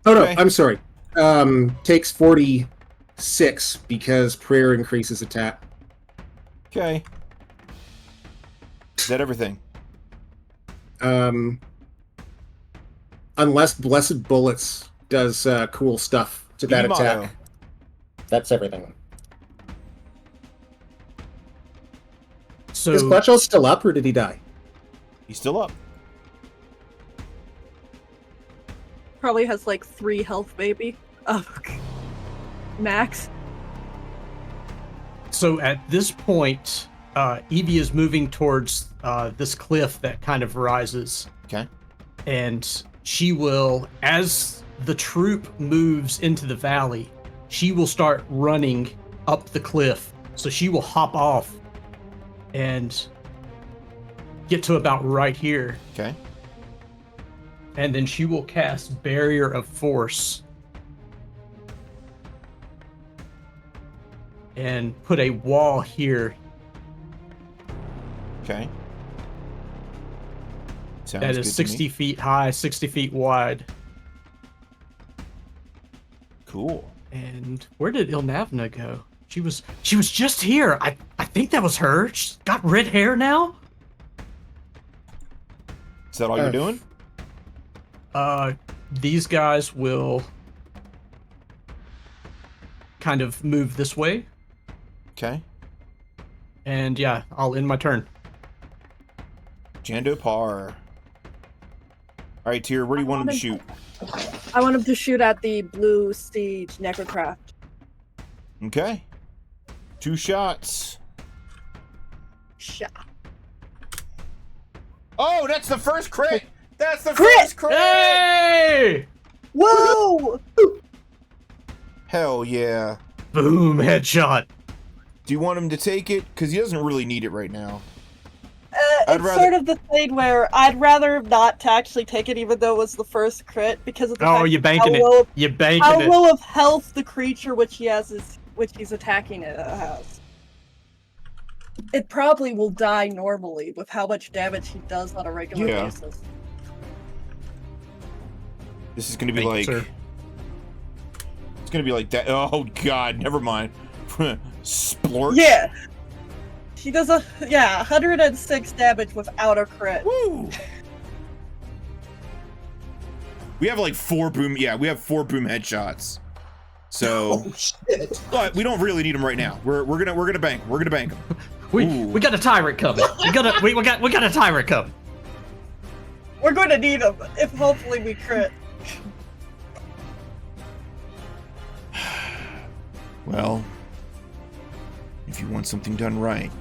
Oh no, Okay. I'm sorry. Takes 46 because prayer increases attack. Okay. Is that everything? Unless Blessed Bullets does cool stuff to that Mato. attack. That's everything. So Is Kletchal still up, or did he die? He's still up. Probably has like 3 health, maybe. Max. So at this point, Evie is moving towards this cliff that kind of rises. Okay. And she will, as the troop moves into the valley, she will start running up the cliff. So she will hop off and get to about right here. Okay. And then she will cast Barrier of Force and put a wall here. Okay. Sounds That good is to 60 me. feet high, 60 feet wide. Cool. And where did Ilnavna go? She was just here. I think that was her. She's got red hair now. Is that all you're doing? These guys will kind of move this way. Okay. And yeah, I'll end my turn. Jando Par. All right, Tyr, where do you want him to shoot? I want him to shoot at the blue siege necrocraft. Okay. 2 shots. Shot. Oh, that's the first crit! That's the Crit! first crit! Hey! Whoa! Hell yeah. Boom! Headshot. Do you want him to take it? Because he doesn't really need it right now. I'd It's rather- sort of the thing where I'd rather not to actually take it, even though it was the first crit, because of the Oh, fact you're how banking it. low, You're banking how it. low of health the creature which he's attacking it has. It probably will die normally with how much damage he does on a regular Yeah. basis. This is gonna be Thank like... you, sir. It's gonna be like that. Oh, God, never mind. Splort. Yeah. He does 106 damage without a crit. Woo! We have like 4 boom. Yeah, we have 4 boom headshots. So, Oh shit! but we don't really need them right now. We're gonna bank. We're gonna bank them. We got a tyrant coming. We got a tyrant coming. We're going to need him if hopefully we crit. Well, if you want something done right,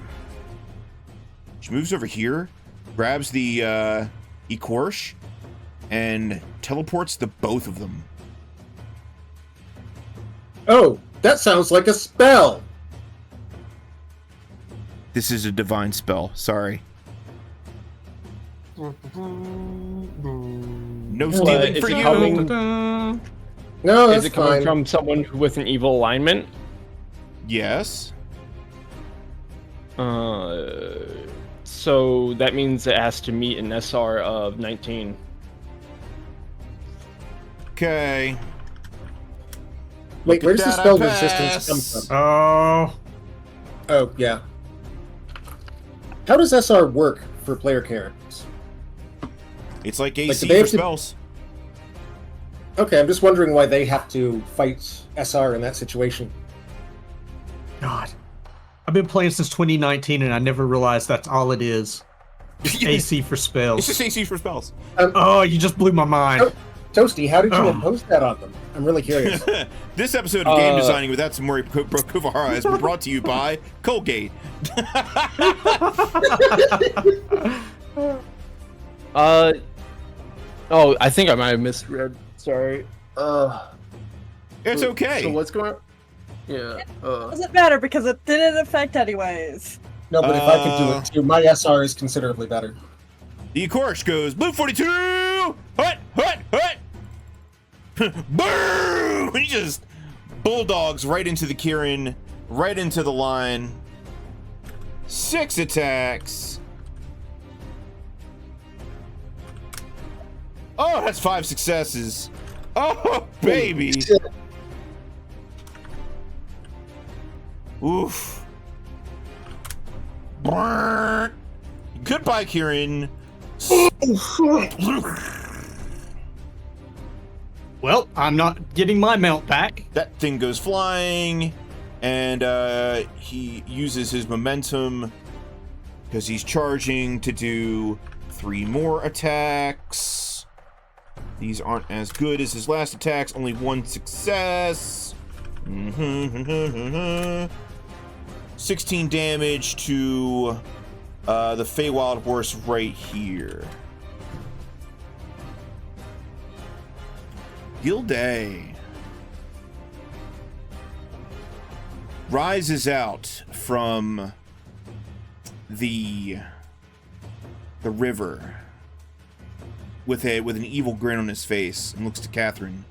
she moves over here, grabs the Ecorsh, and teleports the both of them. Oh, that sounds like a spell. This is a divine spell. Sorry. No stealing is for it you. coming- No, Is that's it coming fine. from someone with an evil alignment? Yes. So that means it has to meet an SR of 19. Okay. Wait, Look where at does the that, spell I pass. resistance come from? Oh, Oh, yeah. How does SR work for player characters? It's like Like, AC do they for have to- spells. Okay, I'm just wondering why they have to fight SR in that situation. God. I've been playing since 2019 and I never realized that's all it is. It's AC for It's spells. just AC for spells. Oh, you just blew my mind. Oh. Toasty, how did you Oh. impose that on them? I'm really curious. This episode of Game Designing with Atsumori Kofuhara has been brought to you by Colgate. Oh, I think I might have misread. Sorry. It's okay. So what's going on? Yeah. Doesn't matter because it didn't affect anyways. No, but if I could do it too, my SR is considerably better. The Ecorsh goes, Blue 42! Hut! Hut! Hut! Boom! He just bulldogs right into the Kieran, right into the line. 6 attacks. Oh, that's 5 successes. Oh, baby. Oof. Brrr. Goodbye, Kieran. Well, I'm not getting my mount back. That thing goes flying, and he uses his momentum because he's charging to do 3 more attacks. These aren't as good as his last attacks, only 1 success. 16 damage to the Feywild horse right here. Gilday rises out from the river with an evil grin on his face and looks to Cathrine.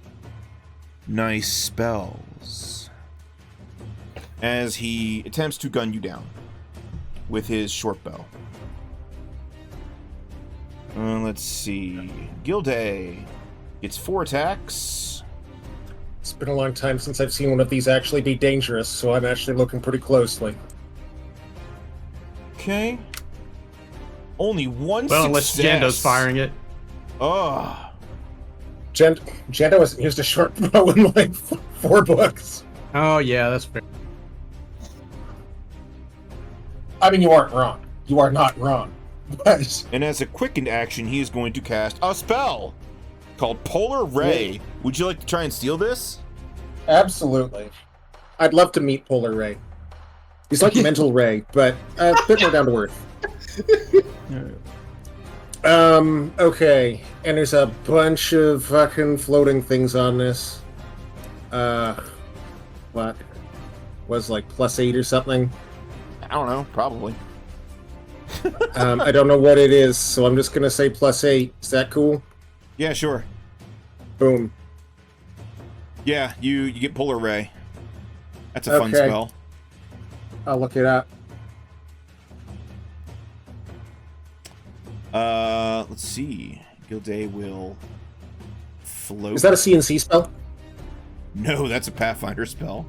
Nice spells. As he attempts to gun you down with his short bow. Let's see. Gilday gets 4 attacks. It's been a long time since I've seen one of these actually be dangerous, so I'm actually looking pretty closely. Okay. Only one Well, unless success. Jando's firing it. Oh. Jando hasn't used a short bow in like 4 books. Oh, yeah, that's fair. I mean, you aren't wrong. You are not wrong. But And as a quickened action, he is going to cast a spell called Polar Ray. Yeah. Would you like to try and steal this? absolutely. I'd love to meet Polar Ray. He's like Mental Ray, but a bit more down to earth. Okay. And there's a bunch of fucking floating things on this. What? Was like +8 or something? I don't know. Probably. I don't know what it is, so I'm just gonna say +8. Is that cool? Yeah, sure. Boom. Yeah, you get Polar Ray. That's a fun Okay. spell. I'll look it up. Let's see. Gilday will float. Is that a CNC spell? No, that's a Pathfinder spell.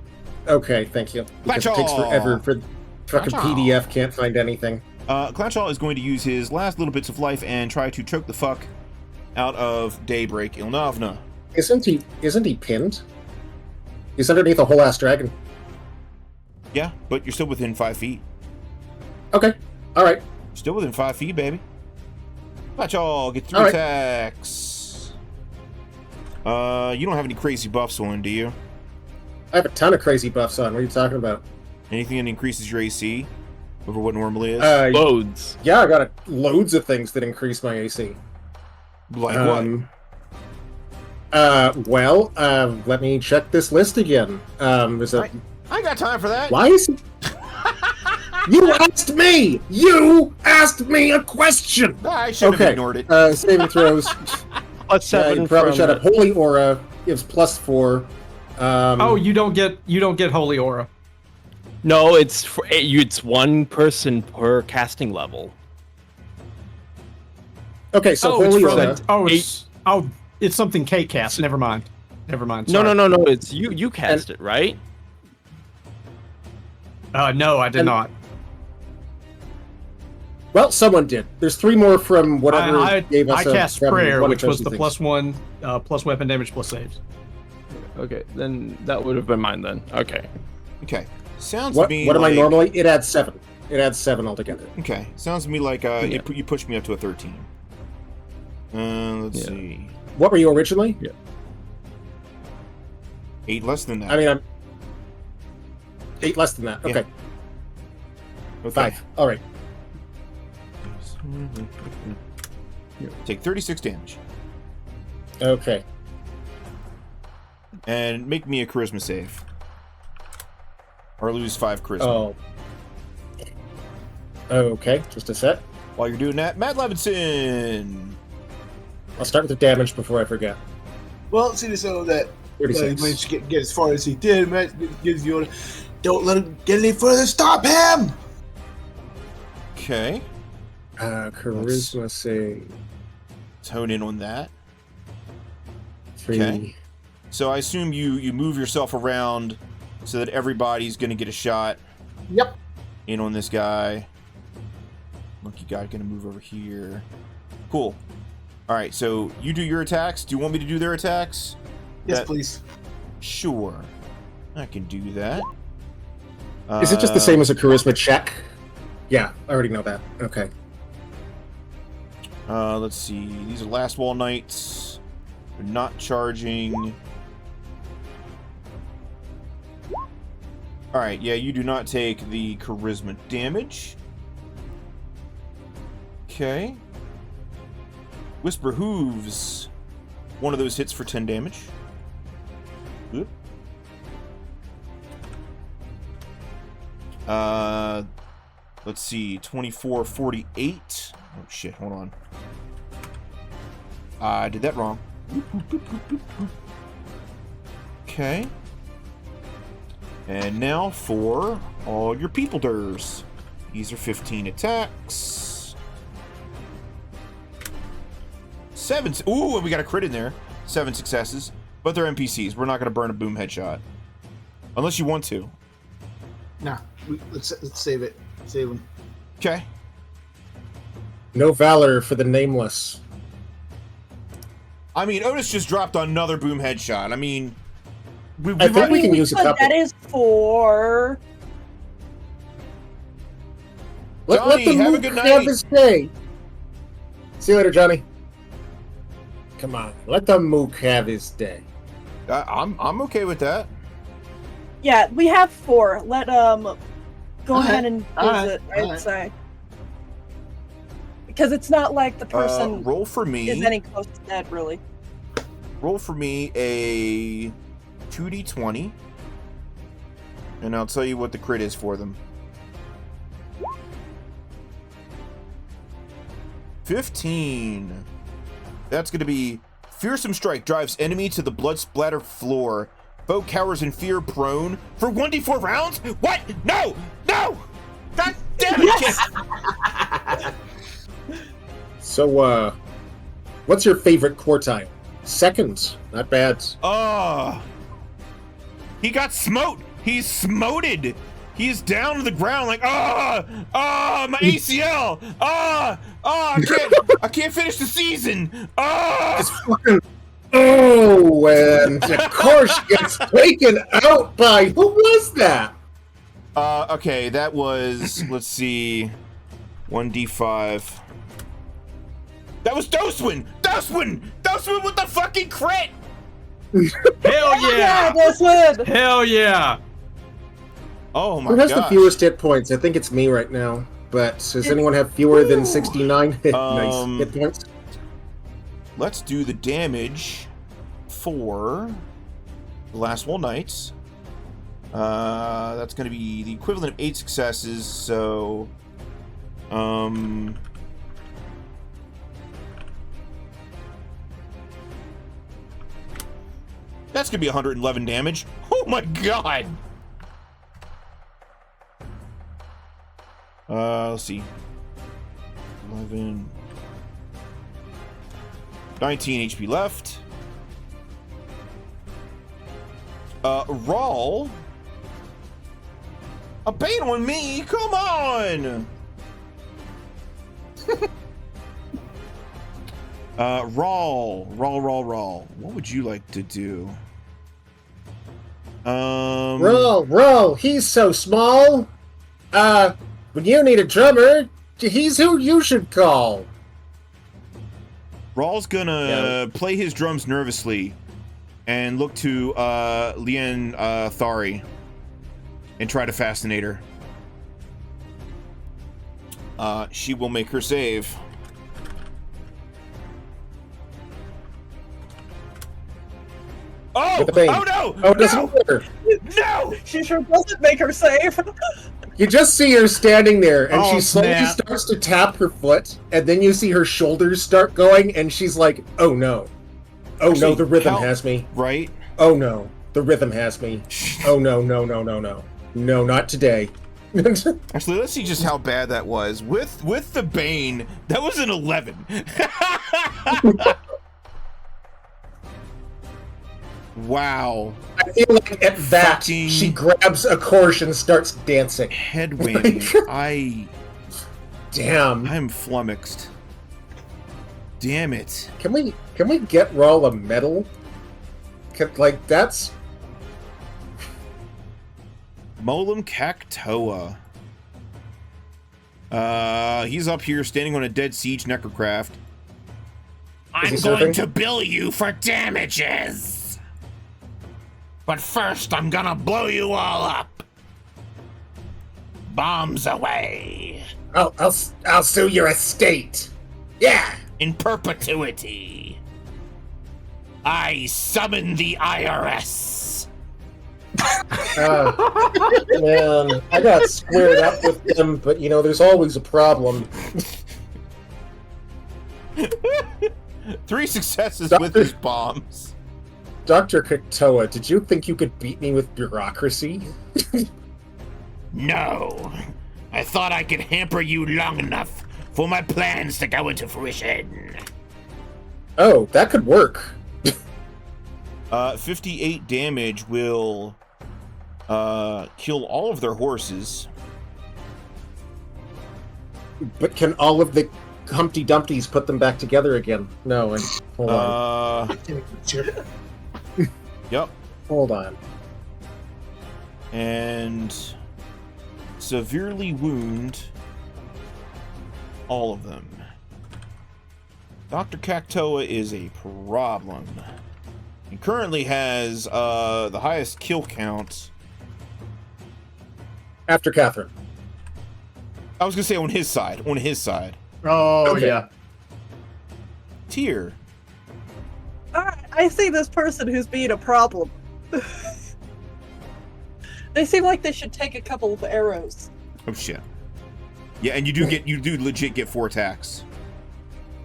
Okay, thank you. Because it takes Clatchaw! forever for fucking Clatchaw! PDF can't find anything. Clatchaw is going to use his last little bits of life and try to choke the fuck out of Daybreak Ilnavna. Isn't he pinned? He's underneath a whole ass dragon. Yeah, but you're still within 5 feet. Okay. Alright. Still within 5 feet, baby. Clatchaw gets 3 All right. attacks. You don't have any crazy buffs on, do you? I have a ton of crazy buffs on. What are you talking about? Anything that increases your AC over what normally is? Loads. Yeah, I got loads of things that increase my AC. Like what? Let me check this list again. There's a... I ain't got time for that. Why is it... You asked me! You asked me a question! I should have ignored it. Saving throws. +7 you probably from should have Holy Aura. Gives +4. Oh, you don't get Holy Aura. No, it's 1 person per casting level. Okay, so Oh, it's Holy from Aura. it's something Kate cast. Never mind. Sorry. No. It's you cast it, right? No, I did not. Well, someone did. There's 3 more from whatever I gave us cast from prayer, one of which was those the things. +1, plus weapon damage, plus saves. Okay, then that would have been mine then. Okay. Okay. Sounds What to me am I like... normally? It adds 7. It adds 7 altogether. Okay. Sounds to me like you pushed me up to a 13. Let's see. What were you originally? 8 less than that. I mean, I'm 8 less than that. Yeah. Okay, Okay. 5. All right. Take 36 damage. Okay. And make me a charisma save. Or lose 5 charisma. Oh. Okay, just a sec. While you're doing that, Matt Levinson! I'll start with the damage before I forget. Well, see, so that he 36. managed to get as far as he did. Matt gives you don't let him get any further. Stop him! Okay. Charisma save. Let's hone in on that. 3. Okay. So I assume you move yourself around so that everybody's going to get a shot Yep. in on this guy. Monkey guy going to move over here. Cool. All right, so you do your attacks. Do you want me to do their attacks? Yes, please. Sure. I can do that. Is it just the same as a charisma check? Yeah, I already know that. Okay. Let's see. These are last wall knights. They're not charging. Alright, yeah, you do not take the charisma damage. Okay. Whisper Hooves. One of those hits for 10 damage. Oop. Let's see, 24, 48. Oh shit, hold on. I did that wrong. Okay. And now for all your peopleders. These are 15 attacks. 7. Ooh, and we got a crit in there. 7 successes. But they're NPCs. We're not going to burn a boom headshot. Unless you want to. Nah, let's save it. Save them. Okay. No valor for the nameless. I mean, Otis just dropped another boom headshot. I mean, I think we can use a couple. That is 4. Let Johnny, the have a mook good have night. his day. See you later, Johnny. Come on, let the mook have his day. I'm okay with that. Yeah, we have 4. Let go ahead and use it, I'd alright. say. Because it's not like the person Roll for me. is any close to dead, really. Roll for me a 2d20. And I'll tell you what the crit is for them. 15. That's going to be Fearsome Strike drives enemy to the blood splatter floor. Foe cowers in fear prone for 1d4 rounds? What? No! No! God damn it! Yes! So, what's your favorite quartile? Seconds, not bad. He got smote. He's smoted. He's down to the ground like, my ACL. I can't finish the season. It's fucking. Oh, and of course gets taken out by who was that? Okay, that was, let's see, 1d5. That was Doswin! Doswin with the fucking crit! Hell yeah! this one! Hell yeah! Oh my Who has gosh. the fewest hit points? I think it's me right now. But does anyone have fewer than 69 nice hit points? Let's do the damage for the last wall knights. That's going to be the equivalent of 8 successes, so that's going to be 111 damage. Oh my god. Let's see. 11 19 HP left. Rawl. A bane on me, come on! Rawl. What would you like to do? Roll, he's so small. When you need a drummer, he's who you should call. Rawl's gonna play his drums nervously and look to Lian Thari and try to fascinate her. She will make her save. Oh! Oh no! Oh, it doesn't matter. No! She sure doesn't make her save. You just see her standing there, and Oh, she slowly snap. starts to tap her foot, and then you see her shoulders start going, and she's like, "Oh no, oh no, Actually, the rhythm how- has me. Right? Oh no, the rhythm has me. Oh no, no, not today." Actually, let's see just how bad that was. With the Bane, that was an 11. Wow. I feel like at that, Fucking- she grabs a Korsh and starts dancing. Headwind. Damn. I'm flummoxed. Damn it. Can we get Rawl a medal? Like, that's... Molam Cactoa. He's up here standing on a dead siege necrocraft. I'm going to bill you for damages. But first, I'm gonna blow you all up. Bombs away. I'll sue your estate. Yeah. In perpetuity. I summon the IRS. Man, I got squared up with them, but there's always a problem. 3 successes with his bombs. Dr. Kthla, did you think you could beat me with bureaucracy? No. I thought I could hamper you long enough for my plans to go into fruition. Oh, that could work. 58 damage will kill all of their horses. But can all of the Humpty Dumptys put them back together again? No, and hold on. Yep. Hold on. And severely wound all of them. Dr. Kthla is a problem. He currently has the highest kill count. After Cathrine. I was gonna say on his side. On his side. Oh, Okay. yeah. Tyr. I see this person who's being a problem. They seem like they should take a couple of arrows. Oh shit. Yeah, and you do legit get 4 attacks.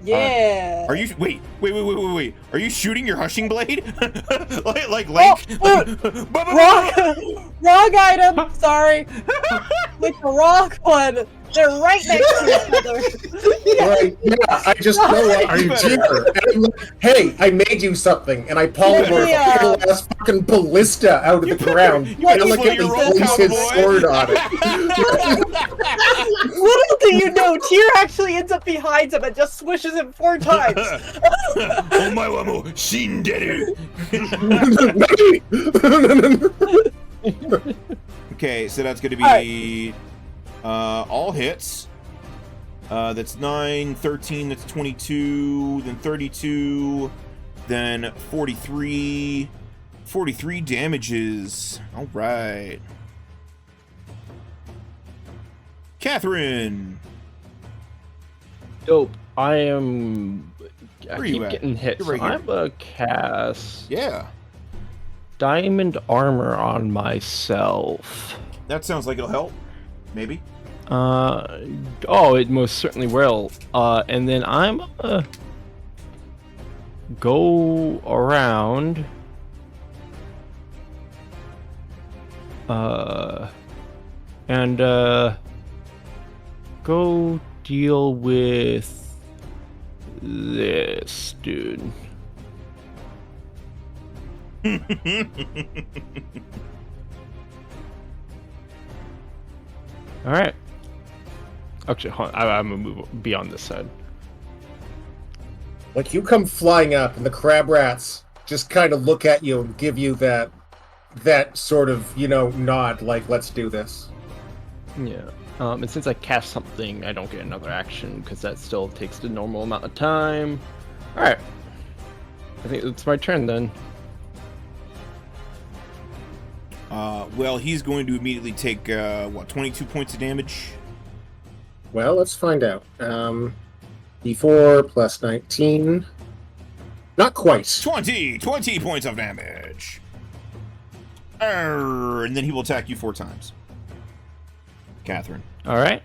Yeah. Are you wait? Are you shooting your hushing blade? like Link? Wrong item. Sorry. Like the wrong one. They're right next to each other. Right, yeah, I just know I'm Tyr. Hey, I made you something, and I polymorph a whole ass fucking ballista out of the ground. Delicately place his sword on it. Little do you know, Tyr actually ends up behind him and just swishes him 4 times. Omae wa mou shinderu. Okay, so that's gonna be all hits. That's 9, 13, that's 22, then 32, then 43. 43 damages. All right. Cathrine. Dope. I Where keep you at? getting hit. You're right So here. I'm a cast Yeah. diamond armor on myself. That sounds like it'll help. Maybe. It most certainly will. And then I'm go around and go deal with this dude. All right. Actually, hold on. I'm gonna move beyond this side. Like, you come flying up, and the crab rats just kind of look at you and give you that sort of, nod, like, let's do this. Yeah. And since I cast something, I don't get another action because that still takes the normal amount of time. All right. I think it's my turn then. Well, he's going to immediately take 22 points of damage. Well, let's find out. D4 plus 19. Not quite. 20 points of damage. And then he will attack you 4 times. Cathrine. All right.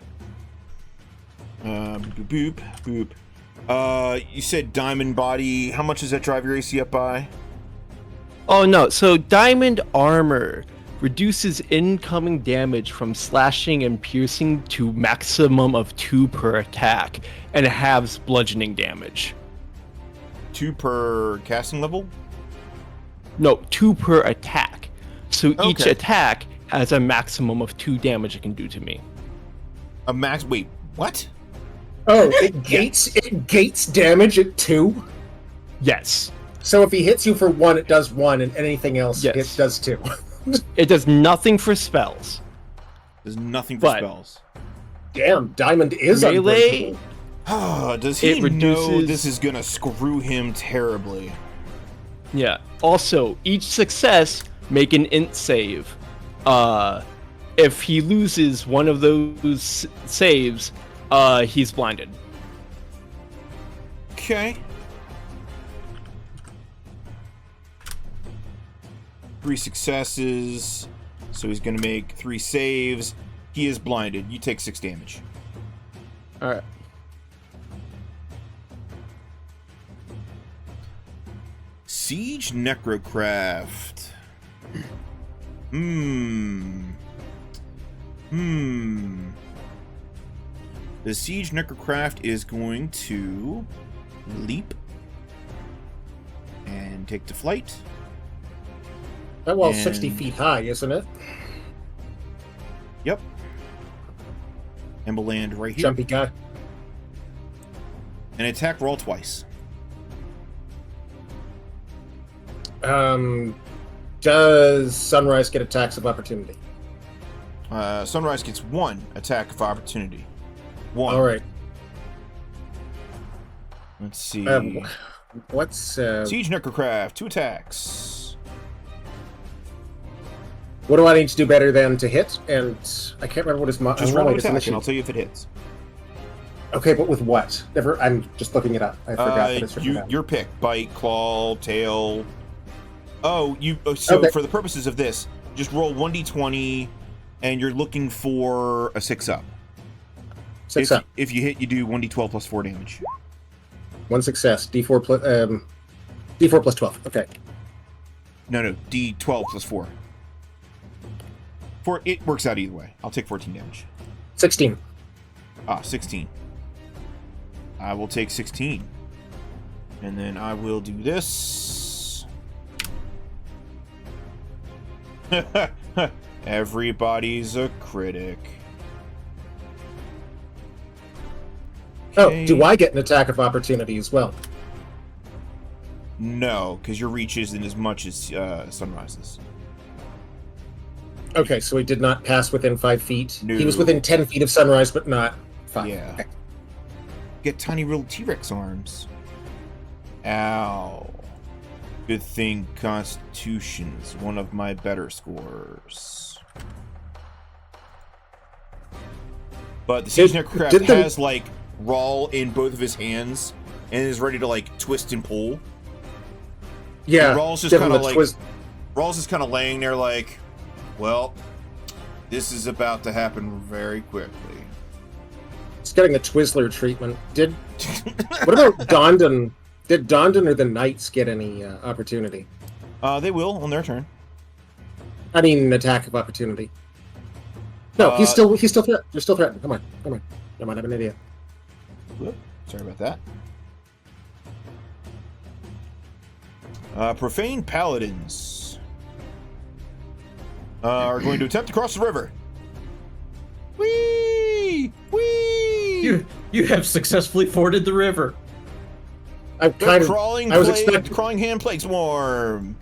Boop, boop. You said diamond body. How much does that drive your AC up by? Oh no, so diamond armor reduces incoming damage from slashing and piercing to maximum of 2 per attack, and halves bludgeoning damage. 2 per casting level? No, 2 per attack. So each Okay. attack has a maximum of 2 damage it can do to me. A max. Wait, what? Oh, it gates damage at 2? Yes. So if he hits you for 1, it does 1, and anything else, Yes. it does 2. It does nothing for spells. There's nothing for But- spells. Damn, diamond is Melee? unbreakable. Does he It know reduces- this is gonna screw him terribly? Yeah. Also, each success make an int save. If he loses one of those saves, he's blinded. Okay. 3 successes, so he's going to make 3 saves. He is blinded. You take 6 damage. All right. Siege Necrocraft. The Siege Necrocraft is going to leap and take to flight. That wall's 60 feet high, isn't it? Yep. And will land right here. Jumpy guy. And attack roll twice. Does Sunrise get attacks of opportunity? Sunrise gets 1 attack of opportunity. 1. All right. Let's see. What's Siege Necrocraft, 2 attacks. what do I need to do better than to hit? And I can't remember what his Just roll an attack, and I'll tell you if it hits. Okay, but with what? I'm just looking it up. I forgot that it's written down. Your pick: bite, claw, tail. So Okay. for the purposes of this, just roll 1d20, and you're looking for a 6-up. 6-up. If you hit, you do 1d12 plus 4 damage. 1 success. D4 plus 12. Okay. No, d12 plus 4. It works out either way. I'll take 14 damage. 16. 16. I will take 16. And then I will do this. Everybody's a critic. Okay. Oh, do I get an attack of opportunity as well? No, because your reach isn't as much as Sunrise's. Okay, so he did not pass within 5 feet. No. He was within 10 feet of Sunrise, but not 5. Yeah. Okay. Get tiny little T-Rex arms. Ow. Good thing Constitution's one of my better scores. But the Siege Necrocraft has, like, Rawl in both of his hands and is ready to, like, twist and pull. Yeah. And Rawl's just kind of, like... Rawl's just kind of laying there, like... Well, this is about to happen very quickly. It's getting a Twizzler treatment. What about Dondon? Did Dondon or the Knights get any opportunity? They will on their turn. I mean, attack of opportunity. No, he's still threatened. You're still threatened. Come on. I might have an idiot. Whoop, sorry about that. Profane Paladins are going to attempt to cross the river. Whee! Whee! You have successfully forded the river. Crawling hand plague swarm.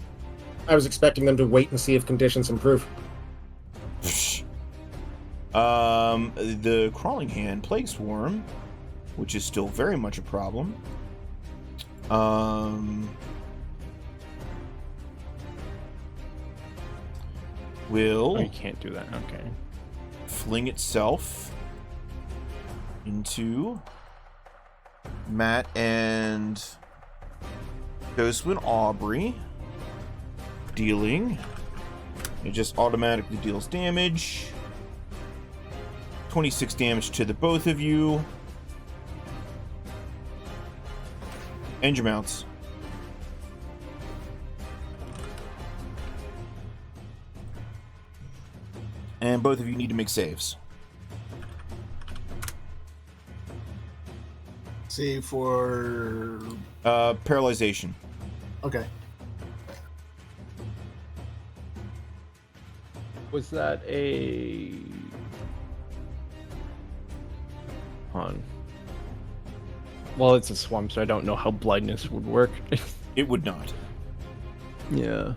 I was expecting them to wait and see if conditions improve. The crawling hand plague swarm, which is still very much a problem. Will you can't do that. Okay. Fling itself into Matt and Ghostwind Aubrey, dealing. It just automatically deals damage. 26 damage to the both of you. End your mounts. And both of you need to make saves. Save for... Paralyzation. Okay. Was that a... on? Well, it's a swamp, so I don't know how blindness would work. It would not. Yeah.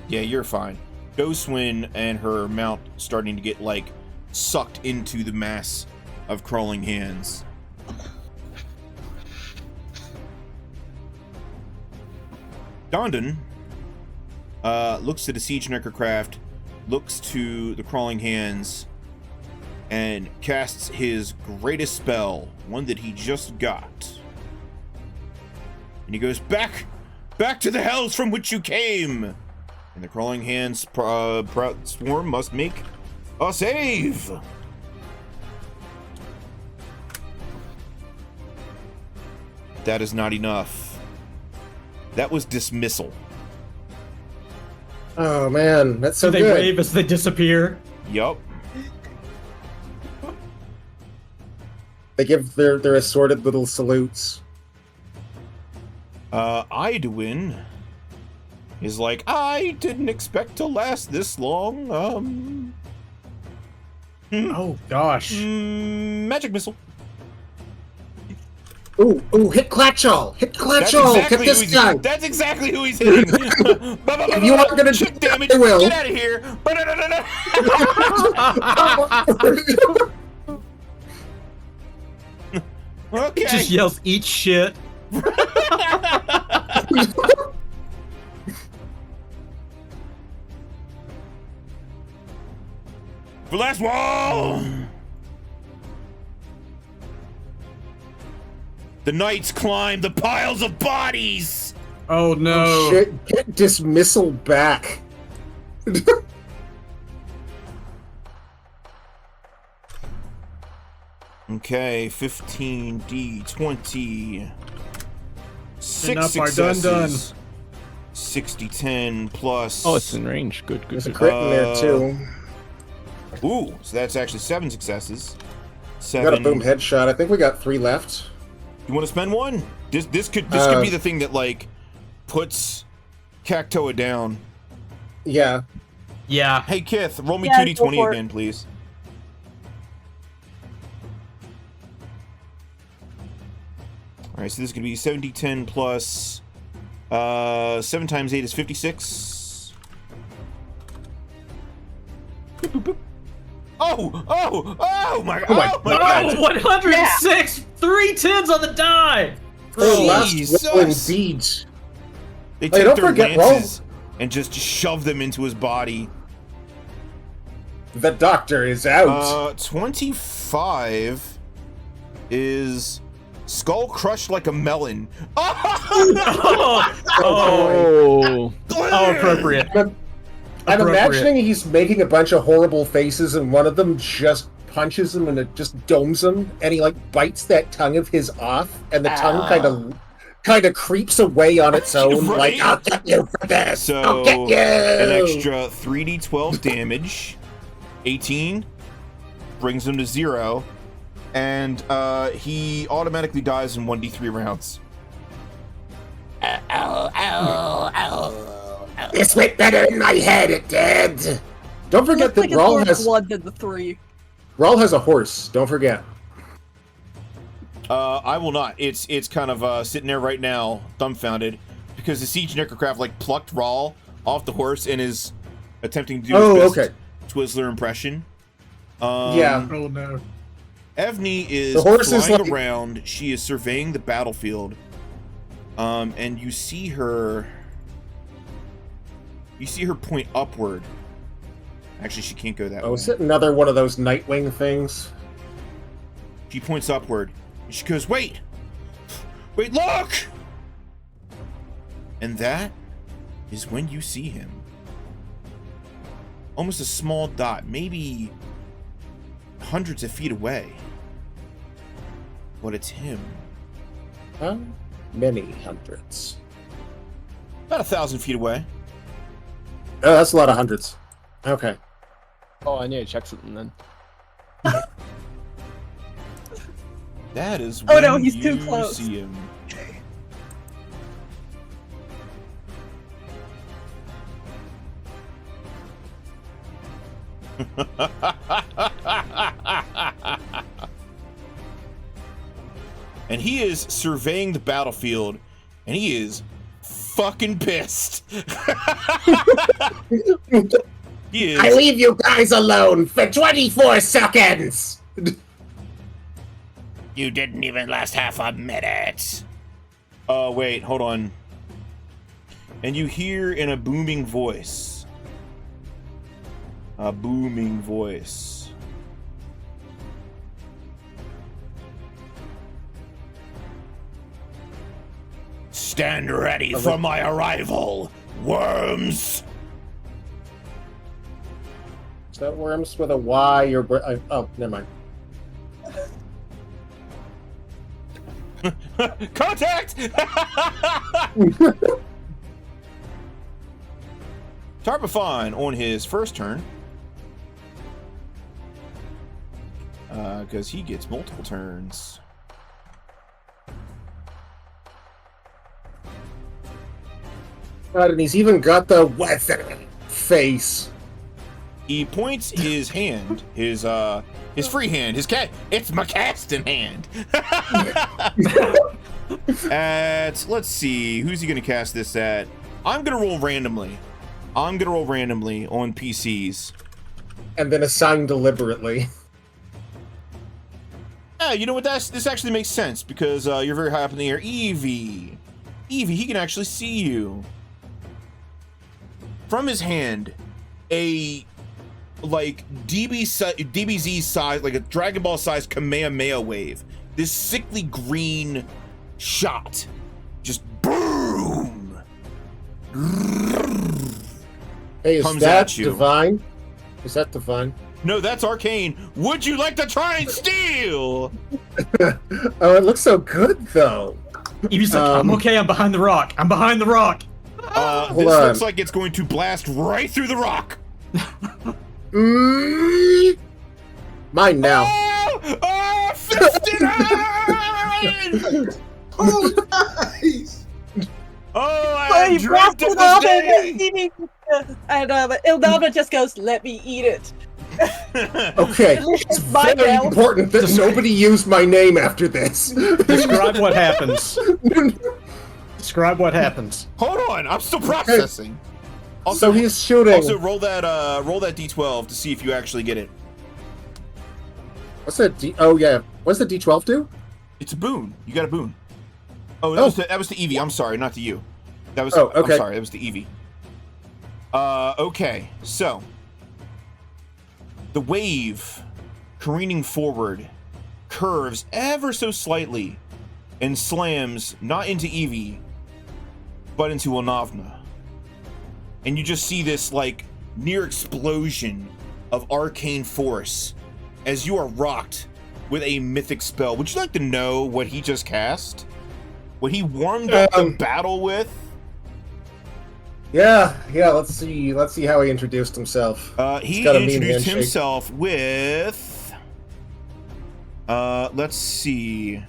Yeah, you're fine. Ghostwind and her mount starting to get, like, sucked into the mass of crawling hands. Dondon looks to the Siege Necrocraft, looks to the crawling hands, and casts his greatest spell, one that he just got. And he goes, Back to the hells from which you came! And the crawling hands swarm must make a save. That is not enough. That was dismissal. Oh man, that's so they good. wave as they disappear. Yup. They give their assorted little salutes. Idwin is like, I didn't expect to last this long. Oh gosh. Magic missile. Ooh, hit Clatchall! Hit Clatchall! Hit this guy! That's exactly who he's hitting. If you aren't gonna chip do damage, I will. get out of here. Okay. Just yells, eat shit. For last wall. The knights climb the piles of bodies. Oh no. Oh, shit, get dismissal back. Okay, 15d20. Enough, 6 our successes. 60-10 plus. Oh, it's in range. Good. There's a crit in there too. Ooh, so that's actually 7 successes. We 7. got a boom headshot. I think we got 3 left. You want to spend one? This could be the thing that like puts Kthla down. Yeah. Yeah. Hey Kith, roll me Yeah, 2d20 go for it. again, please. All right, so this is gonna be 70-10 plus 7 times 8 is 56. Boop, boop, boop. Oh my god! 106! 3 10s on the die! Oh, last Jesus. roll indeed. They Hey, take don't their forget lances and just shove them into his body. The doctor is out. 25 is skull crushed like a melon. Oh, appropriate. I'm Appropriate. imagining he's making a bunch of horrible faces, and one of them just punches him, and it just domes him, and he like bites that tongue of his off, and the tongue kind of creeps away on its own, Right? like I'll get you for this. So I'll get you. an extra 3d12 damage. 18 brings him to 0, and he automatically dies in 1d3 rounds. This went better in my head, it did. Don't forget Looks like that it's Rawl more has blood than the 3. Rawl has a horse. Don't forget. I will not. It's kind of sitting there right now, dumbfounded, because the siege necrocraft like plucked Rawl off the horse and is attempting to do his best Twizzler impression. Yeah. Oh no. Evnie is The horse is flying like- around. She is surveying the battlefield. And you see her point upward. Actually, she can't go that way. Oh, is it another one of those Nightwing things? She points upward. And she goes, wait, look! And that is when you see him. Almost a small dot, maybe hundreds of feet away. But it's him. Huh? Many hundreds. About 1,000 feet away. Oh, that's a lot of hundreds. Okay. Oh, I need to check something then. That is Oh when no, he's you too close. see him. And he is surveying the battlefield, and he is fucking pissed. He is. I leave you guys alone for 24 seconds! You didn't even last half a minute. Wait, hold on. And you hear in a booming voice. A booming voice. Stand ready for my arrival, worms. Is that worms with a Y or... oh, never mind. Contact! Tarpafon on his first turn. Because he gets multiple turns. God, and he's even got the weather face. He points his hand, his free hand, his cat. It's my casting hand. Let's see, who's he gonna cast this at? I'm gonna roll randomly. on PCs. And then assign deliberately. Yeah, you know what? This actually makes sense because you're very high up in the air. Ivie, he can actually see you. From his hand, a like DBZ size, like a Dragon Ball size Kamehameha wave. This sickly green shot, just boom. Hey, is Comes that at you. divine? Is that divine? No, that's arcane. Would you like to try and steal? Oh, it looks so good though. Evie's like, I'm okay, I'm behind the rock. I'm behind the rock. This Hold on. looks like it's going to blast right through the rock. Mine now. Oh, 59! Oh, nice! Oh, So I he dreamt blasts of it off this day! and Ildana just goes, let me eat it. Okay, It's it's my very bell. important that nobody use my name after this. Describe what happens. Describe what happens. Hold on, I'm still processing. So he's shooting. Also, roll that D12 to see if you actually get it. What's that? Oh yeah. What's the D12 do? It's a boon. You got a boon. Oh, that was to Ivie. I'm sorry, not to you. That was. Oh, okay. I'm sorry, that was to Ivie. Okay, so the wave careening forward curves ever so slightly and slams not into Ivie, but into Onavna. And you just see this like near explosion of arcane force as you are rocked with a mythic spell. Would you like to know what he just cast? What he warmed up the battle with? Yeah. Let's see how he introduced himself. He got a mean introduced handshake. himself with. Let's see.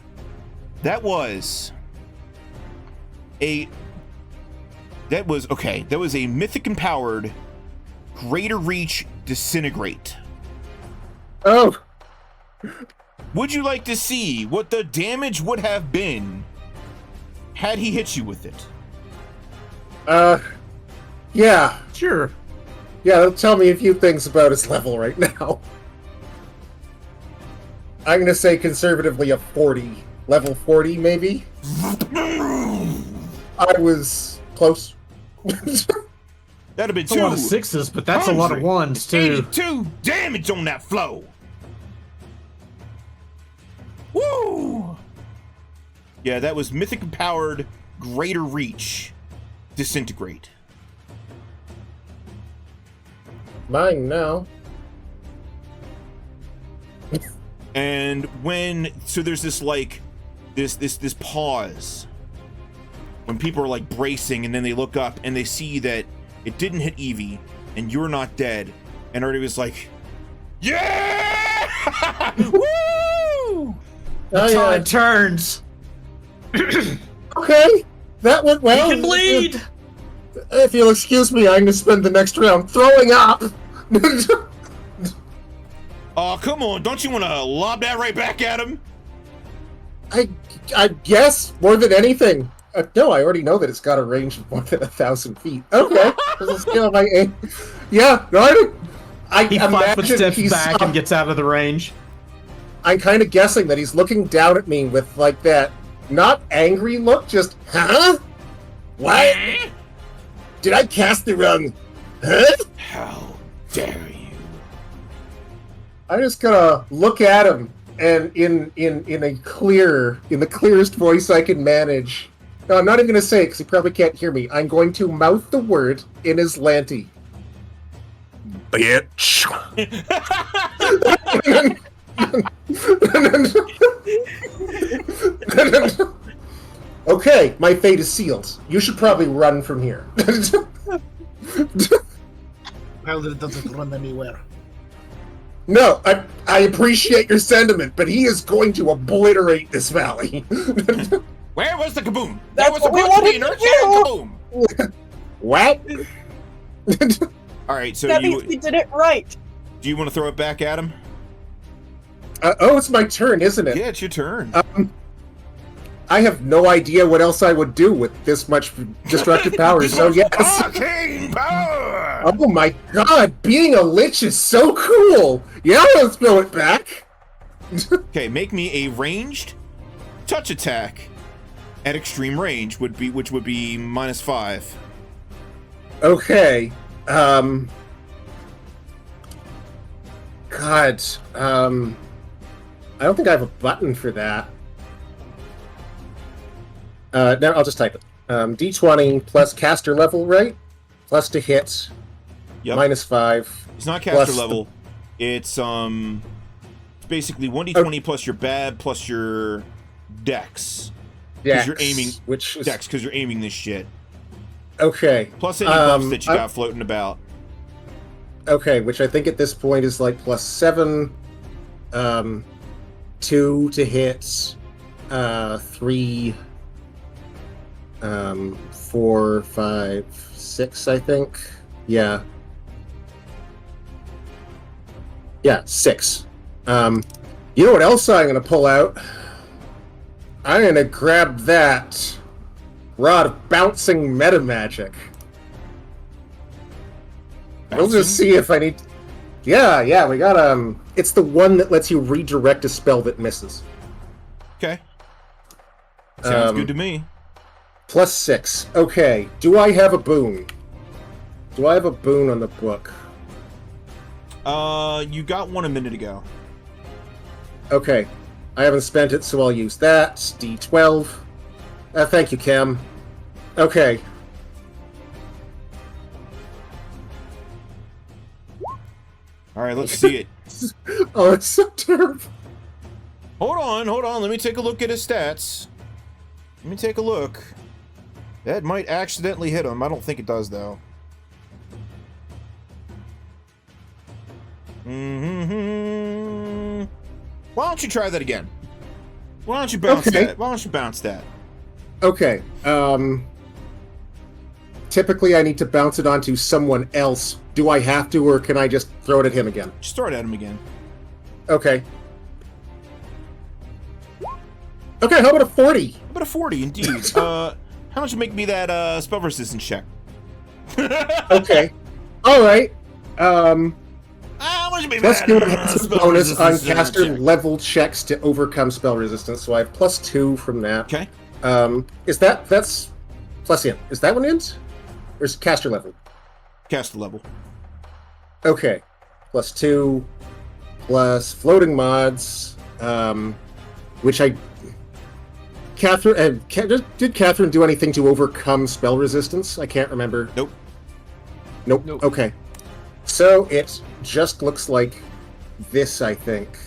That was a mythic empowered greater reach disintegrate. Oh. Would you like to see what the damage would have been had he hit you with it? Yeah. Sure. Yeah, tell me a few things about his level right now. I'm gonna say conservatively a 40. Level 40, maybe? I was close. That'd have been It's a lot of sixes, but that's a lot of ones, too. 82 damage on that flow. Woo! Yeah, that was mythic empowered greater reach disintegrate. Mine now. And so there's this like this pause when people are like bracing, and then they look up and they see that it didn't hit Ivie and you're not dead, and Artie was like, yeah! Woo! The tide turns. Okay, that went well. He can bleed. If you'll excuse me, I'm gonna spend the next round throwing up. Oh, come on, don't you want to lob that right back at him? I guess more than anything. No, I already know that it's got a range of more than 1,000 feet. Okay, let's go my aim. Yeah, no, He 5 foot steps back and gets out of the range. I'm kind of guessing that he's looking down at me with like that not angry look, just huh? What? Did I cast the wrong? Huh? How dare you? I'm just gonna look at him and in the clearest voice I can manage. No, I'm not even gonna say it because he probably can't hear me. I'm going to mouth the word in his lanty. bitch. Okay, my fate is sealed. You should probably run from here. Paladin doesn't run anywhere. No, I appreciate your sentiment, but he is going to obliterate this valley. Where was the kaboom? That's There was what we supposed to be an wanted earth-shattering kaboom. What? All right, so That means we did it right. do you want to throw it back at him? It's my turn, isn't it? Yeah, it's your turn. I have no idea what else I would do with this much destructive power, so yes. Arcane power! Oh my god, being a lich is so cool! Yeah, let's throw it back! Okay, make me a ranged touch attack at extreme range, which would be -5. Okay, God, I don't think I have a button for that. No, I'll just type it. D20 plus caster level, right? Plus to hit. Yep. -5. It's not caster plus level. It's basically 1d20 plus your bad plus your dex. Because you're aiming which is, dex because you're aiming this shit. Okay. Plus any buffs that you got floating about. Okay, which I think at this point is like +7, 2 to hit, 3, 4, 5, 6, I think. Yeah. Yeah, 6. You know what else I'm gonna pull out? I'm gonna grab that Rod of Bouncing Meta Magic. We'll just see if I need... Yeah, we got, it's the one that lets you redirect a spell that misses. Okay. Sounds good to me. +6. Okay, do I have a boon? Do I have a boon on the book? You got one a minute ago. Okay, I haven't spent it, so I'll use that. D12. Thank you, Cam. Okay. All right, let's see it. Oh, it's so terrible. Hold on. Let me take a look at his stats. Let me take a look. That might accidentally hit him. I don't think it does, though. Why don't you try that again? Why don't you bounce that? Okay, typically I need to bounce it onto someone else. Do I have to, or can I just throw it at him again? Just throw it at him again. Okay. Okay, how about a 40? How about a 40, indeed. How about you make me that spell resistance check? Okay. Alright. Let's do a bonus on caster level checks to overcome spell resistance, so I have +2 from that. Okay. That's plus int. Is that one int? Or is it caster level? Caster level. Okay. +2 plus floating mods, which I... Cathrine, did Cathrine do anything to overcome spell resistance? I can't remember. Nope. Nope. Okay. So it just looks like this, I think.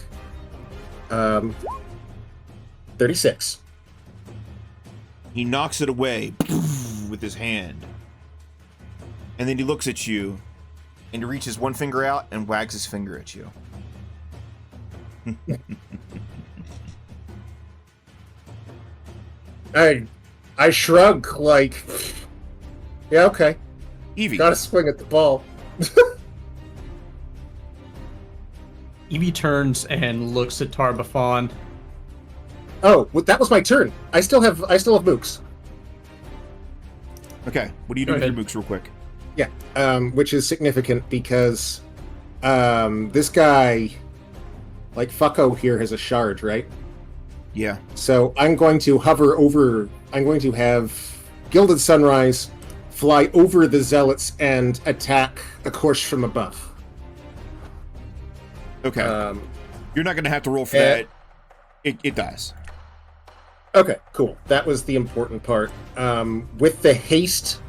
36. He knocks it away with his hand. And then he looks at you, and he reaches one finger out and wags his finger at you. I shrug, like... Yeah, okay. Ivie. Gotta swing at the ball. Ivie turns and looks at Tarbafon. Oh, well, that was my turn. I still have mooks. Okay, what do you do with your mooks real quick? Yeah, which is significant because this guy, like Fucko here, has a shard, right? Yeah. So I'm going to hover over... I'm going to have Gilded Sunrise fly over the Zealots and attack a course from above. Okay. You're not going to have to roll for that. It dies. Okay, cool. That was the important part. With the haste,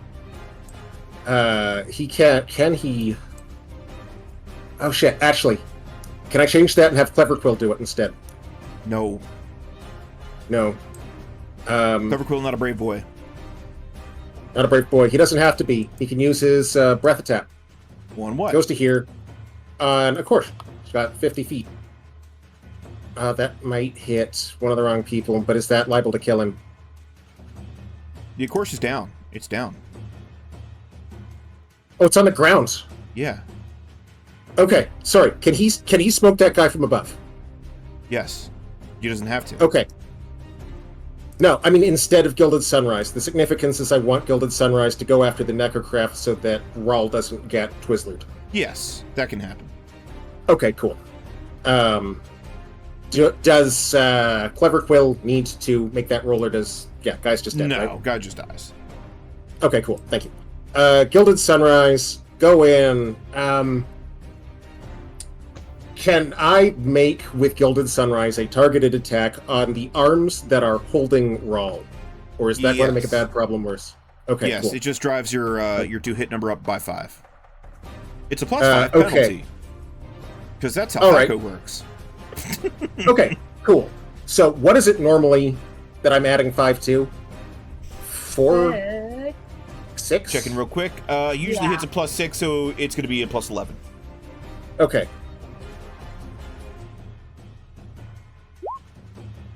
he can't... Can he... Oh shit! Actually, can I change that and have Clever Quill do it instead? No. No. Clever Quill, not a brave boy. Not a brave boy. He doesn't have to be. He can use his breath attack. One what? Goes to here. Of course, it's got 50 feet. That might hit one of the wrong people, but is that liable to kill him? The course is down. It's down. Oh, it's on the ground. Yeah. Okay, sorry. Can he smoke that guy from above? Yes. He doesn't have to. Okay. No, I mean instead of Gilded Sunrise. The significance is I want Gilded Sunrise to go after the Necrocraft so that Rawl doesn't get Twizzlered. Yes, that can happen. Okay, cool. Does Clever Quill need to make that roll, or does... Yeah, guy's just dead, No, right? guy just dies. Okay, cool. Thank you. Gilded Sunrise, go in. Can I make, with Gilded Sunrise, a targeted attack on the arms that are holding Rawl? Or is that going to make a bad problem worse? Okay, yes, cool. it just drives your 2-hit number up by 5. It's a +5 penalty. Because that's how FICO works. Okay, cool. So what is it normally that I'm adding 5 to? 4? 6? Checking real quick. Usually hits a +6, so it's going to be a +11. Okay.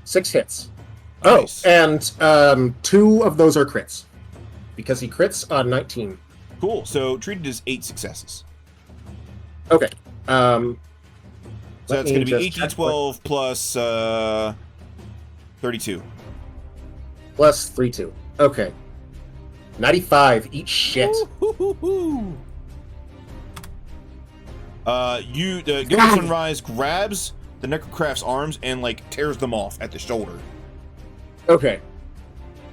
6 hits. Nice. Oh, and 2 of those are crits. Because he crits on 19. Cool. So treated as 8 successes. Okay. So that's going to be 18-12 plus 32. Plus 3-2. Okay. 95. Eat shit. Gilded Sunrise grabs the Necrocraft's arms and, like, tears them off at the shoulder. Okay.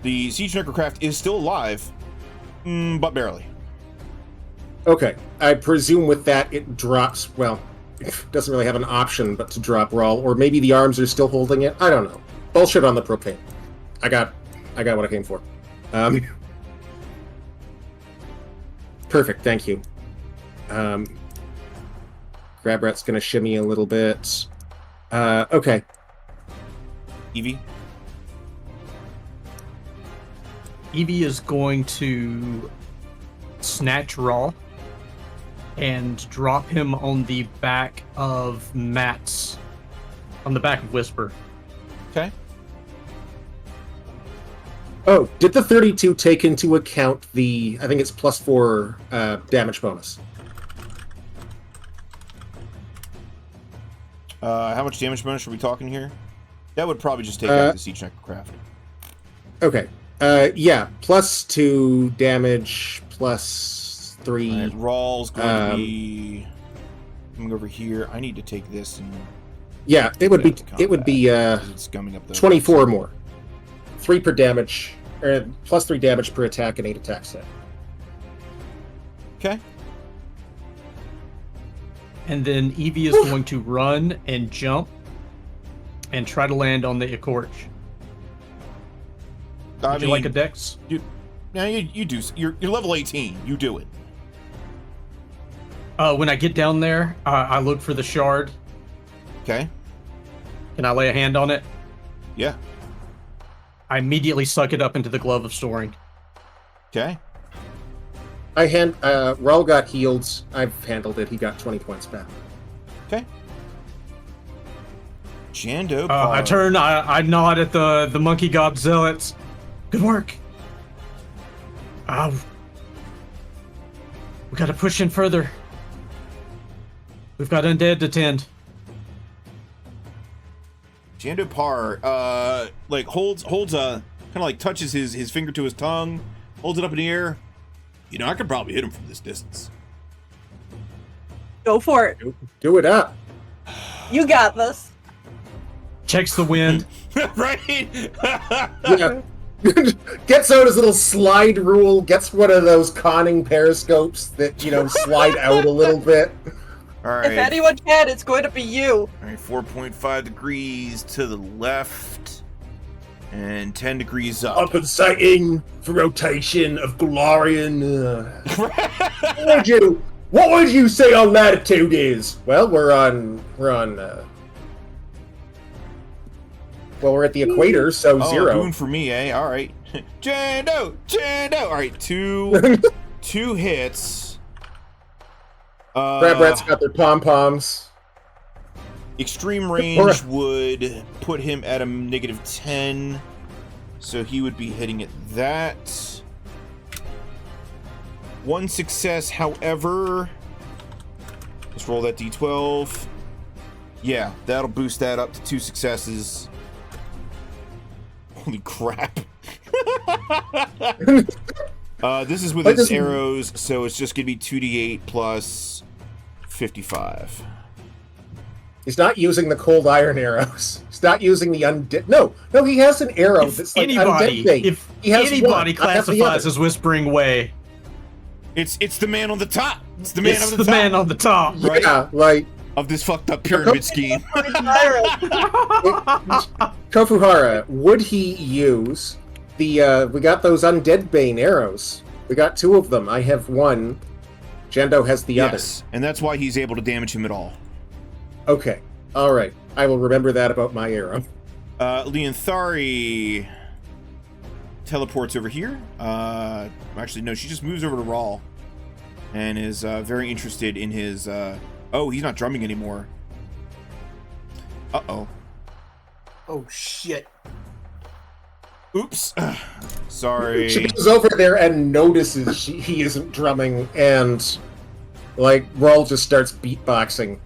The Siege Necrocraft is still alive, but barely. Okay. I presume with that it drops, well, it doesn't really have an option but to drop Rawl, or maybe the arms are still holding it. I don't know. Bullshit on the propane. I got what I came for. Perfect, thank you. Grabrat's gonna shimmy a little bit. Okay. Ivie? Ivie is going to snatch Raw and drop him on the back of Matt's, on the back of Whisper. Okay. Oh, did the 32 take into account the, I think it's +4 damage bonus? How much damage bonus are we talking here? That would probably just take out the Siege Necrocraft. Okay. Yeah, +2 damage, +3. Right, Rawl's going to be coming over here. I need to take this and... Yeah, it would be it's gumming up the 24 or more. 3 per damage, or +3 damage per attack and 8 attacks hit. Okay. And then Ivie is going to run and jump and try to land on the Ecorch. Would you like a dex? You do. You're level 18. You do it. When I get down there, I look for the shard. Okay. Can I lay a hand on it? Yeah. I immediately suck it up into the glove of storing. Okay. Rawl got healed. I've handled it. He got 20 points back. Okay. Jando. I turn. I nod at the monkey god zealots. Good work. We gotta push in further. We've got undead to tend. Jando Par, like holds a kind of like touches his finger to his tongue, holds it up in the air. You know, I could probably hit him from this distance. Go for it. Do it up. You got this. Checks the wind. Right? Yeah. Gets out his little slide rule, gets one of those conning periscopes that, slide out a little bit. All right. If anyone can, it's going to be you. All right, 4.5 degrees to the left and 10 degrees up. Compensating for rotation of Glorian. What would you say our latitude is? Well, we're at the equator, so Oh, 0. boon for me, eh? All right. Jando! All right, two hits. Crab Rat's got their pom-poms. Extreme range would put him at a -10, so he would be hitting at that. 1 success, however. Let's roll that d12. Yeah, that'll boost that up to 2 successes. Holy crap. This is with its arrows, so it's just gonna be 2d8 plus 55. He's not using the cold iron arrows. He's not using the undead. No, he has an arrow that's like undead bait. If He has anybody one. I have the classifies other. as Whispering Way, It's the man on the top. It's the man it's on the the top. man on the top. Right? Yeah, like Of this fucked up pyramid scheme. Kofuhara, would he use the we got those undead bane arrows. We got 2 of them. I have 1. Jando has the other. Yes, and that's why he's able to damage him at all. Okay. Alright. I will remember that about my arrow. Leonthari teleports over here. Actually, no, she just moves over to Rawl and is very interested in his. Oh, he's not drumming anymore. Uh-oh. Oh shit. Oops. Sorry. She goes over there and notices he isn't drumming, and like Rawl just starts beatboxing.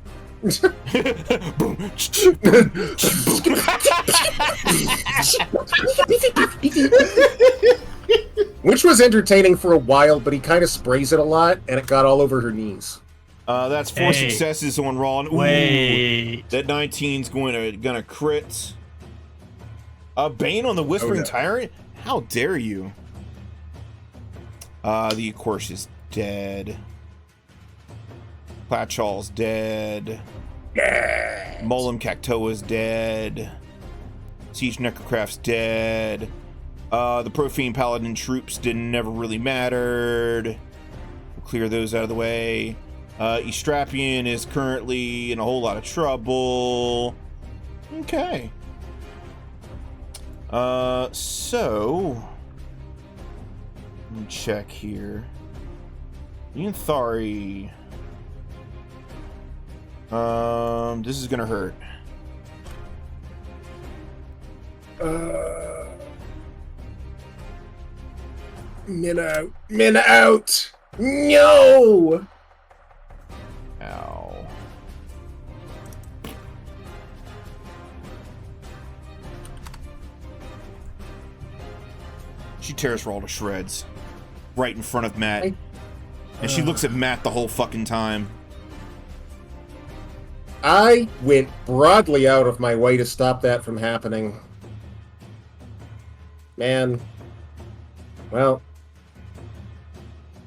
Which was entertaining for a while, but he kind of sprays it a lot, and it got all over her knees. That's 4 successes on Raw. And, Wait. That 19's gonna crit. Bane on the Whispering Tyrant? How dare you? The of course is dead. Platchall's dead. Yeah. Molim Cactoa's dead. Siege Necrocraft's dead. The Profane Paladin troops never really mattered. We'll clear those out of the way. Estrapian is currently in a whole lot of trouble. Okay. So let me check here. Leonthari. This is gonna hurt. Min out. No. Ow. She tears Rawl to shreds. Right in front of Matt. And she looks at Matt the whole fucking time. I went broadly out of my way to stop that from happening. Man. Well.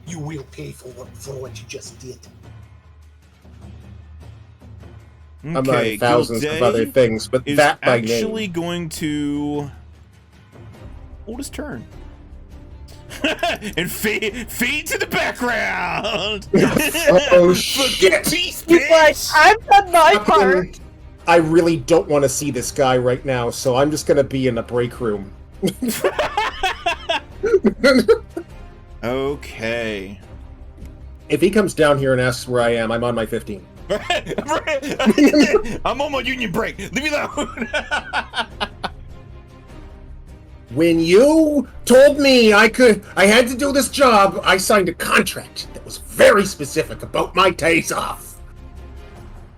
You will pay for what you just did. Okay, among thousands of Gilday other things, but is that by actually name. going to hold his turn. And fade to the background. Oh shit! He's like, I've done my part. I really don't want to see this guy right now, so I'm just gonna be in the break room. Okay. If he comes down here and asks where I am, I'm on my 15. I'm on my union break. Leave me alone. When you told me I had to do this job, I signed a contract that was very specific about my days off.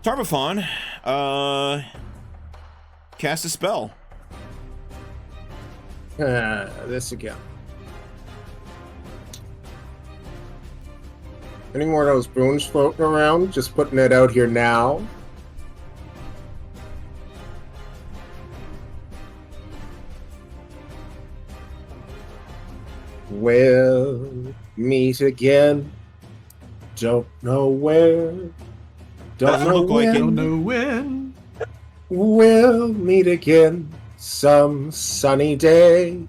Tarbaphon, cast a spell. This again. Any more of those boons floating around? Just putting it out here now. We'll meet again. Don't know where. Don't Doesn't know look like when. it. Don't know when. We'll meet again some sunny day.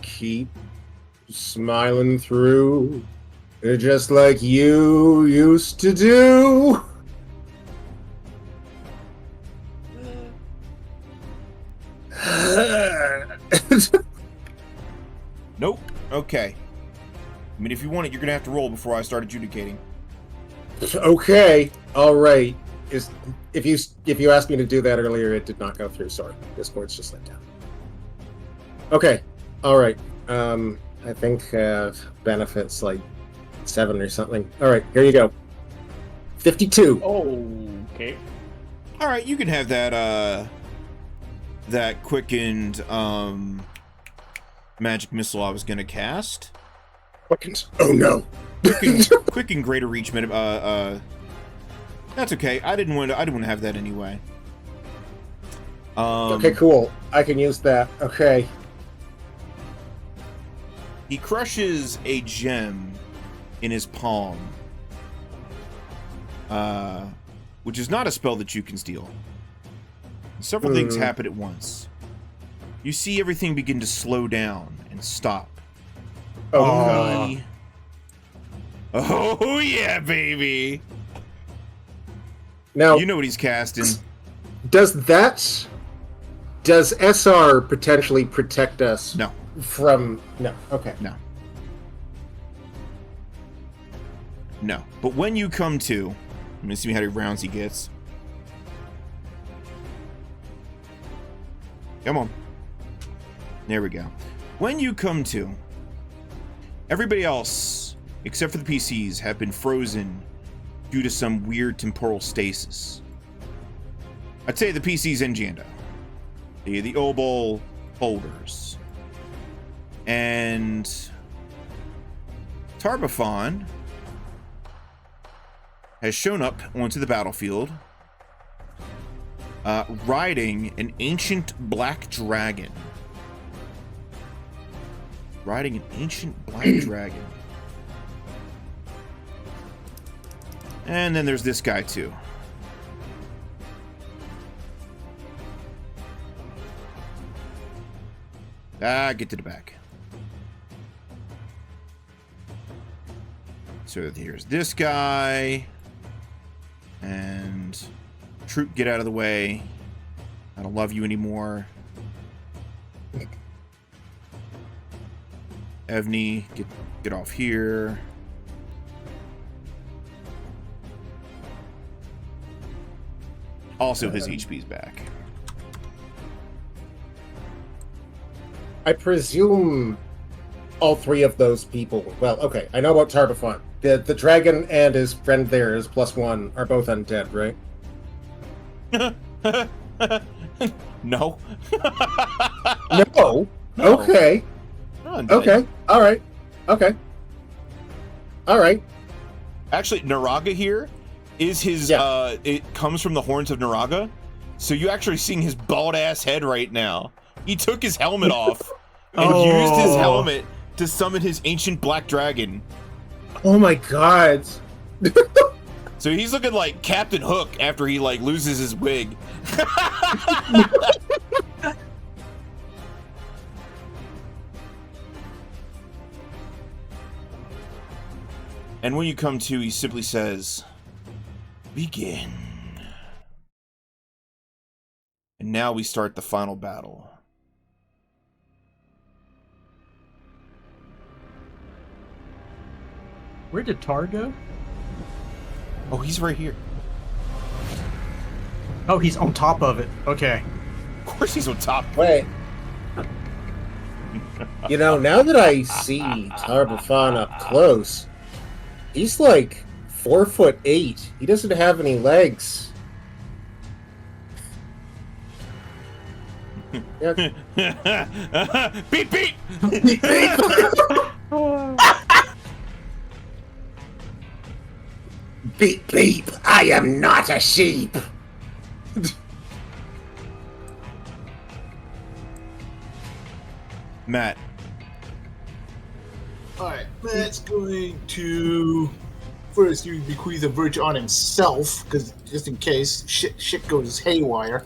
Keep smiling through Just like you used to do. Nope. Okay. I mean, if you want it, you're gonna have to roll before I start adjudicating. Okay. All right. If you asked me to do that earlier, it did not go through. Sorry, Discord's just let down. Okay. All right. I think benefits like 7 or something. All right, here you go. 52. Oh, okay. All right, you can have that that quickened magic missile I was gonna cast. Quickens. Oh no. Quickened greater reach. That's okay. I didn't want to have that anyway. Okay, cool. I can use that. Okay. He crushes a gem in his palm, which is not a spell that you can steal. Several things happen at once. You see everything begin to slow down and stop. Oh, Oh yeah, baby! now You know what he's casting. does SR potentially protect us? No. From no. Okay. No. But when you come to, let me see how many rounds he gets. Come on. There we go. When you come to, everybody else, except for the PCs, have been frozen due to some weird temporal stasis. I'd say the PCs and Janda. The Obol holders. And Tarbafon has shown up onto the battlefield, riding an ancient black dragon. Riding an ancient black dragon. And then there's this guy too. Get to the back. So here's this guy. And troop, get out of the way. I don't love you anymore. Evney, get off here. Also, his HP's back. I presume all three of those people. Well, okay, I know about Tarbafon. The dragon and his friend there, his +1, are both undead, right? No. No. No. Okay. Okay. All right. Okay. All right. Actually, Naraga here is his. It comes from the horns of Naraga, so you actually seeing his bald ass head right now. He took his helmet off and used his helmet to summon his ancient black dragon. Oh my god. So he's looking like Captain Hook after he like loses his wig. And when you come to, he simply says, "Begin." And now we start the final battle. Where did Tar go? Oh, he's right here. Oh, he's on top of it. Okay. Of course he's on top. Wait. You know, now that I see Tarbafon up close, he's like 4'8". He doesn't have any legs. Yeah. Beep beep. Beep beep, I am not a sheep. Matt. Alright, Matt's going to first use bequeath a virtue on himself, because just in case shit goes haywire.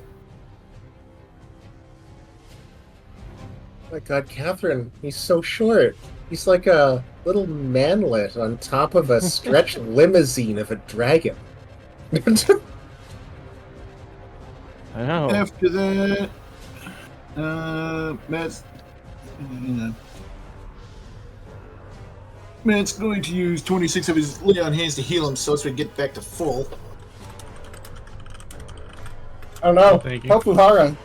Oh my god, Cathrine, he's so short. He's like a little manlet on top of a stretched limousine of a dragon. I know. After that, Matt's Matt's going to use 26 of his lay on hands to heal himself so he can get back to full. Oh no, Thank you. Kofuhara.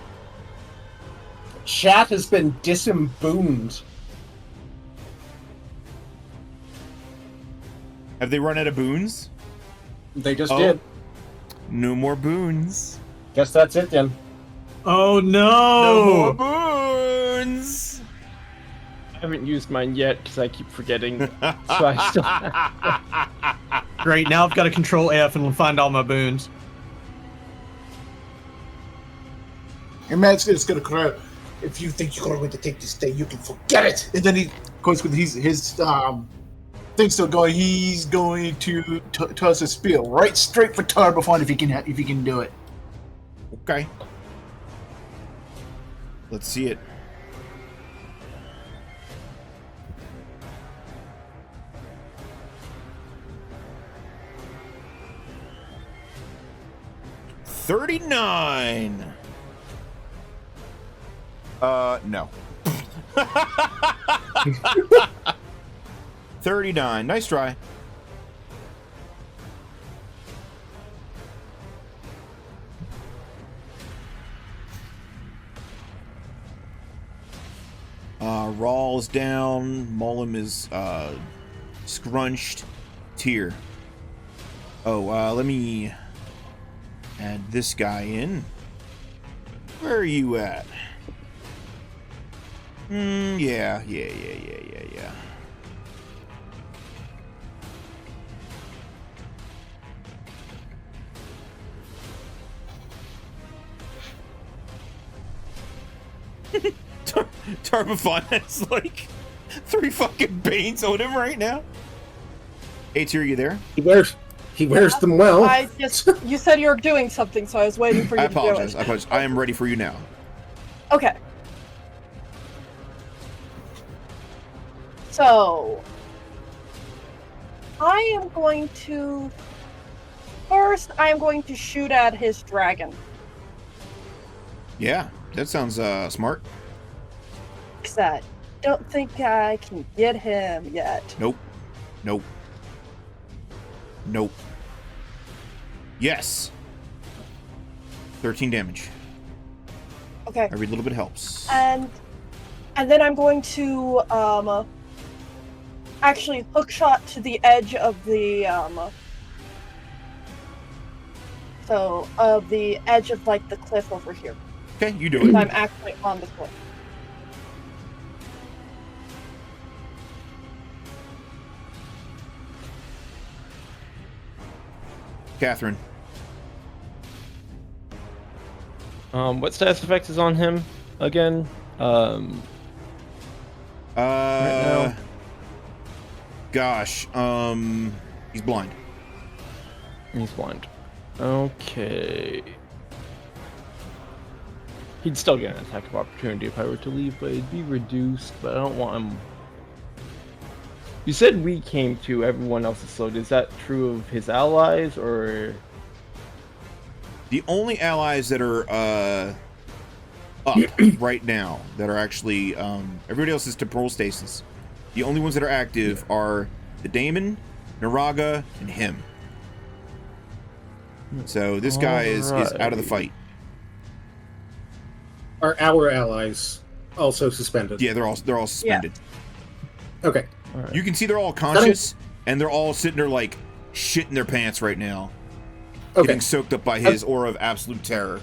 Chat has been disembooned. Have they run out of boons? They just Oh. did. No more boons. Guess that's it then. Oh No more no! boons. I haven't used mine yet because I keep forgetting. So I still. Great, now I've got to control F and find all my boons. And Matt's just gonna cry out, if you think you're going to take this day, you can forget it. And then he, of course, with his thing still going, he's going to toss a spill right straight for Tarbafon if he can do it. Okay. Let's see it. $39. No. 39. Nice try. Rawl's down. Mollum is scrunched. Tier. Oh, let me add this guy in. Where are you at? Yeah. Tarbafon has like 3 fucking banes on him right now. A-tier, you there? He wears them well. I just you said you were doing something, so I was waiting for you I to do apologize. it. I apologize. I am ready for you now. Okay. So I am going to shoot at his dragon. Yeah, that sounds smart. Because I don't think I can get him yet. Nope. Yes. 13 damage. Okay. Every little bit helps. And then I'm going to actually hookshot to the edge of the the edge of like the cliff over here. Okay, you do Because it. I'm actually on the cliff. Cathrine. What status effect is on him again? now? Gosh, he's blind. He's blind. Okay. He'd still get an attack of opportunity if I were to leave, but it'd be reduced, but I don't want him... You said we came to everyone else's slowed. Is that true of his allies, or...? The only allies that are up right now that are actually everybody else is temporal stasis. The only ones that are active are the Daemon, Naraga, and him. So this guy is out of the fight. Are our allies also suspended? Yeah, they're all suspended. Okay. Right. You can see they're all conscious and they're all sitting there like shitting their pants right now. Okay. Getting soaked up by his aura of absolute terror.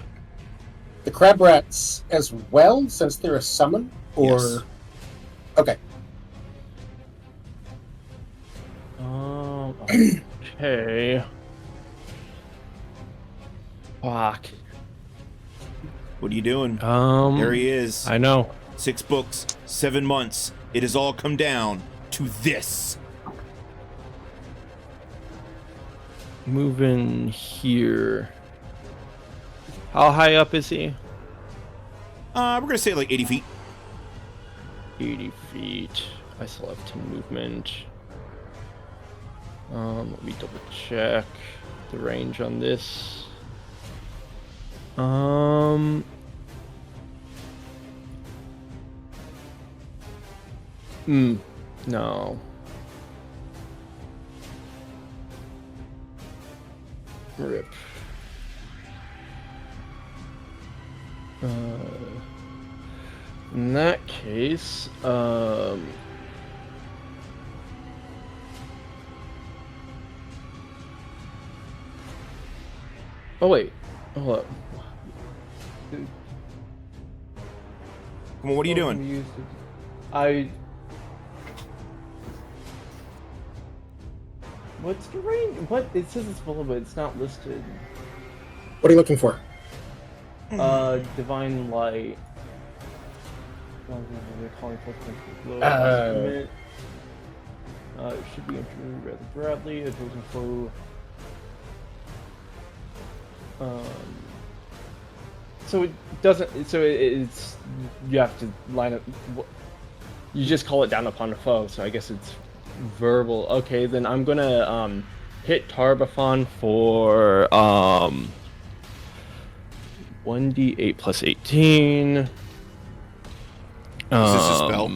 The crab rats as well, since they're a summon? Or Yes. Okay. Okay. Fuck. What are you doing? There he is. I know. 6 books, 7 months. It has all come down to this. Moving here. How high up is he? We're gonna say like 80 feet. 80 feet. I still have 10 movement. Let me double check the range on this. No. Rip. In that case, oh wait, hold up. Come on, what are you doing? What's the range? What? It says it's full, but it's not listed. What are you looking for? Divine Light. They're calling for it should be introduced rather broadly. A chosen foe. So it doesn't. So it's you have to line up. You just call it down upon a foe. So I guess it's verbal. Okay, then I'm gonna hit Tarbafon for 1d8 plus 18. Is this a spell?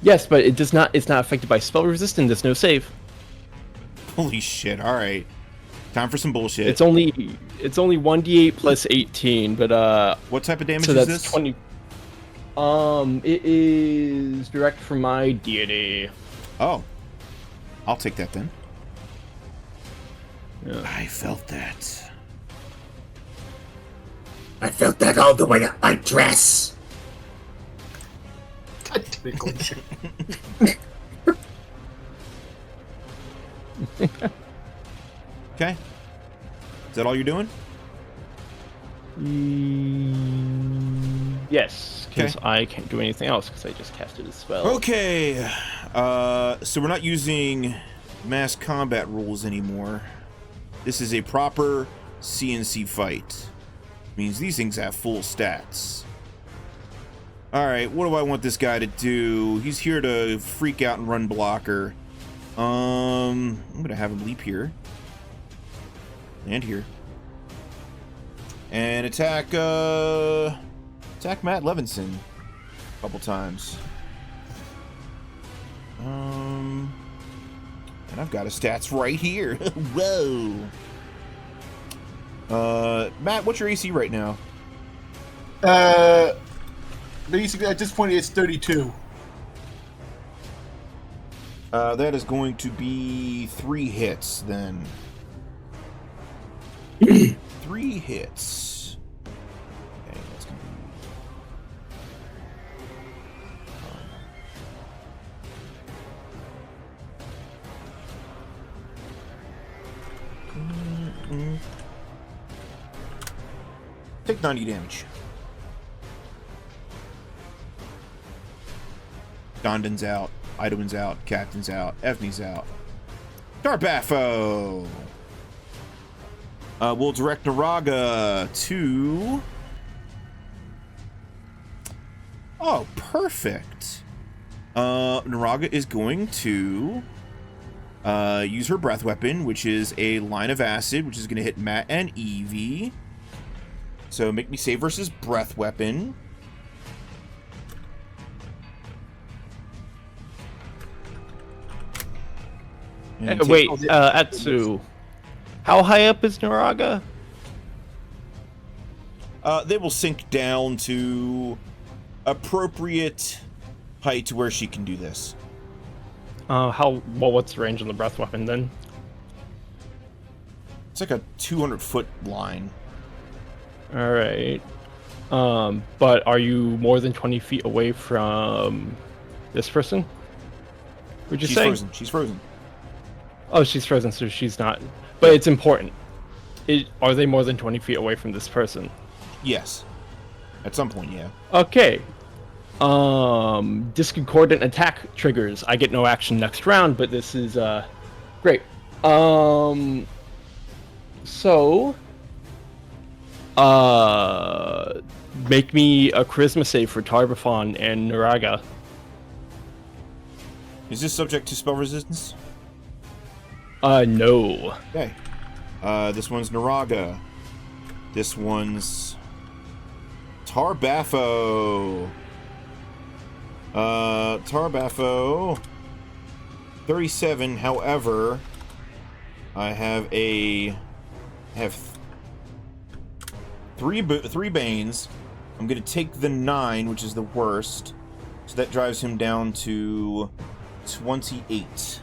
Yes, but it does not. It's not affected by spell resistance. There's no save. Holy shit! All right, time for some bullshit. It's only 1d8 plus 18, but what type of damage so is that's this? 20. It is direct from my deity. Oh, I'll take that then. Yeah. I felt that. I felt that all the way up my dress. Okay. Is that all you're doing? Yes, because Okay. I can't do anything else because I just casted a spell. Okay. So we're not using mass combat rules anymore. This is a proper CNC fight. Means these things have full stats. All right, what do I want this guy to do? He's here to freak out and run blocker. I'm gonna have him leap here. And here. And attack Matt Levinson a couple times. And I've got his stats right here. Whoa. Matt, what's your AC right now? Basically, at this point, it's 32. That is going to be 3 hits then. 3 hits. Okay, that's gonna be. Take 90 damage. Dondon's out. Idowin's out. Captain's out. Evnie's out. Darbafo! We'll direct Naraga to... Oh, perfect. Naraga is going to use her breath weapon, which is a line of acid, which is going to hit Matt and Ivie. So make me save versus breath weapon. Wait, Atsu. How high up is Naraga? They will sink down to appropriate height to where she can do this. What's the range on the breath weapon then? It's like a 200-foot line. All right. But are you more than 20 feet away from this person? Would you She's say? frozen. She's frozen. Oh, she's frozen, so she's not. But it's important. Are they more than 20 feet away from this person? Yes. At some point, yeah. Okay. Discordant attack triggers. I get no action next round, but this is great. So make me a charisma save for Tarbafon and Naraga. Is this subject to spell resistance? No. Okay. This one's Naraga. This one's Tarbafo. Tarbafo. 37. However, I have three Banes. I'm gonna take the 9, which is the worst. So that drives him down to 28.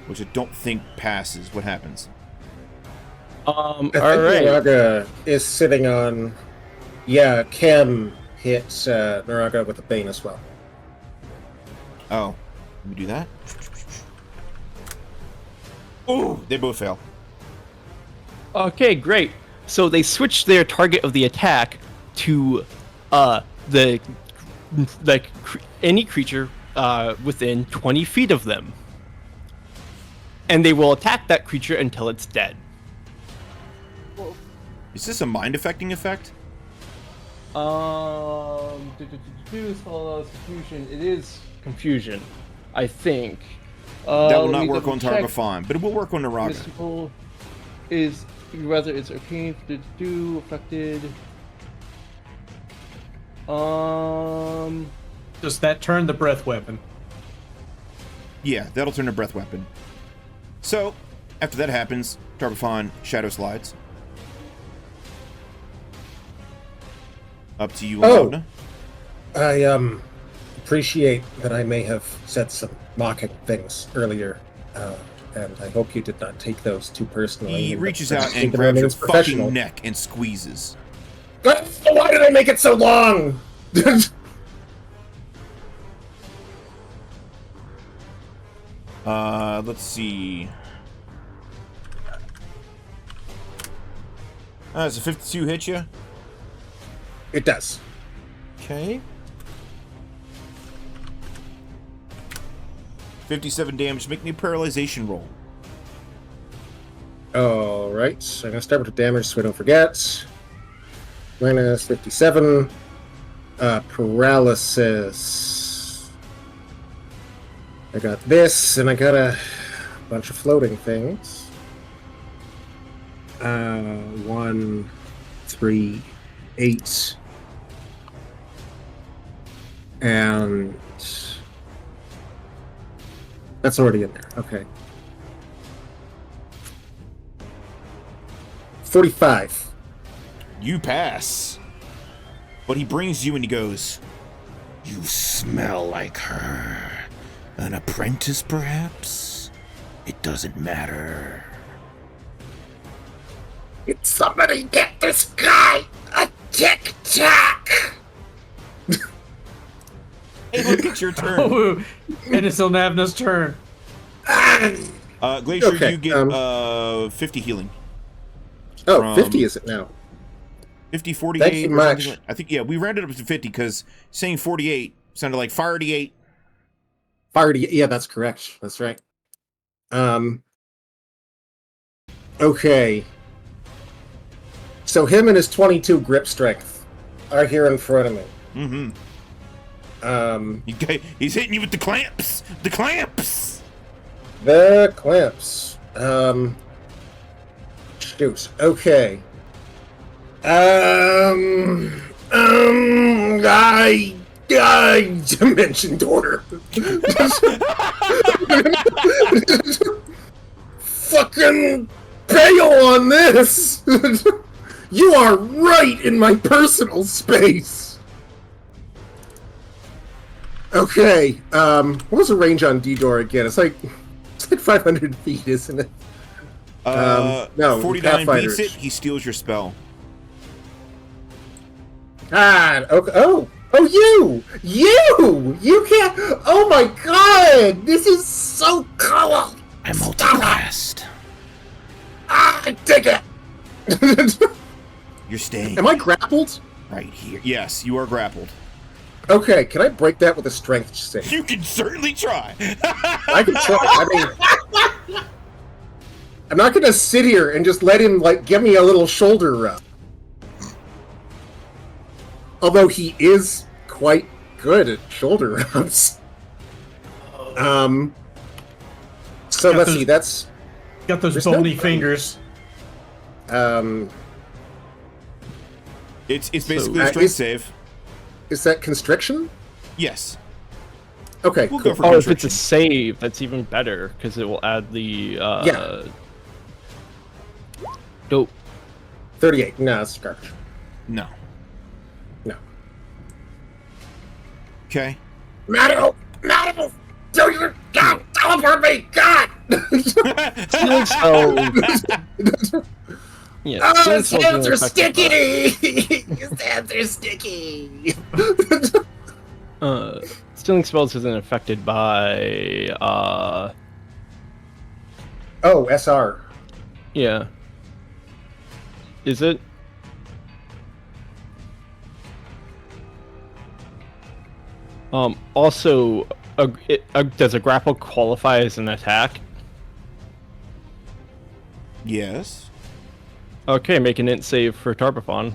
Which I don't think passes. What happens? I think Alright. Naraga is sitting on... Yeah, Cam hits Naraga with a Bane as well. Oh. Let me do that. Oh, they both fail. Okay, great. So they switch their target of the attack to any creature within 20 feet of them. And they will attack that creature until it's dead. Is this a mind-affecting effect? Confusion. It is confusion, I think. That will not work on Targafon, but it will work on Naraga. Mystical is whether it's arcane affected. Does that turn the breath weapon? Yeah, that'll turn a breath weapon. So, after that happens, Targafon shadow slides. Up to you, Odina. I appreciate that I may have said some mocking things earlier, and I hope you did not take those too personally. He reaches out Take and them grabs your as professional. fucking neck and squeezes. Why did I make it so long? Let's see. Does a 52 hit you? It does. Okay. 57 damage. Make me a paralyzation roll. Alright, so I'm going to start with the damage so I don't forget. Minus 57. Paralysis. I got this, and I got a bunch of floating things. 1, 3, 8. And that's already in there. Okay. 45. You pass. But he brings you and he goes, "You smell like her. An apprentice, perhaps? It doesn't matter." Did somebody get this guy a tic-tac? Hey, look, it's your turn. Oh, and it's on Avna's turn. Glacier, Okay, you get 50 healing. Oh, From- 50 is it now? 50, 48. Thank you or something much. like- I think, yeah, we rounded up to 50 because saying 48 sounded like fire 8. Yeah, that's correct. That's right. Okay. So him and his 22 grip strength are here in front of me. Mm-hmm. He's hitting you with the clamps. The clamps. The clamps. Shoot. Okay. I Dimension Door. Fucking bail on this. You are right in my personal space. Okay. What was the range on D-Door again? It's like 500 feet, isn't it? No, 49 Pathfinders. beats it. He steals your spell. God. Okay. You can't. Oh my God! This is so cool. I'm multiclassed. I dig it. You're staying Am I grappled? right here. Yes, you are grappled. Okay. Can I break that with a strength save? You can certainly try. I can try. I mean, I'm not gonna sit here and just let him give me a little shoulder rub. Although he is quite good at shoulder rubs. So Got let's those- see. That's Got those There's bony no- fingers. It's basically So, a strength save. is that constriction? Yes. Okay, We'll cool. go for Oh, if it's a constriction. save, that's even better because it will add the. Yeah. Dope. 38. No, it's garbage. No. No. Okay. Mato! Do your God! Teleport me! God! Stealing spells. Yeah. Oh, his stealing spells hands isn't are affected sticky! His hands are sticky! Stealing spells isn't affected by. Oh, SR. Yeah. Is it? Also, does a grapple qualify as an attack? Yes. Okay, make an int save for Tarbathon.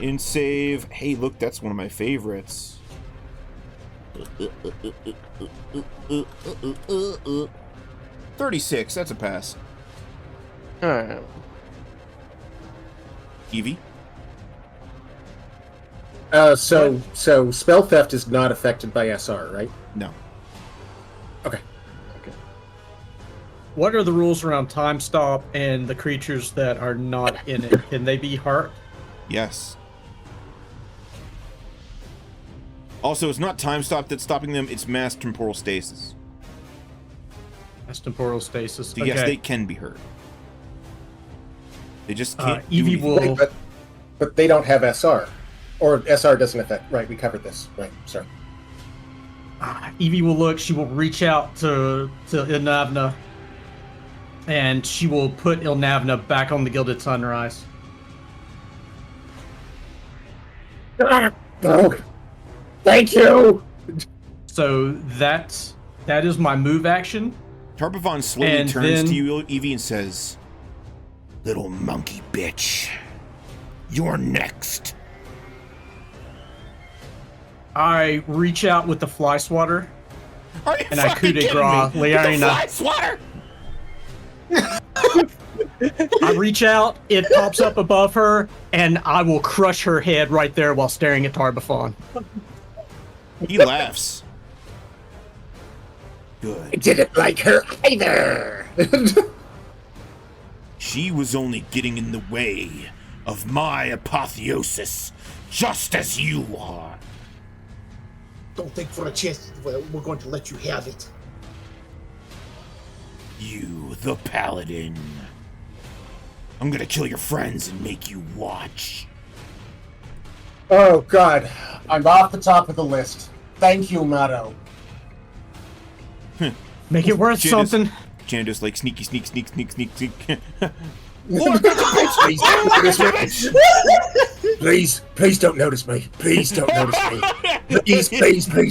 In save. Hey, look, that's one of my favorites. 36. That's a pass. Alright. Evie. So spell theft is not affected by SR, right? No. Okay. What are the rules around time stop and the creatures that are not in it? Can they be hurt? Yes. Also, it's not time stop that's stopping them. It's mass temporal stasis. That's temporal stasis. So yes, they can be hurt. They just can't. do Evie anything. will. Wait, but they don't have SR. Or SR doesn't affect. Right, we covered this. Right, sorry. Evie will look. She will reach out to Ilnavna, and she will put Ilnavna back on the Gilded Sunrise. Oh, thank you! So that is my move action. Tarbathon slowly And turns then- to you, Evie, and says, Little monkey bitch. You're next. I reach out with the fly swatter, Are you and I coup fucking de kidding grace me? With the Liarina. fly swatter? I reach out, it pops up above her, and I will crush her head right there while staring at Tarbathon. he laughs. I Good. didn't like her either! She was only getting in the way of my apotheosis, just as you are. Don't think for a chance we're going to let you have it. You, the Paladin. I'm gonna kill your friends and make you watch. Oh, God. I'm off the top of the list. Thank you, Mato. Make it worth Janice- something. Janice like sneak. Please, please don't notice me. Please don't notice me.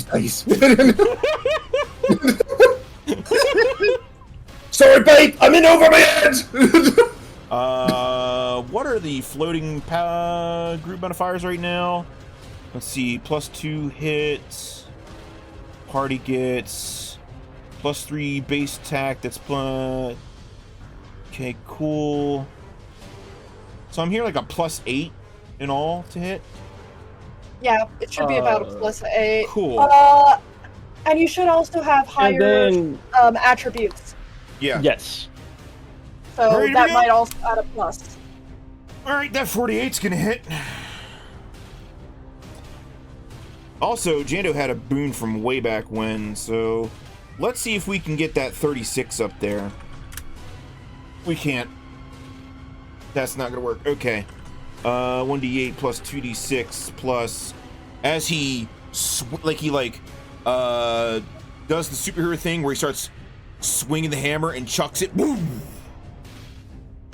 Please. Sorry, babe, I'm in over my head! What are the floating group modifiers right now? Let's see, +2 hits. Party gets +3 base attack. That's plus. Okay, cool. So I'm here like a +8 in all to hit. Yeah, it should be about a +8. Cool. And you should also have higher then- attributes, Yeah. Yes. so Ready to that go? might also add a plus. All right, that 48's gonna hit. Also, Jando had a boon from way back when, so let's see if we can get that 36 up there. We can't. That's not gonna work. Okay. 1d8 plus 2d6 plus as he does the superhero thing where he starts swinging the hammer and chucks it. Boom!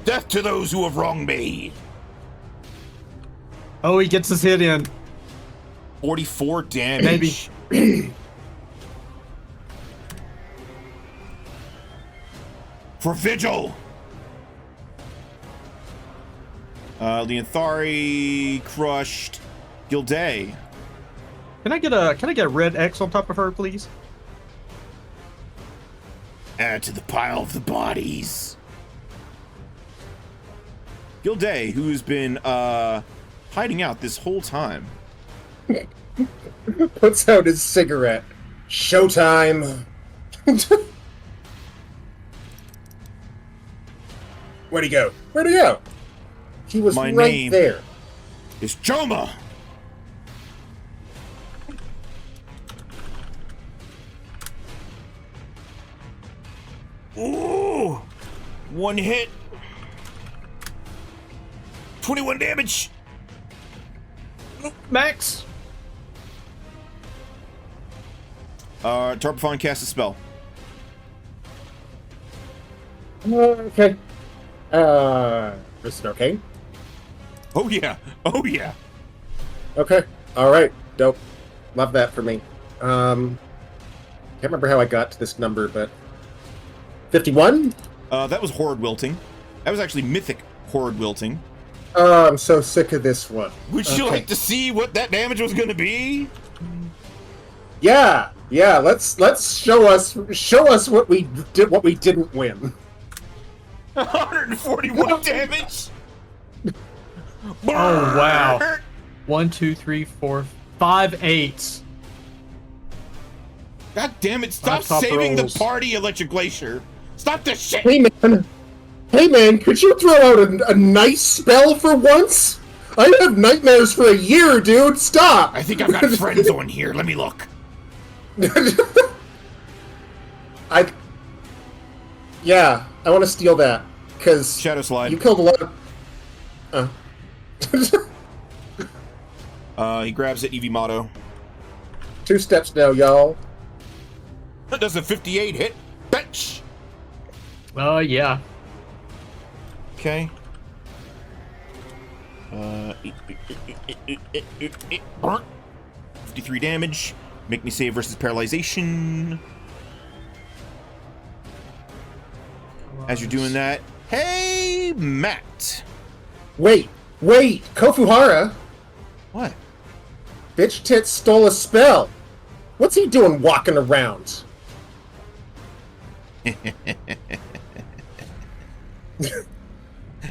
Death to those who have wronged me. Oh, he gets his hit in. 44 damage. Maybe. For vigil! Leonthari crushed Gilday. Can I get a red X on top of her, please? Add to the pile of the bodies. Gilday, who's been hiding out this whole time. Puts out his cigarette. Showtime. Where'd he go? Where'd he go? He was My right name there. It's Choma. Ooh, one hit. 21 damage. Max. Tarpafon cast a spell. Okay. Is it Arcane? Oh yeah. Oh yeah. Okay. Alright. Dope. Love that for me. Can't remember how I got to this number, but 51? That was Horde Wilting. That was actually Mythic Horde Wilting. Oh, I'm so sick of this one. Would you like to see what that damage was going to be? Yeah, let's show us what we didn't win. 141 damage. Oh wow. 1, 2, 3, 4, 5 8s. God damn it! Stop top saving rolls. the party, Electric Glacier. Stop this shit. Hey man, could you throw out a nice spell for once? I have nightmares for a year, dude. Stop. I think I've got friends on here. Let me look. Yeah, I want to steal that because Shadow Slide. you killed a lot of. He grabs it, Ivie Mato. 2 steps now, y'all. That does a 58 hit. Bitch. Yeah. Okay. 53 damage. Make me save versus paralyzation. As you're doing that, hey, Matt. Wait, Kofuhara. What? Bitch Tits stole a spell. What's he doing walking around?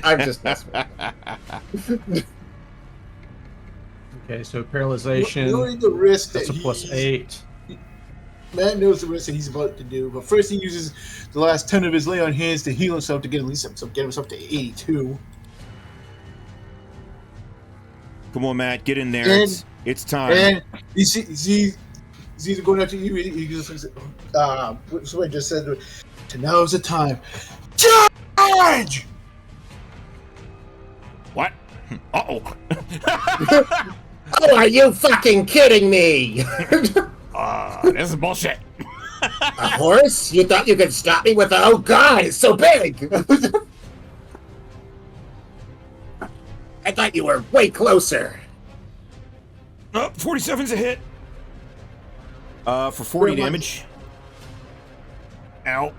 I'm just messing with Okay, so paralyzation. Knowing the risk That's a that plus 8. Matt knows the risk that he's about to do, but first he uses the last 10 of his lay on hands to heal himself to get at least get himself to 82. Come on, Matt, get in there. And- It's time. And he sees it going after you. He just says, somebody just said, "To now's the time. Charge!" What? Uh-oh. Oh, are you fucking kidding me? This is bullshit. A horse? You thought you could stop me with a... Oh god, it's so big! I thought you were way closer. Oh, 47's a hit. For 40 damage. Ow.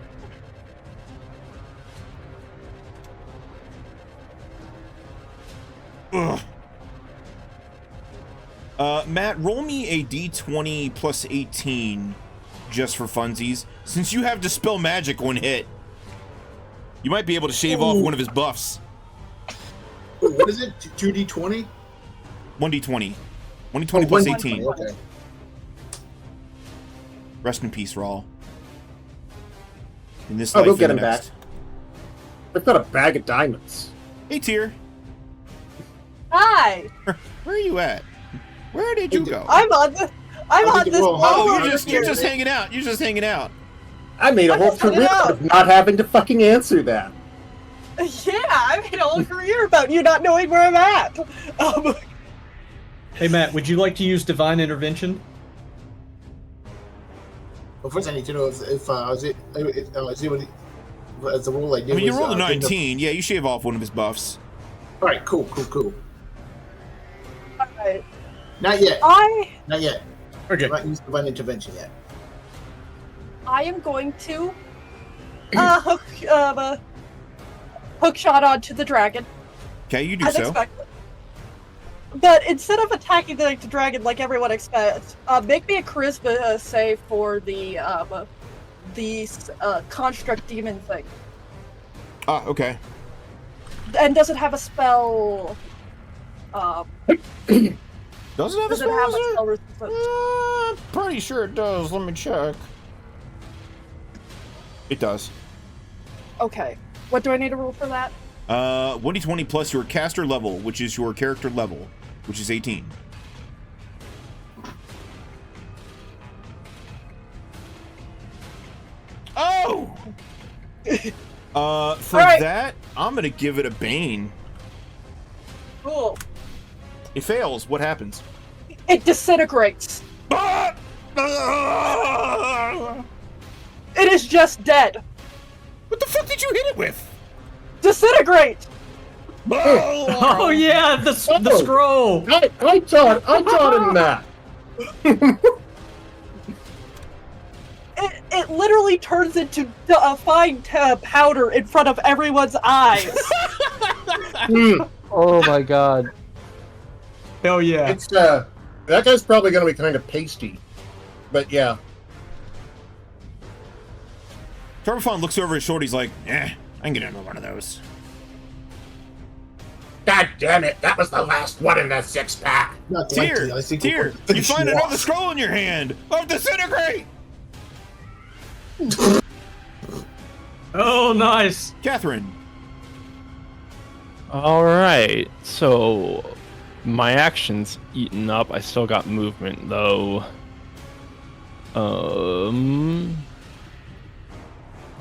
Ugh. Matt, roll me a d20 plus 18 just for funsies. Since you have Dispel Magic when hit, you might be able to shave off one of his buffs. What is it? 2d20? 1d20. 1d20 plus 18. Okay. Rest in peace, Rawl. In this Oh, life we'll and get the him back. next. I've got a bag of diamonds. Hey, Tyr. Hi. Where are you at? Where did you go? I'm on this. Oh, level you're just here. hanging out. You're just hanging out. I made a I whole just found it career out. of not having to fucking answer that. Yeah, I made a whole career about you not knowing where I'm at. Hey Matt, would you like to use Divine Intervention? Well, first I need to know if I was able to, as the rule I did. I mean, you was, rolled a getting 19. Yeah, you shave off one of his buffs. All right, cool. Alright. Not yet. Not yet. Okay. I'm not using divine intervention yet. I am going to hook shot onto the dragon. Okay, you do As so. expected. But instead of attacking the dragon like everyone expects, make me a charisma save for the construct demon thing. Ah, okay. And does it have a spell? Does it have Does a it have a spell? spell resistance? Pretty sure it does. Let me check. It does. Okay. What do I need to roll for that? 1d20 plus your caster level, which is your character level, which is 18. Oh! For that, I'm gonna give it a Bane. Cool. It fails. What happens? It disintegrates. Ah! It is just dead. What the fuck did you hit it with? Disintegrate. Oh yeah, the scroll. I taught him that. It literally turns into a fine powder in front of everyone's eyes. Oh my god. Hell yeah. It's that guy's probably gonna be kind of pasty, but yeah. Turbofon looks over his shoulder. He's like, I can get another one of those. God damn it! That was the last one in the 6-pack. Not Tyr, likely. I think Tyr, we'll you finish find you another off. scroll in your hand of disintegrate. Oh, nice. Cathrine. All right, so my action's eaten up. I still got movement though.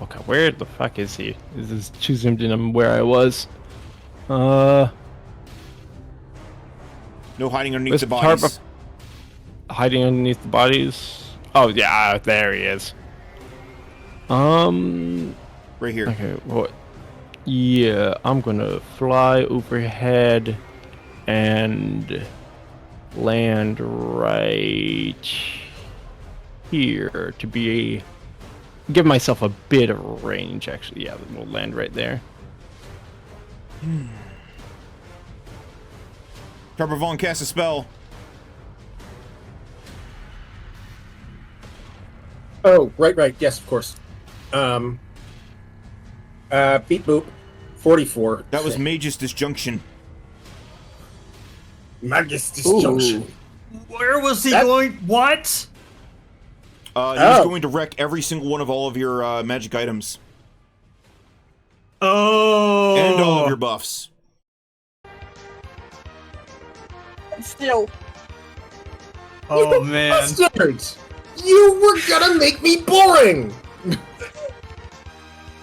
Okay, where the fuck is he? Is this too zoomed in on where I was? No hiding underneath Where's the bodies. hiding underneath the bodies. Oh yeah, there he is. Right here. Okay, what? Yeah, I'm gonna fly overhead and land right here to be give myself a bit of a range. Actually, yeah, we'll land right there. Turbofon casts a spell. Oh, right. Yes, of course. Beep boop. 44. That was Magus Disjunction. Magus Disjunction. Where was he That- going? What? He was going to wreck every single one of all of your magic items. Oh. And all of your buffs. Still. Oh man. Bastards! You were gonna make me boring!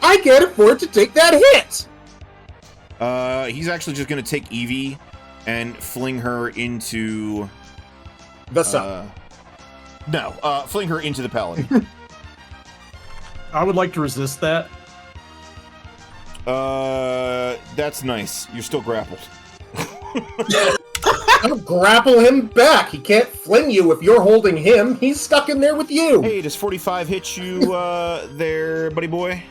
I can't afford to take that hit! He's actually just going to take Ivie and fling her into... The sun. Fling her into the Paladin. I would like to resist that. That's nice. You're still grappled. I'll grapple him back. He can't fling you if you're holding him. He's stuck in there with you. Hey, does 45 hit you there, buddy boy?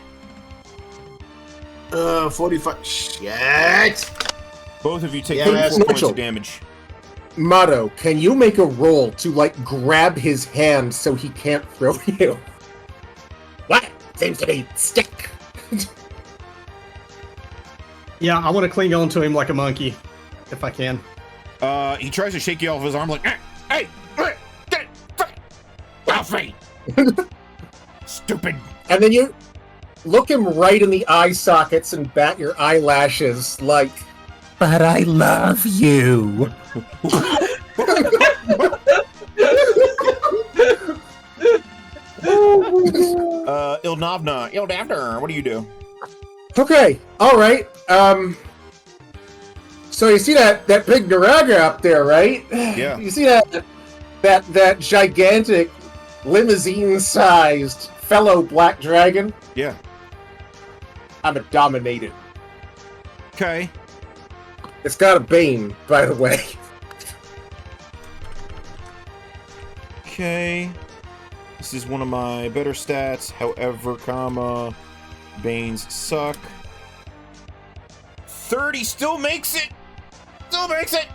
45. Shit! Both of you take Yeah, 34 points Noigel. of damage. Mato, can you make a roll to, grab his hand so he can't throw you? What? Seems to be stick. Yeah, I want to cling on to him like a monkey, if I can. He tries to shake you off his arm like, hey, get off me! Stupid. And then you look him right in the eye sockets and bat your eyelashes like, but I love you. Ildavner, what do you do? Okay, alright. So you see that big Naraga up there, right? Yeah. You see that gigantic limousine-sized fellow black dragon? Yeah. I'm a dominated. Okay. It's got a bane, by the way. Okay. This is one of my better stats. However, Banes suck. 30 still makes it! Still makes it!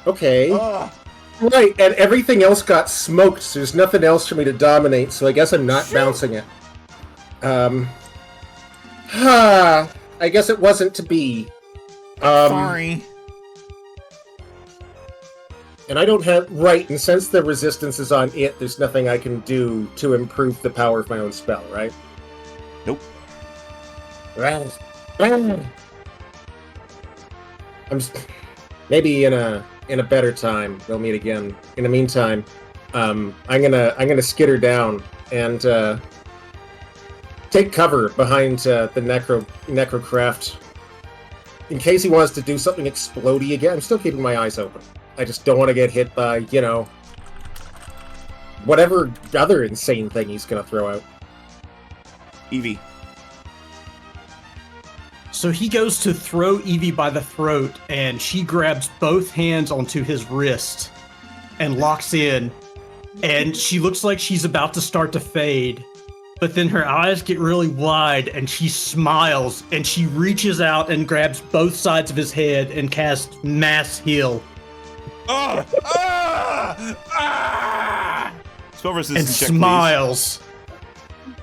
Okay. Right, and everything else got smoked, so there's nothing else for me to dominate, so I guess I'm not bouncing it. I guess it wasn't to be. Sorry. And I don't have... Right, and since the resistance is on it, there's nothing I can do to improve the power of my own spell, right? Nope. Maybe in a better time we'll meet again. In the meantime, I'm gonna skitter down and take cover behind the necrocraft in case he wants to do something explodey again. I'm still keeping my eyes open. I just don't want to get hit by, whatever other insane thing he's gonna throw out. Ivie. So he goes to throw Ivie by the throat, and she grabs both hands onto his wrist and locks in. And she looks like she's about to start to fade. But then her eyes get really wide, and she smiles, and she reaches out and grabs both sides of his head and casts Mass Heal. Spell resistance And check, smiles. please.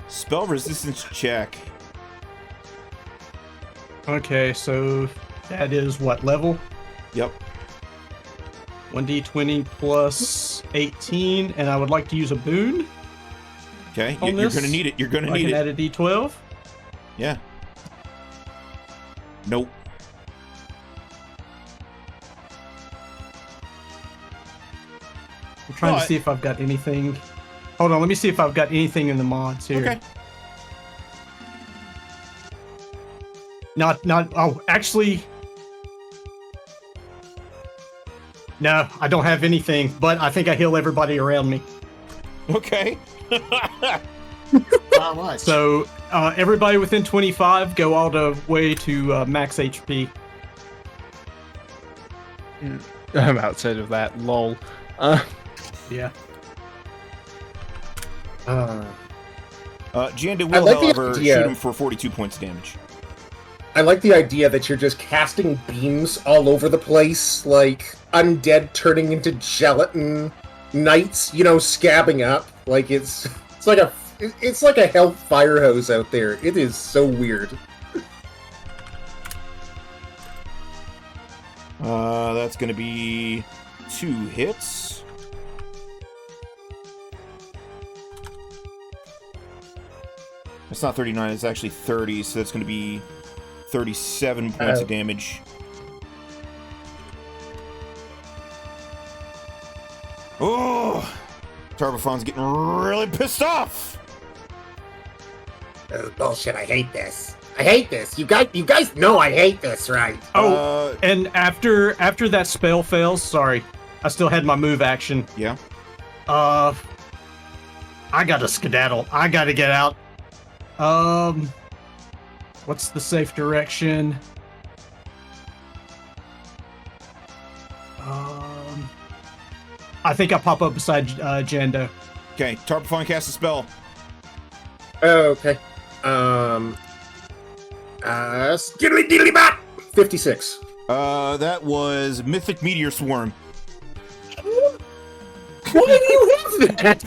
Spell resistance check. Okay, so that is what level? Yep. 1d20 plus 18, and I would like to use a boon. Okay, On you're this, gonna need it. You're gonna I need can add it. a d12. Yeah. Nope. I'm trying to see if I've got anything. Hold on, let me see if I've got anything in the mods here. Okay. Actually. No, I don't have anything, but I think I heal everybody around me. Okay. How much? So, everybody within 25 go all the way to max HP. I'm outside of that. Lol. Yeah. Janda I will, like the however, idea. shoot him for 42 points damage. I like the idea that you're just casting beams all over the place, like undead turning into gelatin, knights, scabbing up. Like it's like a hell fire hose out there. It is so weird. That's gonna be 2 hits. It's not 39, it's actually 30, so that's gonna be 37 points of damage. Oh! Tarbofon's getting really pissed off! This is bullshit. I hate this. I hate this. You guys know I hate this, right? And after that spell fails, sorry, I still had my move action. Yeah. I gotta skedaddle. I gotta get out. What's the safe direction? I think I pop up beside Jando. Okay, Tarpofon casts a spell. Okay. Skiddly diddly bop! 56. That was Mythic Meteor Swarm. Why do you have that?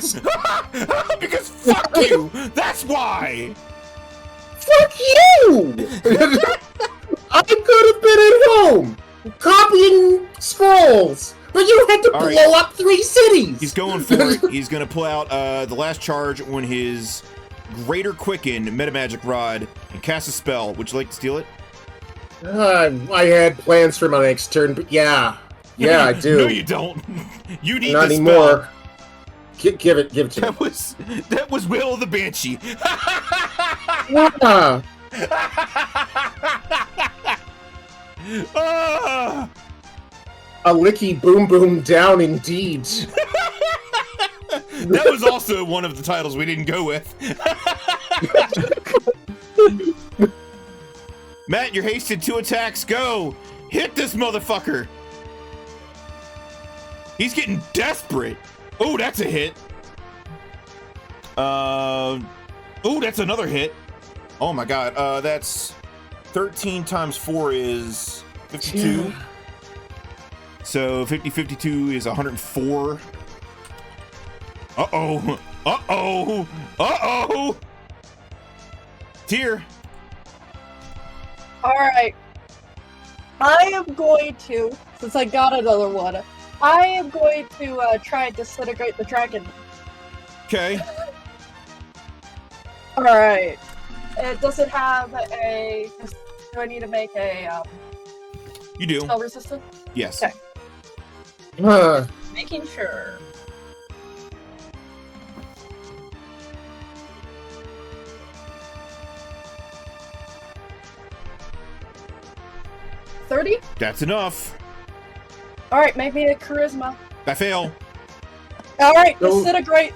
Because fuck you! That's why! Fuck you! I could have been at home copying scrolls, but you had to blow up 3 cities! He's going for it. He's going to pull out the last charge on his Greater Quicken Metamagic Rod and cast a spell. Would you like to steal it? I had plans for my next turn, but yeah, I do. No, you don't. You need Not the anymore. Give it to me. That was Will of the Banshee. Yeah. A licky boom boom down indeed. That was also one of the titles we didn't go with. Matt, you're hasted 2 attacks. Go! Hit this motherfucker! He's getting desperate. Oh, that's a hit. Oh, that's another hit. Oh my god. That's 13 times 4 is 52. So 52 is 104. Uh-oh. Uh-oh. Uh-oh. Tyr. Alright. I am going to, since I got another one, I am going to try and disintegrate the dragon. Okay. Alright. Does it have a... Do I need to make a You do. spell resistant? Yes. Okay. Making sure. $30? That's enough. Alright, make me a charisma. I fail. Alright, So- disintegrate.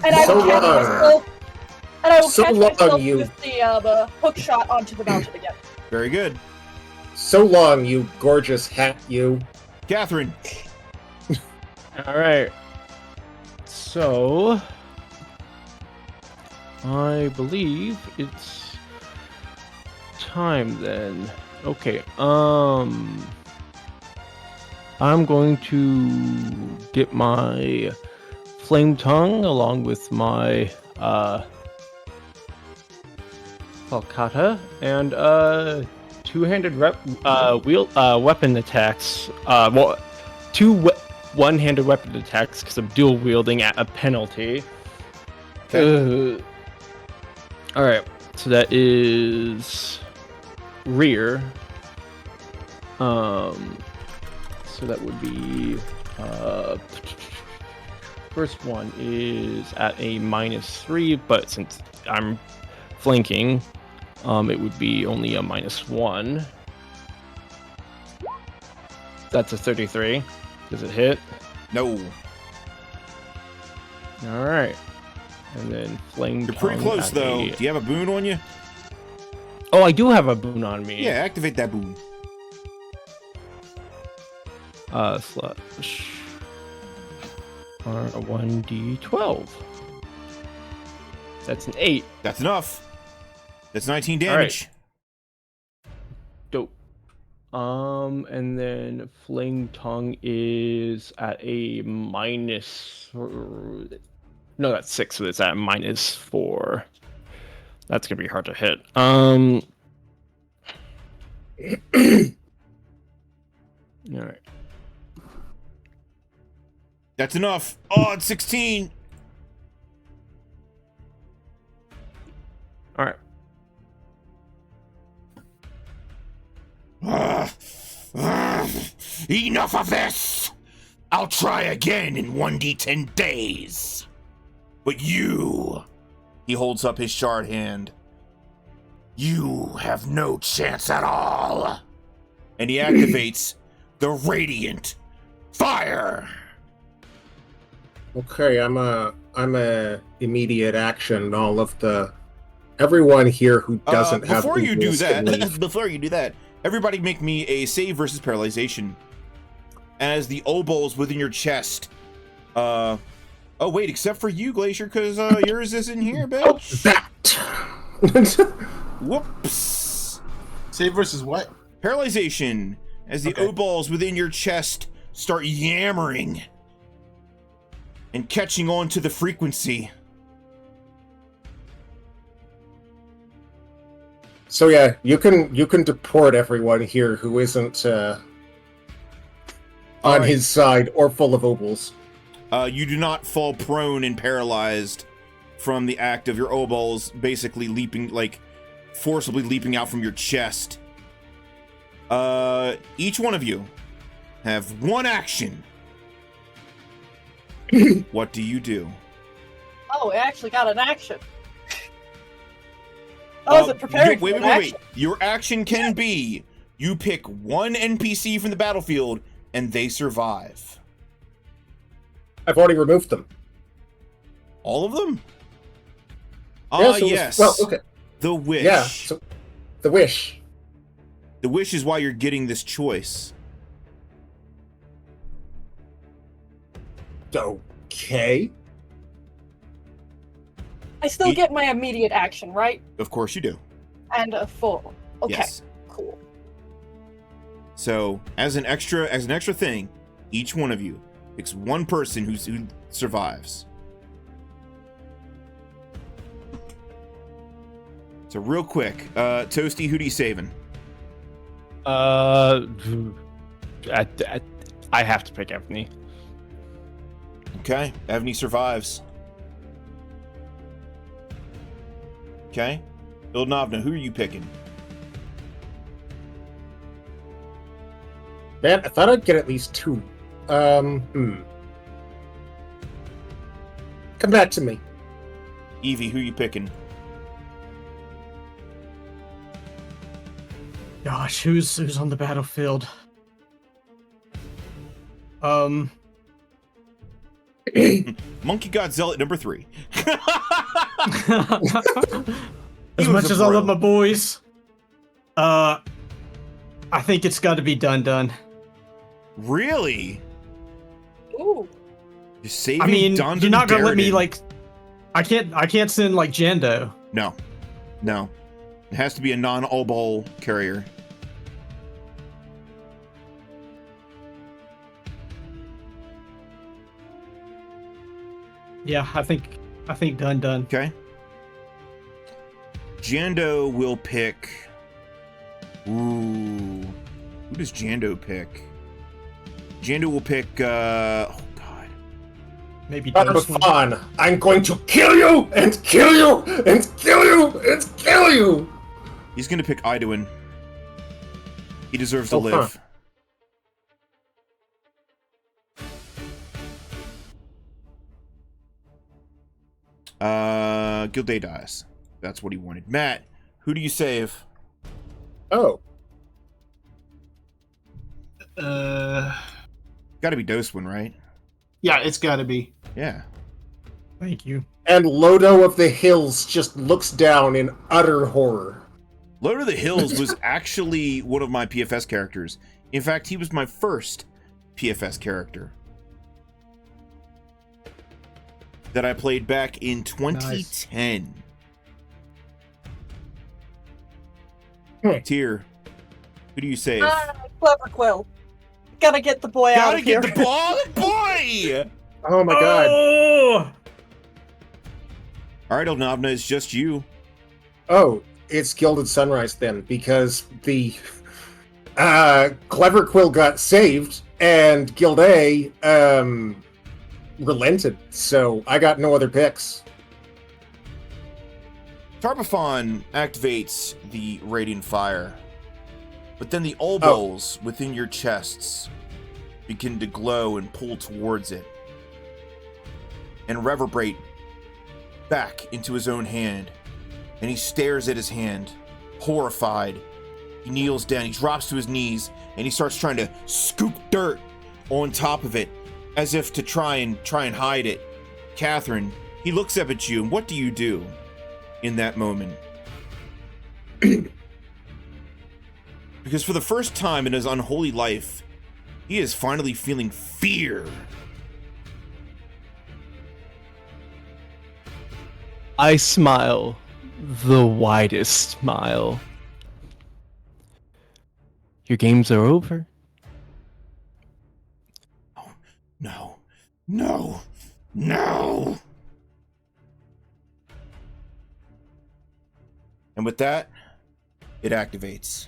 And I So will catch long. myself. And I will So catch long, myself you- with the hook shot onto the mountain again. Very good. So long, you gorgeous hat, you. Cathrine. All right. So, I believe it's time then. Okay. I'm going to get my flame tongue along with my falcata and two-handed weapon attacks. Well, one-handed weapon attacks because I'm dual wielding at a penalty. Okay. All right, so that is rear. So that would be first one is at a -3, but since I'm flanking, it would be only a -1. That's a 33. Does it hit? No. All right. And then flame. You're pretty tongue close, at though. a- Do you have a boon on you? Oh, I do have a boon on me. Yeah, activate that boon. Slash. Or 1d12. That's an 8. That's enough. That's 19 damage. Dope. And then flame tongue is at a minus. No, that's 6, so it's at -4. That's gonna be hard to hit. All right. That's enough. Oh, it's 16. All right. Enough of this! I'll try again in 1d10 days. But you, He holds up his shard hand, you have no chance at all. and he activates. The Radiant Fire! Okay, I'm a immediate action. All of everyone here who doesn't have Before you do equals can that, leave. everybody make me a save versus paralyzation. As the obols within your chest. Oh wait, except for you, Glacier, because yours isn't here, bitch. That. Whoops. Save versus what? Paralyzation. As the Okay. obols within your chest start yammering and catching on to the frequency. So yeah, you can deport everyone here who isn't on Alright. his side or full of obols. You do not fall prone and paralyzed from the act of your obols basically leaping, like, forcibly leaping out from your chest. Each one of you have one action. What do you do? Oh, we actually got an action. I wasn't prepared Wait. for an action. Your action can be you pick one NPC from the battlefield and they survive. I've already removed them. All of them? Yeah, so it was- Yes. Well, okay. The wish. Yeah. So the wish. The wish is why you're getting this choice. Okay. I still get my immediate action, right? Of course you do. And a full. Okay, Yes. cool. So as an extra thing, each one of you picks one person who survives. So real quick, Toasty, who do you saving? I have to pick Ebony. Okay, Evney survives. Okay, Ildnavna, who are you picking? Man, I thought I'd get at least 2. Come back to me. Evie, who are you picking? Gosh, who's on the battlefield? Monkey God Zealot number 3. As much as I love my boys, I think it's got to be Dun. Really? Ooh. You're saving I mean, Dun you're not gonna let me Darridan. like. I can't send like Jando. No. It has to be a non-obol carrier. Yeah, I think Dun. Okay. Jando will pick. Ooh. Who does Jando pick? Jando will pick. Oh God. Maybe Barbafon, I'm going to kill you and kill you and kill you and kill you. He's gonna pick Iduin. He deserves to Oh, live. Gilday dies. That's what he wanted. Matt, who do you save? Oh, Gotta be Doswin, right? Yeah, it's got to be. Yeah. Thank you. and Lodo of the Hills just looks down in utter horror. Lord of the Hills was actually one of my PFS characters. In fact, he was my first PFS character that I played back in 2010. Nice. Tyr, who do you save? Clever Quill. Gotta get the boy out Gotta of here. get the ball, boy! Oh my god. Oh! All right, Elnavna, it's just you. Oh, it's Gilded Sunrise then, because the Clever Quill got saved and Gilday relented, so I got no other picks. Tarbafon activates the Radiant Fire, but then the obols within your chests begin to glow and pull towards it and reverberate back into his own hand. And he stares at his hand, horrified. He kneels down, he drops to his knees, and he starts trying to scoop dirt on top of it, as if to try and hide it. Cathrine, he looks up at you, and what do you do in that moment? Because for the first time in his unholy life, he is finally feeling fear. I smile the widest smile. Your games are over. No. No. No. And with that, it activates.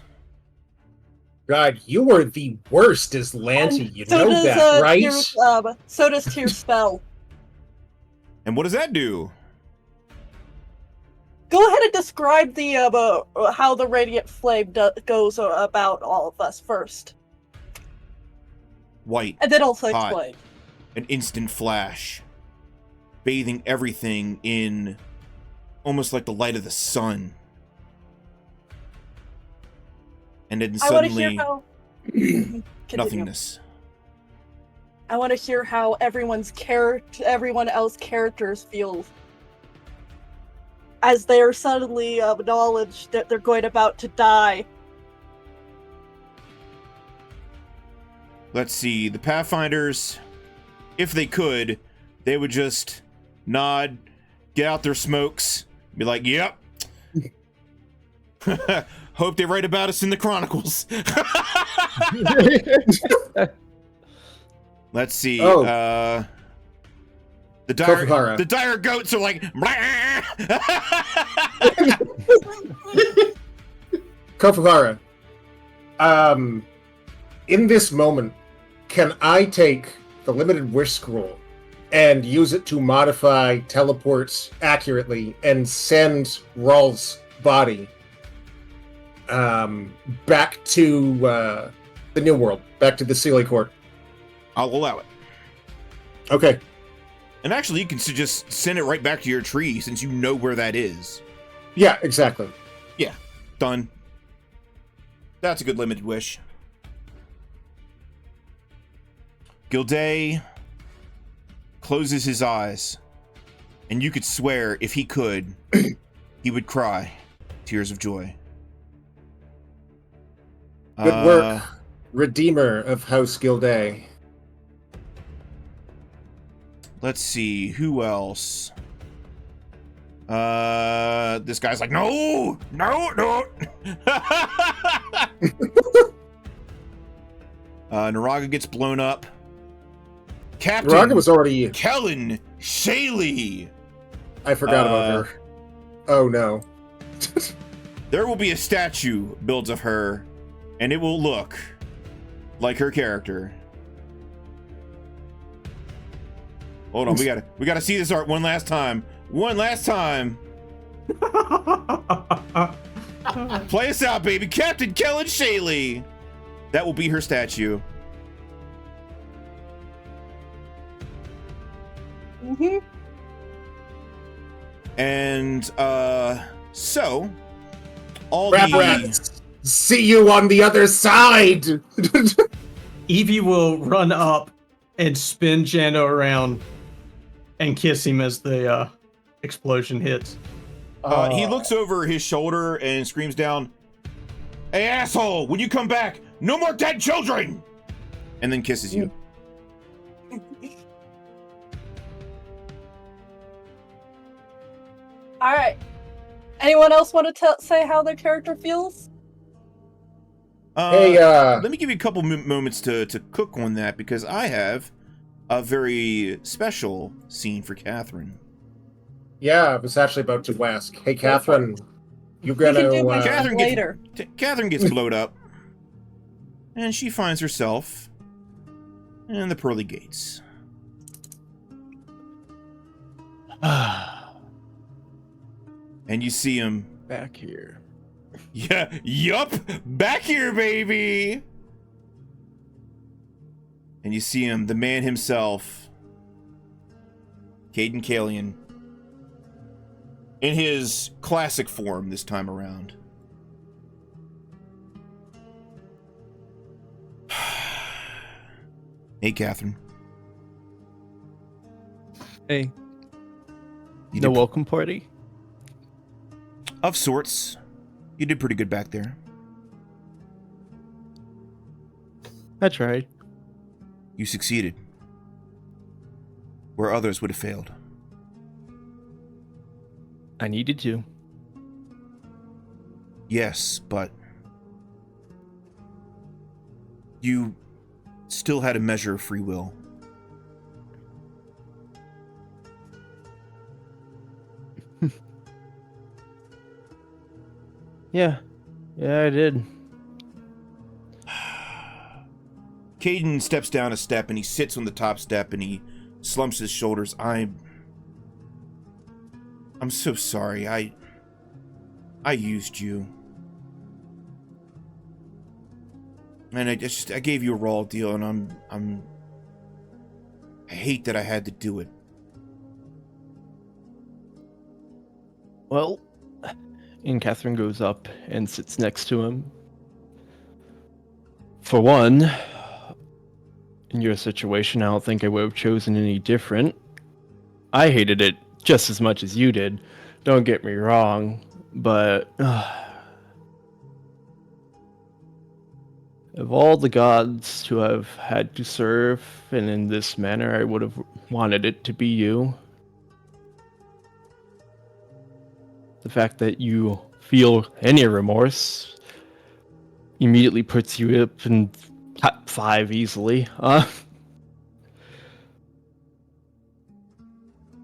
God, you were the worst as Lanty, you So know does, that, right? so does Tyr's spell. And what does that do? Go ahead and describe the how the radiant flame goes about all of us first, White. and then also Hot. explain. An instant flash, bathing everything in almost like the light of the sun. And then I want to hear suddenly, how. Continue. nothingness. I want to hear how everyone else's characters feel as they are suddenly acknowledged that they're about to die. Let's see, the Pathfinders, if they could, they would just nod, get out their smokes, be like, yep. Hope they write about us in the chronicles. Let's see. Oh. Kofuhara. The dire goats are like. Kofuhara. In this moment, can I take the limited wish scroll and use it to modify teleports accurately and send Rawl's body back to the New World, back to the Sealy Court? I'll allow it. Okay. And actually, you can just send it right back to your tree since you know where that is. Yeah, exactly. Yeah, done. That's a good limited wish. Gilday closes his eyes, and you could swear if he could, he would cry tears of joy. Good work, Redeemer of House Gilday. Let's see, who else? This guy's like, no. Naraga gets blown up. Captain Naraga was already... Kellen Shaley. I forgot about her. Oh, no. There will be a statue built of her, and it will look like her character. Hold on, we gotta see this art one last time. One last time. Play us out, baby. Captain Kellen Shaley. That will be her statue. Mm-hmm. And so all Rap the rats, see you on the other side. Ivie will run up and spin Jando around and kiss him as the explosion hits. He looks over his shoulder and screams down, "Hey, asshole, when you come back, no more dead children!" And then kisses you. All right. Anyone else want to say how their character feels? Let me give you a couple moments to cook on that, because I have a very special scene for Cathrine. Yeah, I was actually about to ask. Hey, Cathrine, you gonna... Cathrine later. Cathrine gets blowed up, and she finds herself in the pearly gates. And you see him Back here. Yeah, yup, back here, baby. And you see him, the man himself, Caden Kalian, in his classic form this time around. Hey, Cathrine. Hey. You No did welcome party? of sorts. You did pretty good back there. I tried. You succeeded where others would have failed. I needed to. Yes, but you still had a measure of free will. Yeah, I did. Caden steps down a step and he sits on the top step and he slumps his shoulders. I'm so sorry. I used you. And I gave you a raw deal, and I hate that I had to do it. Well, and Cathrine goes up and sits next to him. For one, in your situation, I don't think I would have chosen any different. I hated it just as much as you did. Don't get me wrong, but of all the gods to have had to serve, and in this manner, I would have wanted it to be you. The fact that you feel any remorse. Immediately puts you up in top 5 easily.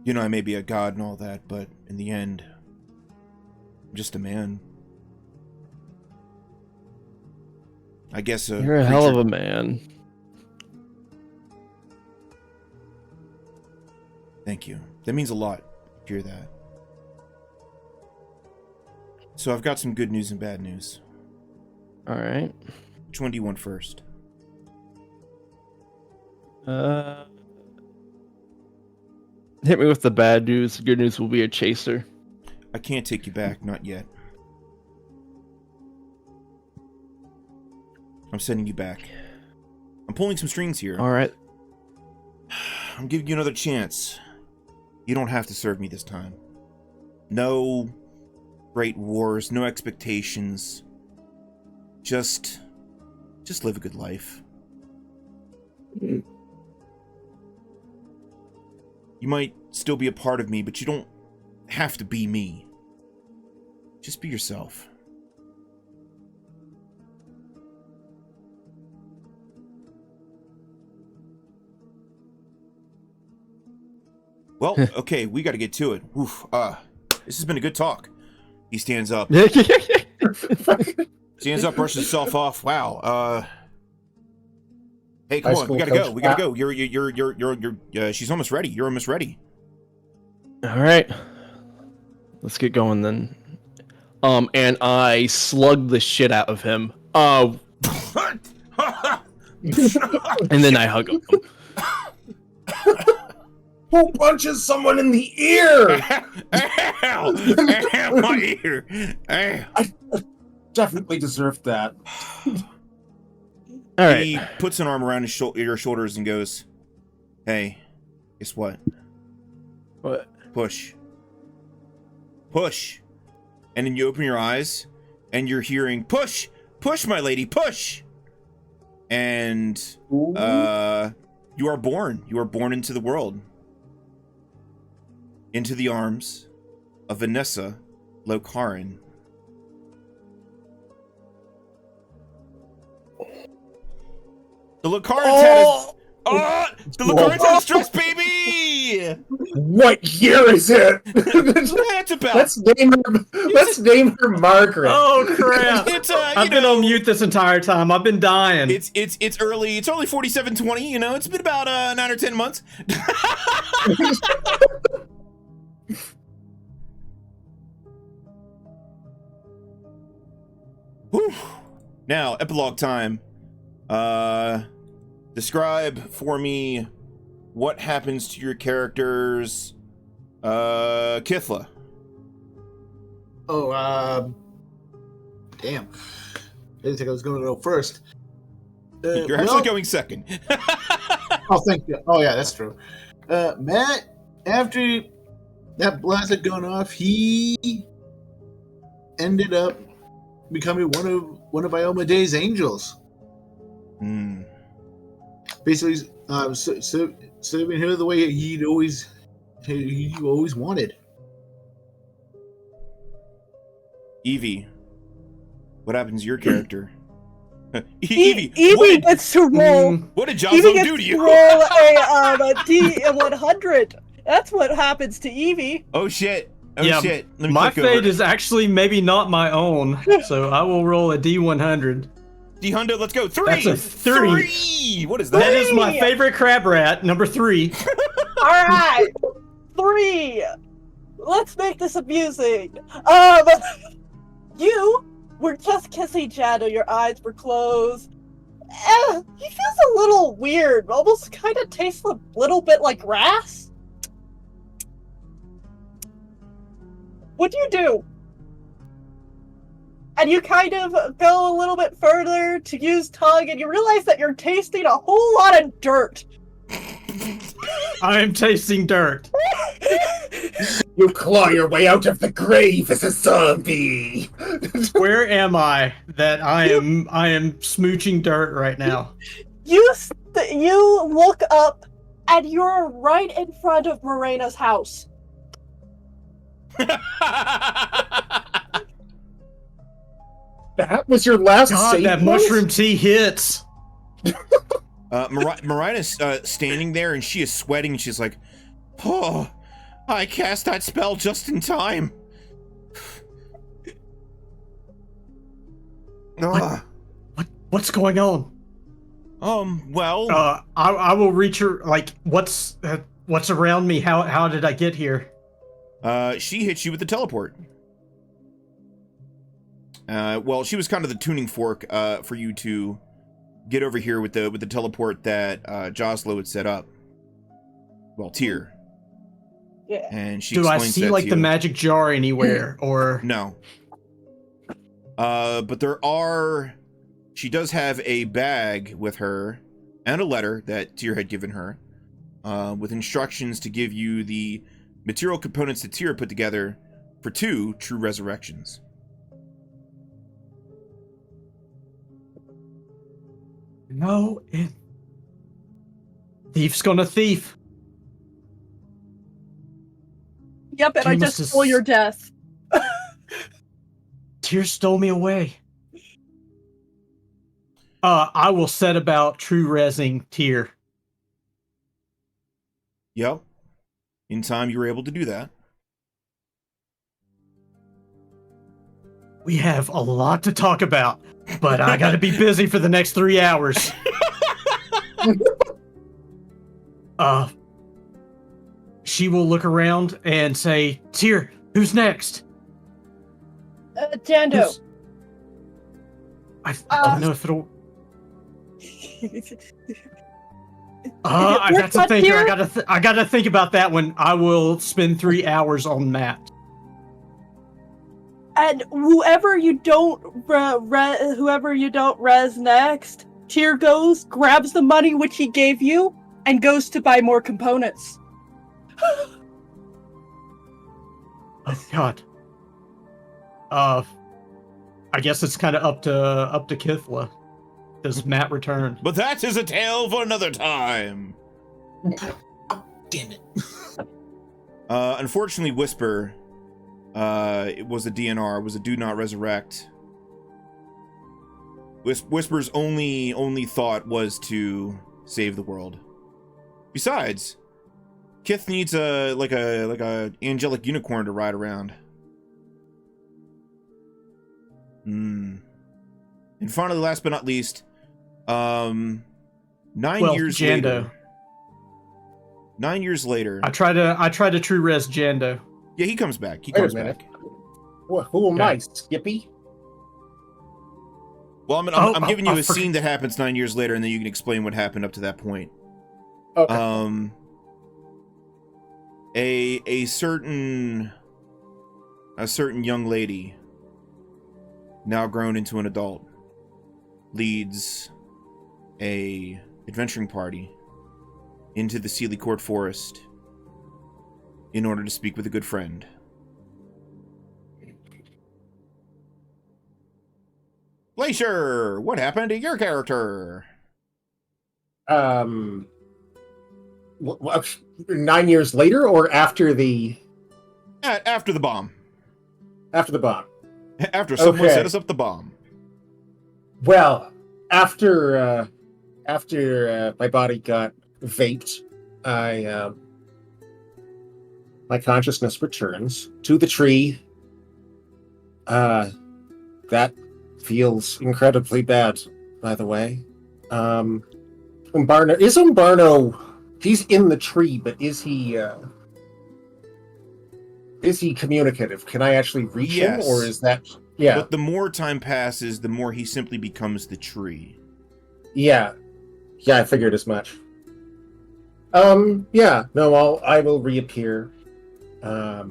You know, I may be a god and all that, but in the end, I'm just a man. I guess You're a hell of a man. Thank you. That means a lot to hear that. So I've got some good news and bad news. All right. Which one do you want first? Hit me with the bad news. The good news will be a chaser. I can't take you back, not yet. I'm sending you back. I'm pulling some strings here. All right. I'm giving you another chance. You don't have to serve me this time. No great wars, no expectations. Just live a good life. You might still be a part of me, but you don't have to be me. Just be yourself. Well, okay, we gotta get to it. Oof, this has been a good talk. He stands up. Stands up, brushes himself off. Wow, hey, come on, we gotta go. We gotta go. You're, she's almost ready. You're almost ready. All right. Let's get going then. And I slug the shit out of him. And then I hug him. Who punches someone in the ear? Ow! Ow, my ear! Ow. I definitely deserved that. All right. He puts an arm around your shoulders and goes, "Hey, guess what? What? Push. Push." And then you open your eyes, and you're hearing, "Push! Push, my lady, push!" And, you are born. You are born into the world. Into the arms of Vanessa Locarin. The Locarin's the Locarin's had a stress baby! What year is it? It's about. Let's name her Margaret. Oh crap! I've been on mute this entire time. I've been dying. It's early. It's only 4720. You know, it's been about 9 or 10 months. Whew. Now, epilogue time. Describe for me what happens to your characters. Kthla. Oh, damn. I didn't think I was going to go first. You're actually going second. Oh, thank you. Oh, yeah, that's true. Matt, after that blast had gone off, he ended up becoming one of Ioma Day's angels. Hmm. Basically, serving her the way he always wanted. Ivie, what happens to your character? Ivie Ivie, gets to roll. what did Ivie Josalow gets do to to you? roll a D100. That's what happens to Ivie. Oh shit! Oh Yeah, shit! Let me my click over. fate is actually maybe not my own, so I will roll a D100. D-Hundo, let's go. 3! That's a 3. 3! What is that? That is my favorite crab rat, number 3. All right, 3. Let's make this amusing. You were just kissing Shadow. Your eyes were closed. He feels a little weird. Almost kind of tastes a little bit like grass. What do you do? And you kind of go a little bit further to use tongue, and you realize that you're tasting a whole lot of dirt. I am tasting dirt. You claw your way out of the grave as a zombie. Where am I that I am smooching dirt right now? You look up, and you're right in front of Morena's house. That was your last God, save that point? mushroom tea hits. Marina's standing there and she is sweating and she's like, "Oh, I cast that spell just in time." What's going on? Well, I will reach her. Like, what's around me? How did I get here? she hits you with the teleport. Well, she was kind of the tuning fork for you to get over here with the teleport that Josalow had set up. Well, Tyr. Yeah. And she Do I explains see that like to the you. magic jar anywhere, or No. But she does have a bag with her and a letter that Tyr had given her, with instructions to give you the material components that Tyr put together for 2 true resurrections. no? Thief's gonna thief. Yep, and I You just must stole have- your death. Tyr stole me away. I will set about true resing Tyr. Yep. In time, you were able to do that. We have a lot to talk about, but I gotta be busy for the next 3 hours. She will look around and say, Tyr, who's next? Jando. Who's- I don't know if it'll... that's a Not thinker. Tyr? I gotta think about that one. I will spend 3 hours on that. And whoever you don't res next, Tyr goes, grabs the money which he gave you, and goes to buy more components. Oh God. I guess it's kind of up to Kthla. Does Matt return? But that is a tale for another time. Damn it. Unfortunately, Whisper, it was a DNR, was a do not resurrect. Whisper's only thought was to save the world. Besides, Kith needs a angelic unicorn to ride around. And finally, last but not least, 9 years Jando. later. 9 years later. I try to true res Jando. Yeah, he comes back. He Wait a comes minute. back. Who am Okay. I, Skippy? Well, I'm giving you a scene that happens 9 years later, and then you can explain what happened up to that point. Okay. A certain young lady, now grown into an adult, leads a adventuring party into the Sealy Court Forest in order to speak with a good friend. Glacier, what happened to your character? 9 years later, or after the After the bomb. after the bomb? After someone Okay. set us up the bomb. Well, after my body got vaped, my consciousness returns to the tree. That feels incredibly bad, by the way. Umbarno, he's in the tree, but is he communicative? Can I actually reach him, Yes. or is that... Yeah. But the more time passes, the more he simply becomes the tree. Yeah, I figured as much. Yeah, no, I will reappear. I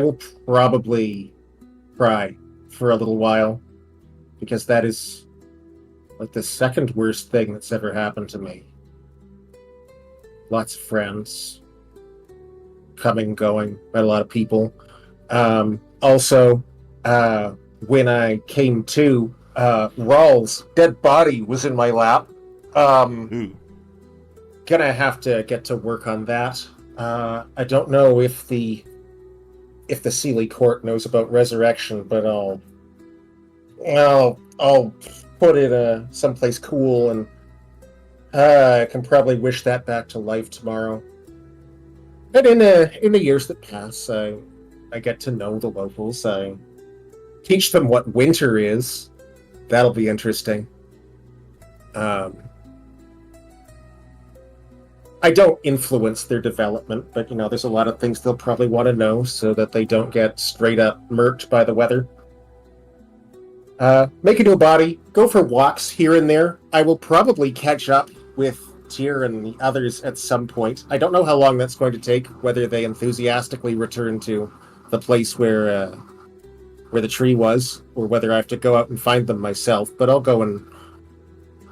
will probably cry for a little while, because that is like the second worst thing that's ever happened to me. Lots of friends coming, going, met a lot of people. Also, when I came to, Rawl's dead body was in my lap. Ooh. Gonna have to get to work on that. I don't know if the Sealy Court knows about resurrection, but I'll put it someplace cool, and I can probably wish that back to life tomorrow. And in the years that pass, I get to know the locals. I teach them what winter is. That'll be interesting. I don't influence their development, but there's a lot of things they'll probably want to know so that they don't get straight up murked by the weather. Make a new body, go for walks here and there. I will probably catch up with Tyr and the others at some point. I don't know how long that's going to take, whether they enthusiastically return to the place where the tree was, or whether I have to go out and find them myself. But I'll go and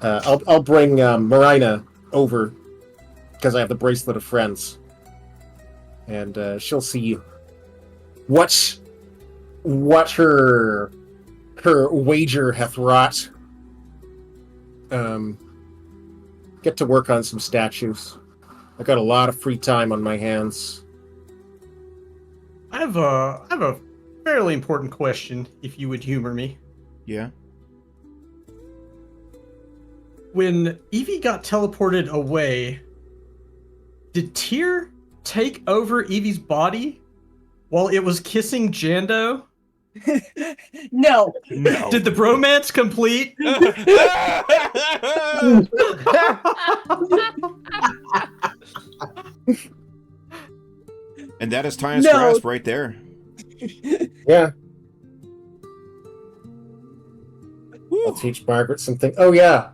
I'll bring Marina over, because I have the Bracelet of Friends, and she'll see what her wager hath wrought. Get to work on some statues. I got a lot of free time on my hands. I have a fairly important question, if you would humor me. Yeah. When Ivie got teleported away, did Tyr take over Evie's body while it was kissing Jando? No. No. Did the bromance complete? And that is Tyrant'S No. grasp right there. Yeah. Woo. I'll teach Margaret something. Oh yeah.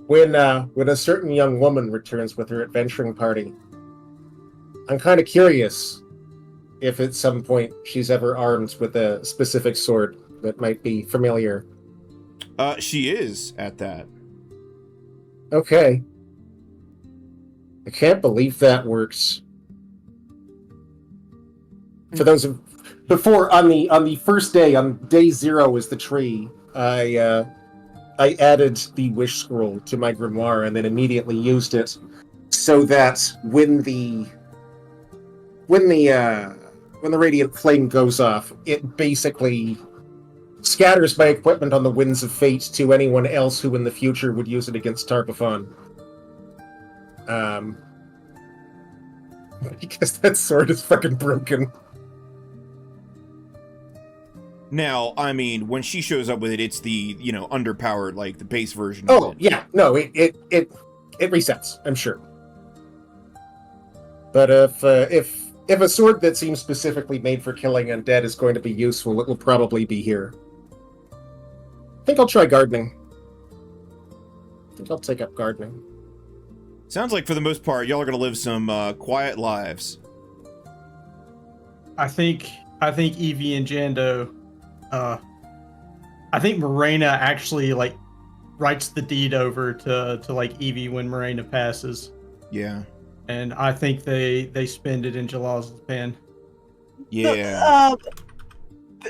When a certain young woman returns with her adventuring party, I'm kind of curious if at some point she's ever armed with a specific sword that might be familiar. She is at that. Okay. I can't believe that works. For those of before on the first day, on day 0 is the tree. I added the wish scroll to my grimoire and then immediately used it so that when the radiant flame goes off, it basically scatters my equipment on the winds of fate to anyone else who in the future would use it against Tarpathon. Because that sword is fucking broken. Now, I mean, when she shows up with it, it's the, underpowered, like, the base version of Oh, it. yeah. No, it resets, I'm sure. But if a sword that seems specifically made for killing undead is going to be useful, it will probably be here. I think I'll try gardening. I think I'll take up gardening. Sounds like, for the most part, y'all are going to live some quiet lives. I think Evie and Jando, I think Morena actually writes the deed over to Evie when Morena passes. Yeah. And I think they spend it in Jalal's pen. Yeah.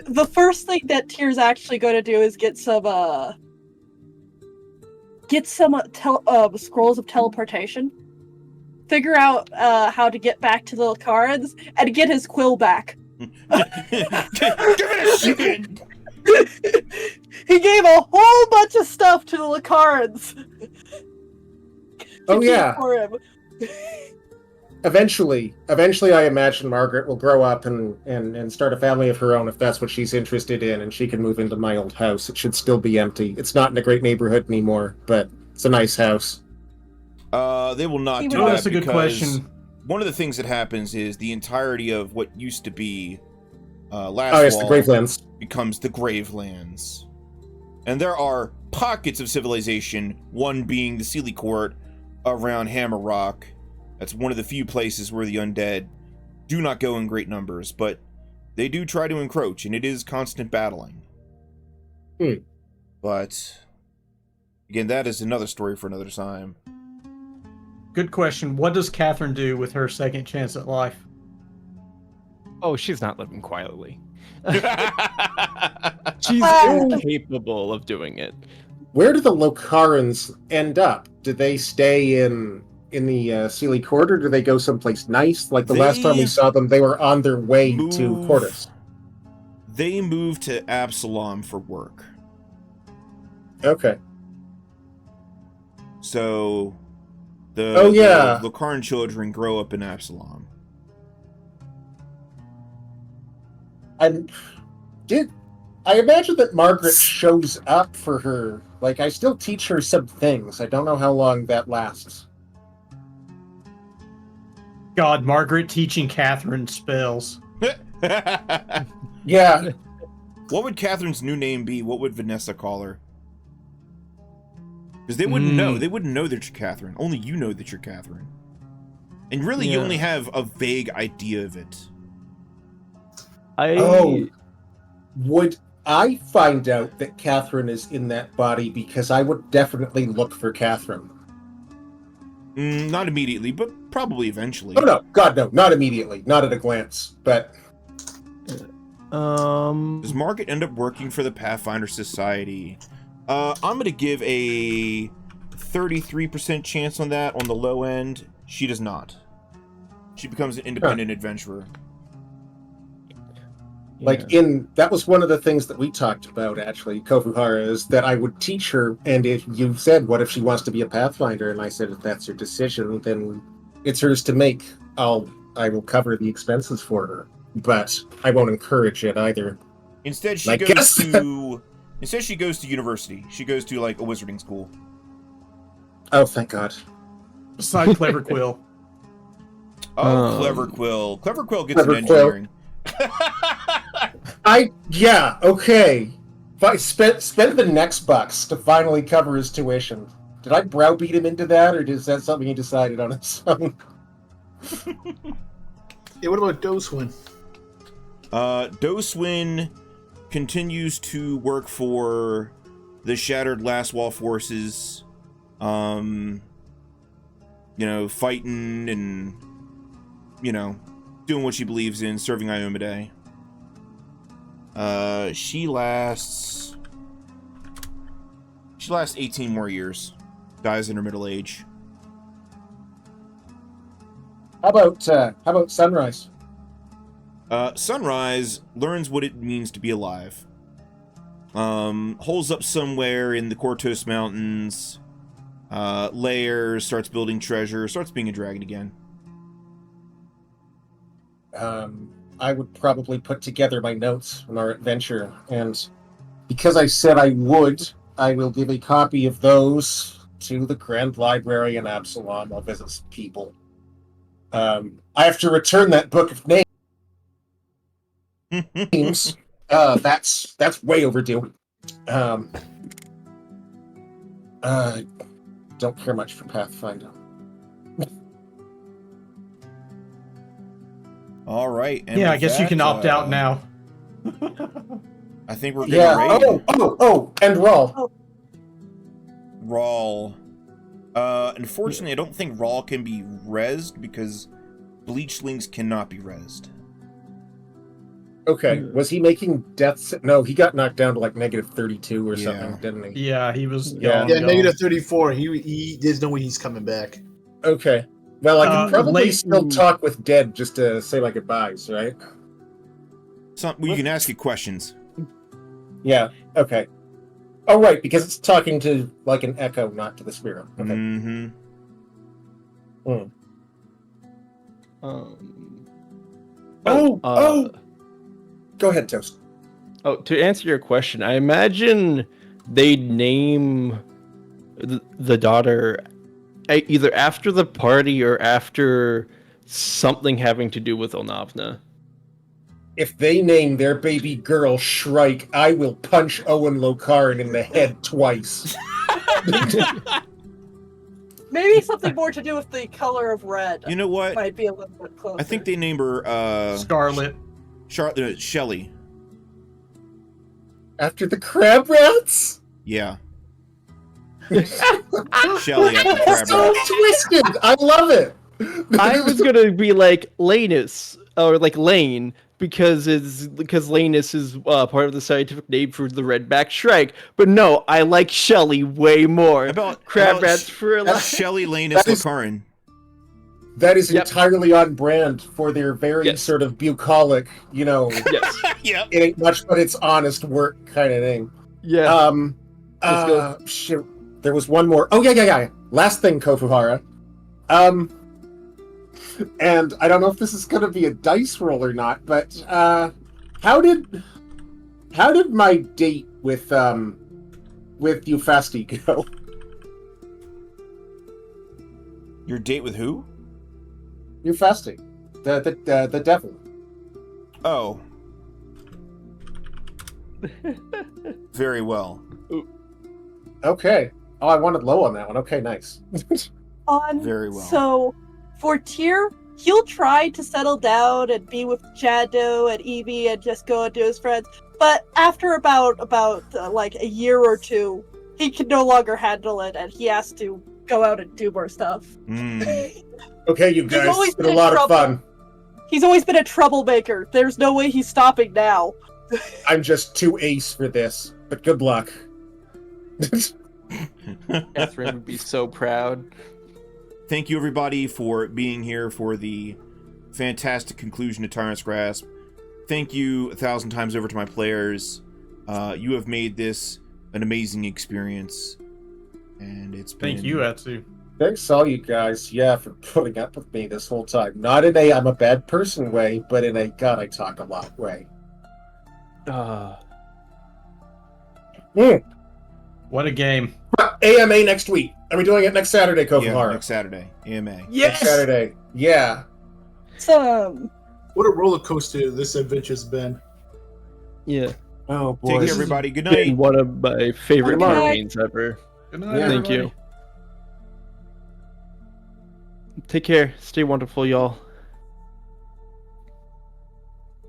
The first thing that Tyr's actually going to do is get some scrolls of teleportation, figure out how to get back to the cards, and get his quill back. Give it a shit! He gave a whole bunch of stuff to the Lacarans. Oh yeah. For him. Eventually, I imagine Margaret will grow up and start a family of her own if that's what she's interested in, and she can move into my old house. It should still be empty. It's not in a great neighborhood anymore, but it's a nice house. They will not do Oh, that that's a good because question. one of the things that happens is the entirety of what used to be Oh yes, the Gravelands. becomes the Gravelands. And there are pockets of civilization, one being the Sealy Court around Hammer Rock. That's one of the few places where the undead do not go in great numbers, but they do try to encroach, and it is constant battling. But again, that is another story for another time. Good question. What does Cathrine do with her second chance at life? Oh, she's not living quietly. She's Oh. incapable of doing it. Where do the Locarans end up? Do they stay in the Sealy Court, or do they go someplace nice? Like the last time we They saw them, they were on their way to move- Quartus. They moved to Absalom for work. Okay. So the the Locarn children grow up in Absalom. I imagine that Margaret shows up for her. Like, I still teach her some things. I don't know how long that lasts. God, Margaret teaching Cathrine spells. Yeah. What would Catherine's new name be? What would Vanessa call her? Because they wouldn't know. They wouldn't know that you're Cathrine. Only you know that you're Cathrine. And really, you only have a vague idea of it. Would I find out that Cathrine is in that body? Because I would definitely look for Cathrine. Not immediately, but probably eventually. Oh no, God no, not immediately, not at a glance. But does Margaret end up working for the Pathfinder Society? I'm gonna give a 33% chance on that. On the low end, she does not. She becomes an independent adventurer. Like that was one of the things that we talked about, actually, Kofuhara, is that I would teach her, and if you said, what if she wants to be a Pathfinder? And I said, if that's her decision, then it's hers to make. I will cover the expenses for her, but I won't encourage it either. Instead, she goes to university. She goes to, like, a wizarding school. Oh, thank God. Beside Clever Quill. Clever Quill. Clever Quill gets an engineering. Okay. If I spent the next bucks to finally cover his tuition, did I browbeat him into that, or is that something he decided on his own? Yeah, what about Doswin? Doswin continues to work for the Shattered Last Wall forces. Fighting and, doing what she believes in, serving Iomade. She lasts 18 more years. Dies in her middle age. How about Sunrise? Sunrise learns what it means to be alive. Holes up somewhere in the Kortos Mountains. Layers, starts building treasure, starts being a dragon again. I would probably put together my notes on our adventure, and because I said I would, I will give a copy of those to the Grand Library in Absalom. I'll visit some people. I have to return that book of names. That's way overdue. Don't care much for Pathfinder. All right. And I guess you can opt out now. I think we're getting ready. And Rawl. Rawl. Unfortunately, I don't think Rawl can be rezzed because Bleachlings cannot be rezzed. Okay, was he making deaths? No, he got knocked down to like -32 or something, didn't he? Yeah, he was. Yeah, -34. There's no way he's coming back. Okay. Well, I can probably still talk with Dead just to say my goodbyes, right? You can ask it questions. Yeah, okay. Oh, right, because it's talking to, like, an echo, not to the spirit. Okay. Go ahead, Toast. Oh, to answer your question, I imagine they'd name the daughter either after the party or after something having to do with Onavna. If they name their baby girl Shrike, I will punch Owen Locarn in the head twice. Maybe something more to do with the color of red. You know what? Might be a little bit closer. I think they name her Scarlet. Shelly. After the crab rats? Yeah. Shelly after the crab So rats. twisted! I love it! I was gonna be like Lanus or like Lane because Lanus is part of the scientific name for the redback shrike. But no, I like Shelly way more. About crab rats for Shelly Lanus Locarn. That is Yep. entirely on brand for their very Yes. sort of bucolic, Yes. Yep. it ain't much, but it's honest work kind of thing. Yeah. Let's go. Shit. There was one more. Oh, yeah. Last thing, Kofuhara. And I don't know if this is going to be a dice roll or not, but how did my date with Eufasti go? Your date with who? Eufasti, the devil. Oh. Very well. Okay. Oh, I wanted low on that one. Okay, nice. Very well. So, for Tyr, he'll try to settle down and be with Jado and Ivie and just go and do his friends. But after about like a year or two, he can no longer handle it, and he has to go out and do more stuff. Okay, you guys, always it's been a been lot in of fun. He's always been a troublemaker. There's no way he's stopping now. I'm just too ace for this, but good luck. Cathrine would be so proud. Thank you, everybody, for being here for the fantastic conclusion to Tyrant's Grasp. Thank you 1,000 times over to my players. You have made this an amazing experience, and it's been... Thank you, Atsu. Thanks all you guys, for putting up with me this whole time. Not in a I'm a bad person way, but in a God, I talk a lot way. What a game. AMA next week. Are we doing it next Saturday, Kofuhara? Yeah, next Saturday. AMA. Next Saturday. Yeah. What a roller coaster this adventure's been. Yeah. Oh, boy. Take care, everybody. Good night. One of my favorite Good night. campaigns ever. Good night, Thank everybody. you. Take care. Stay wonderful, y'all.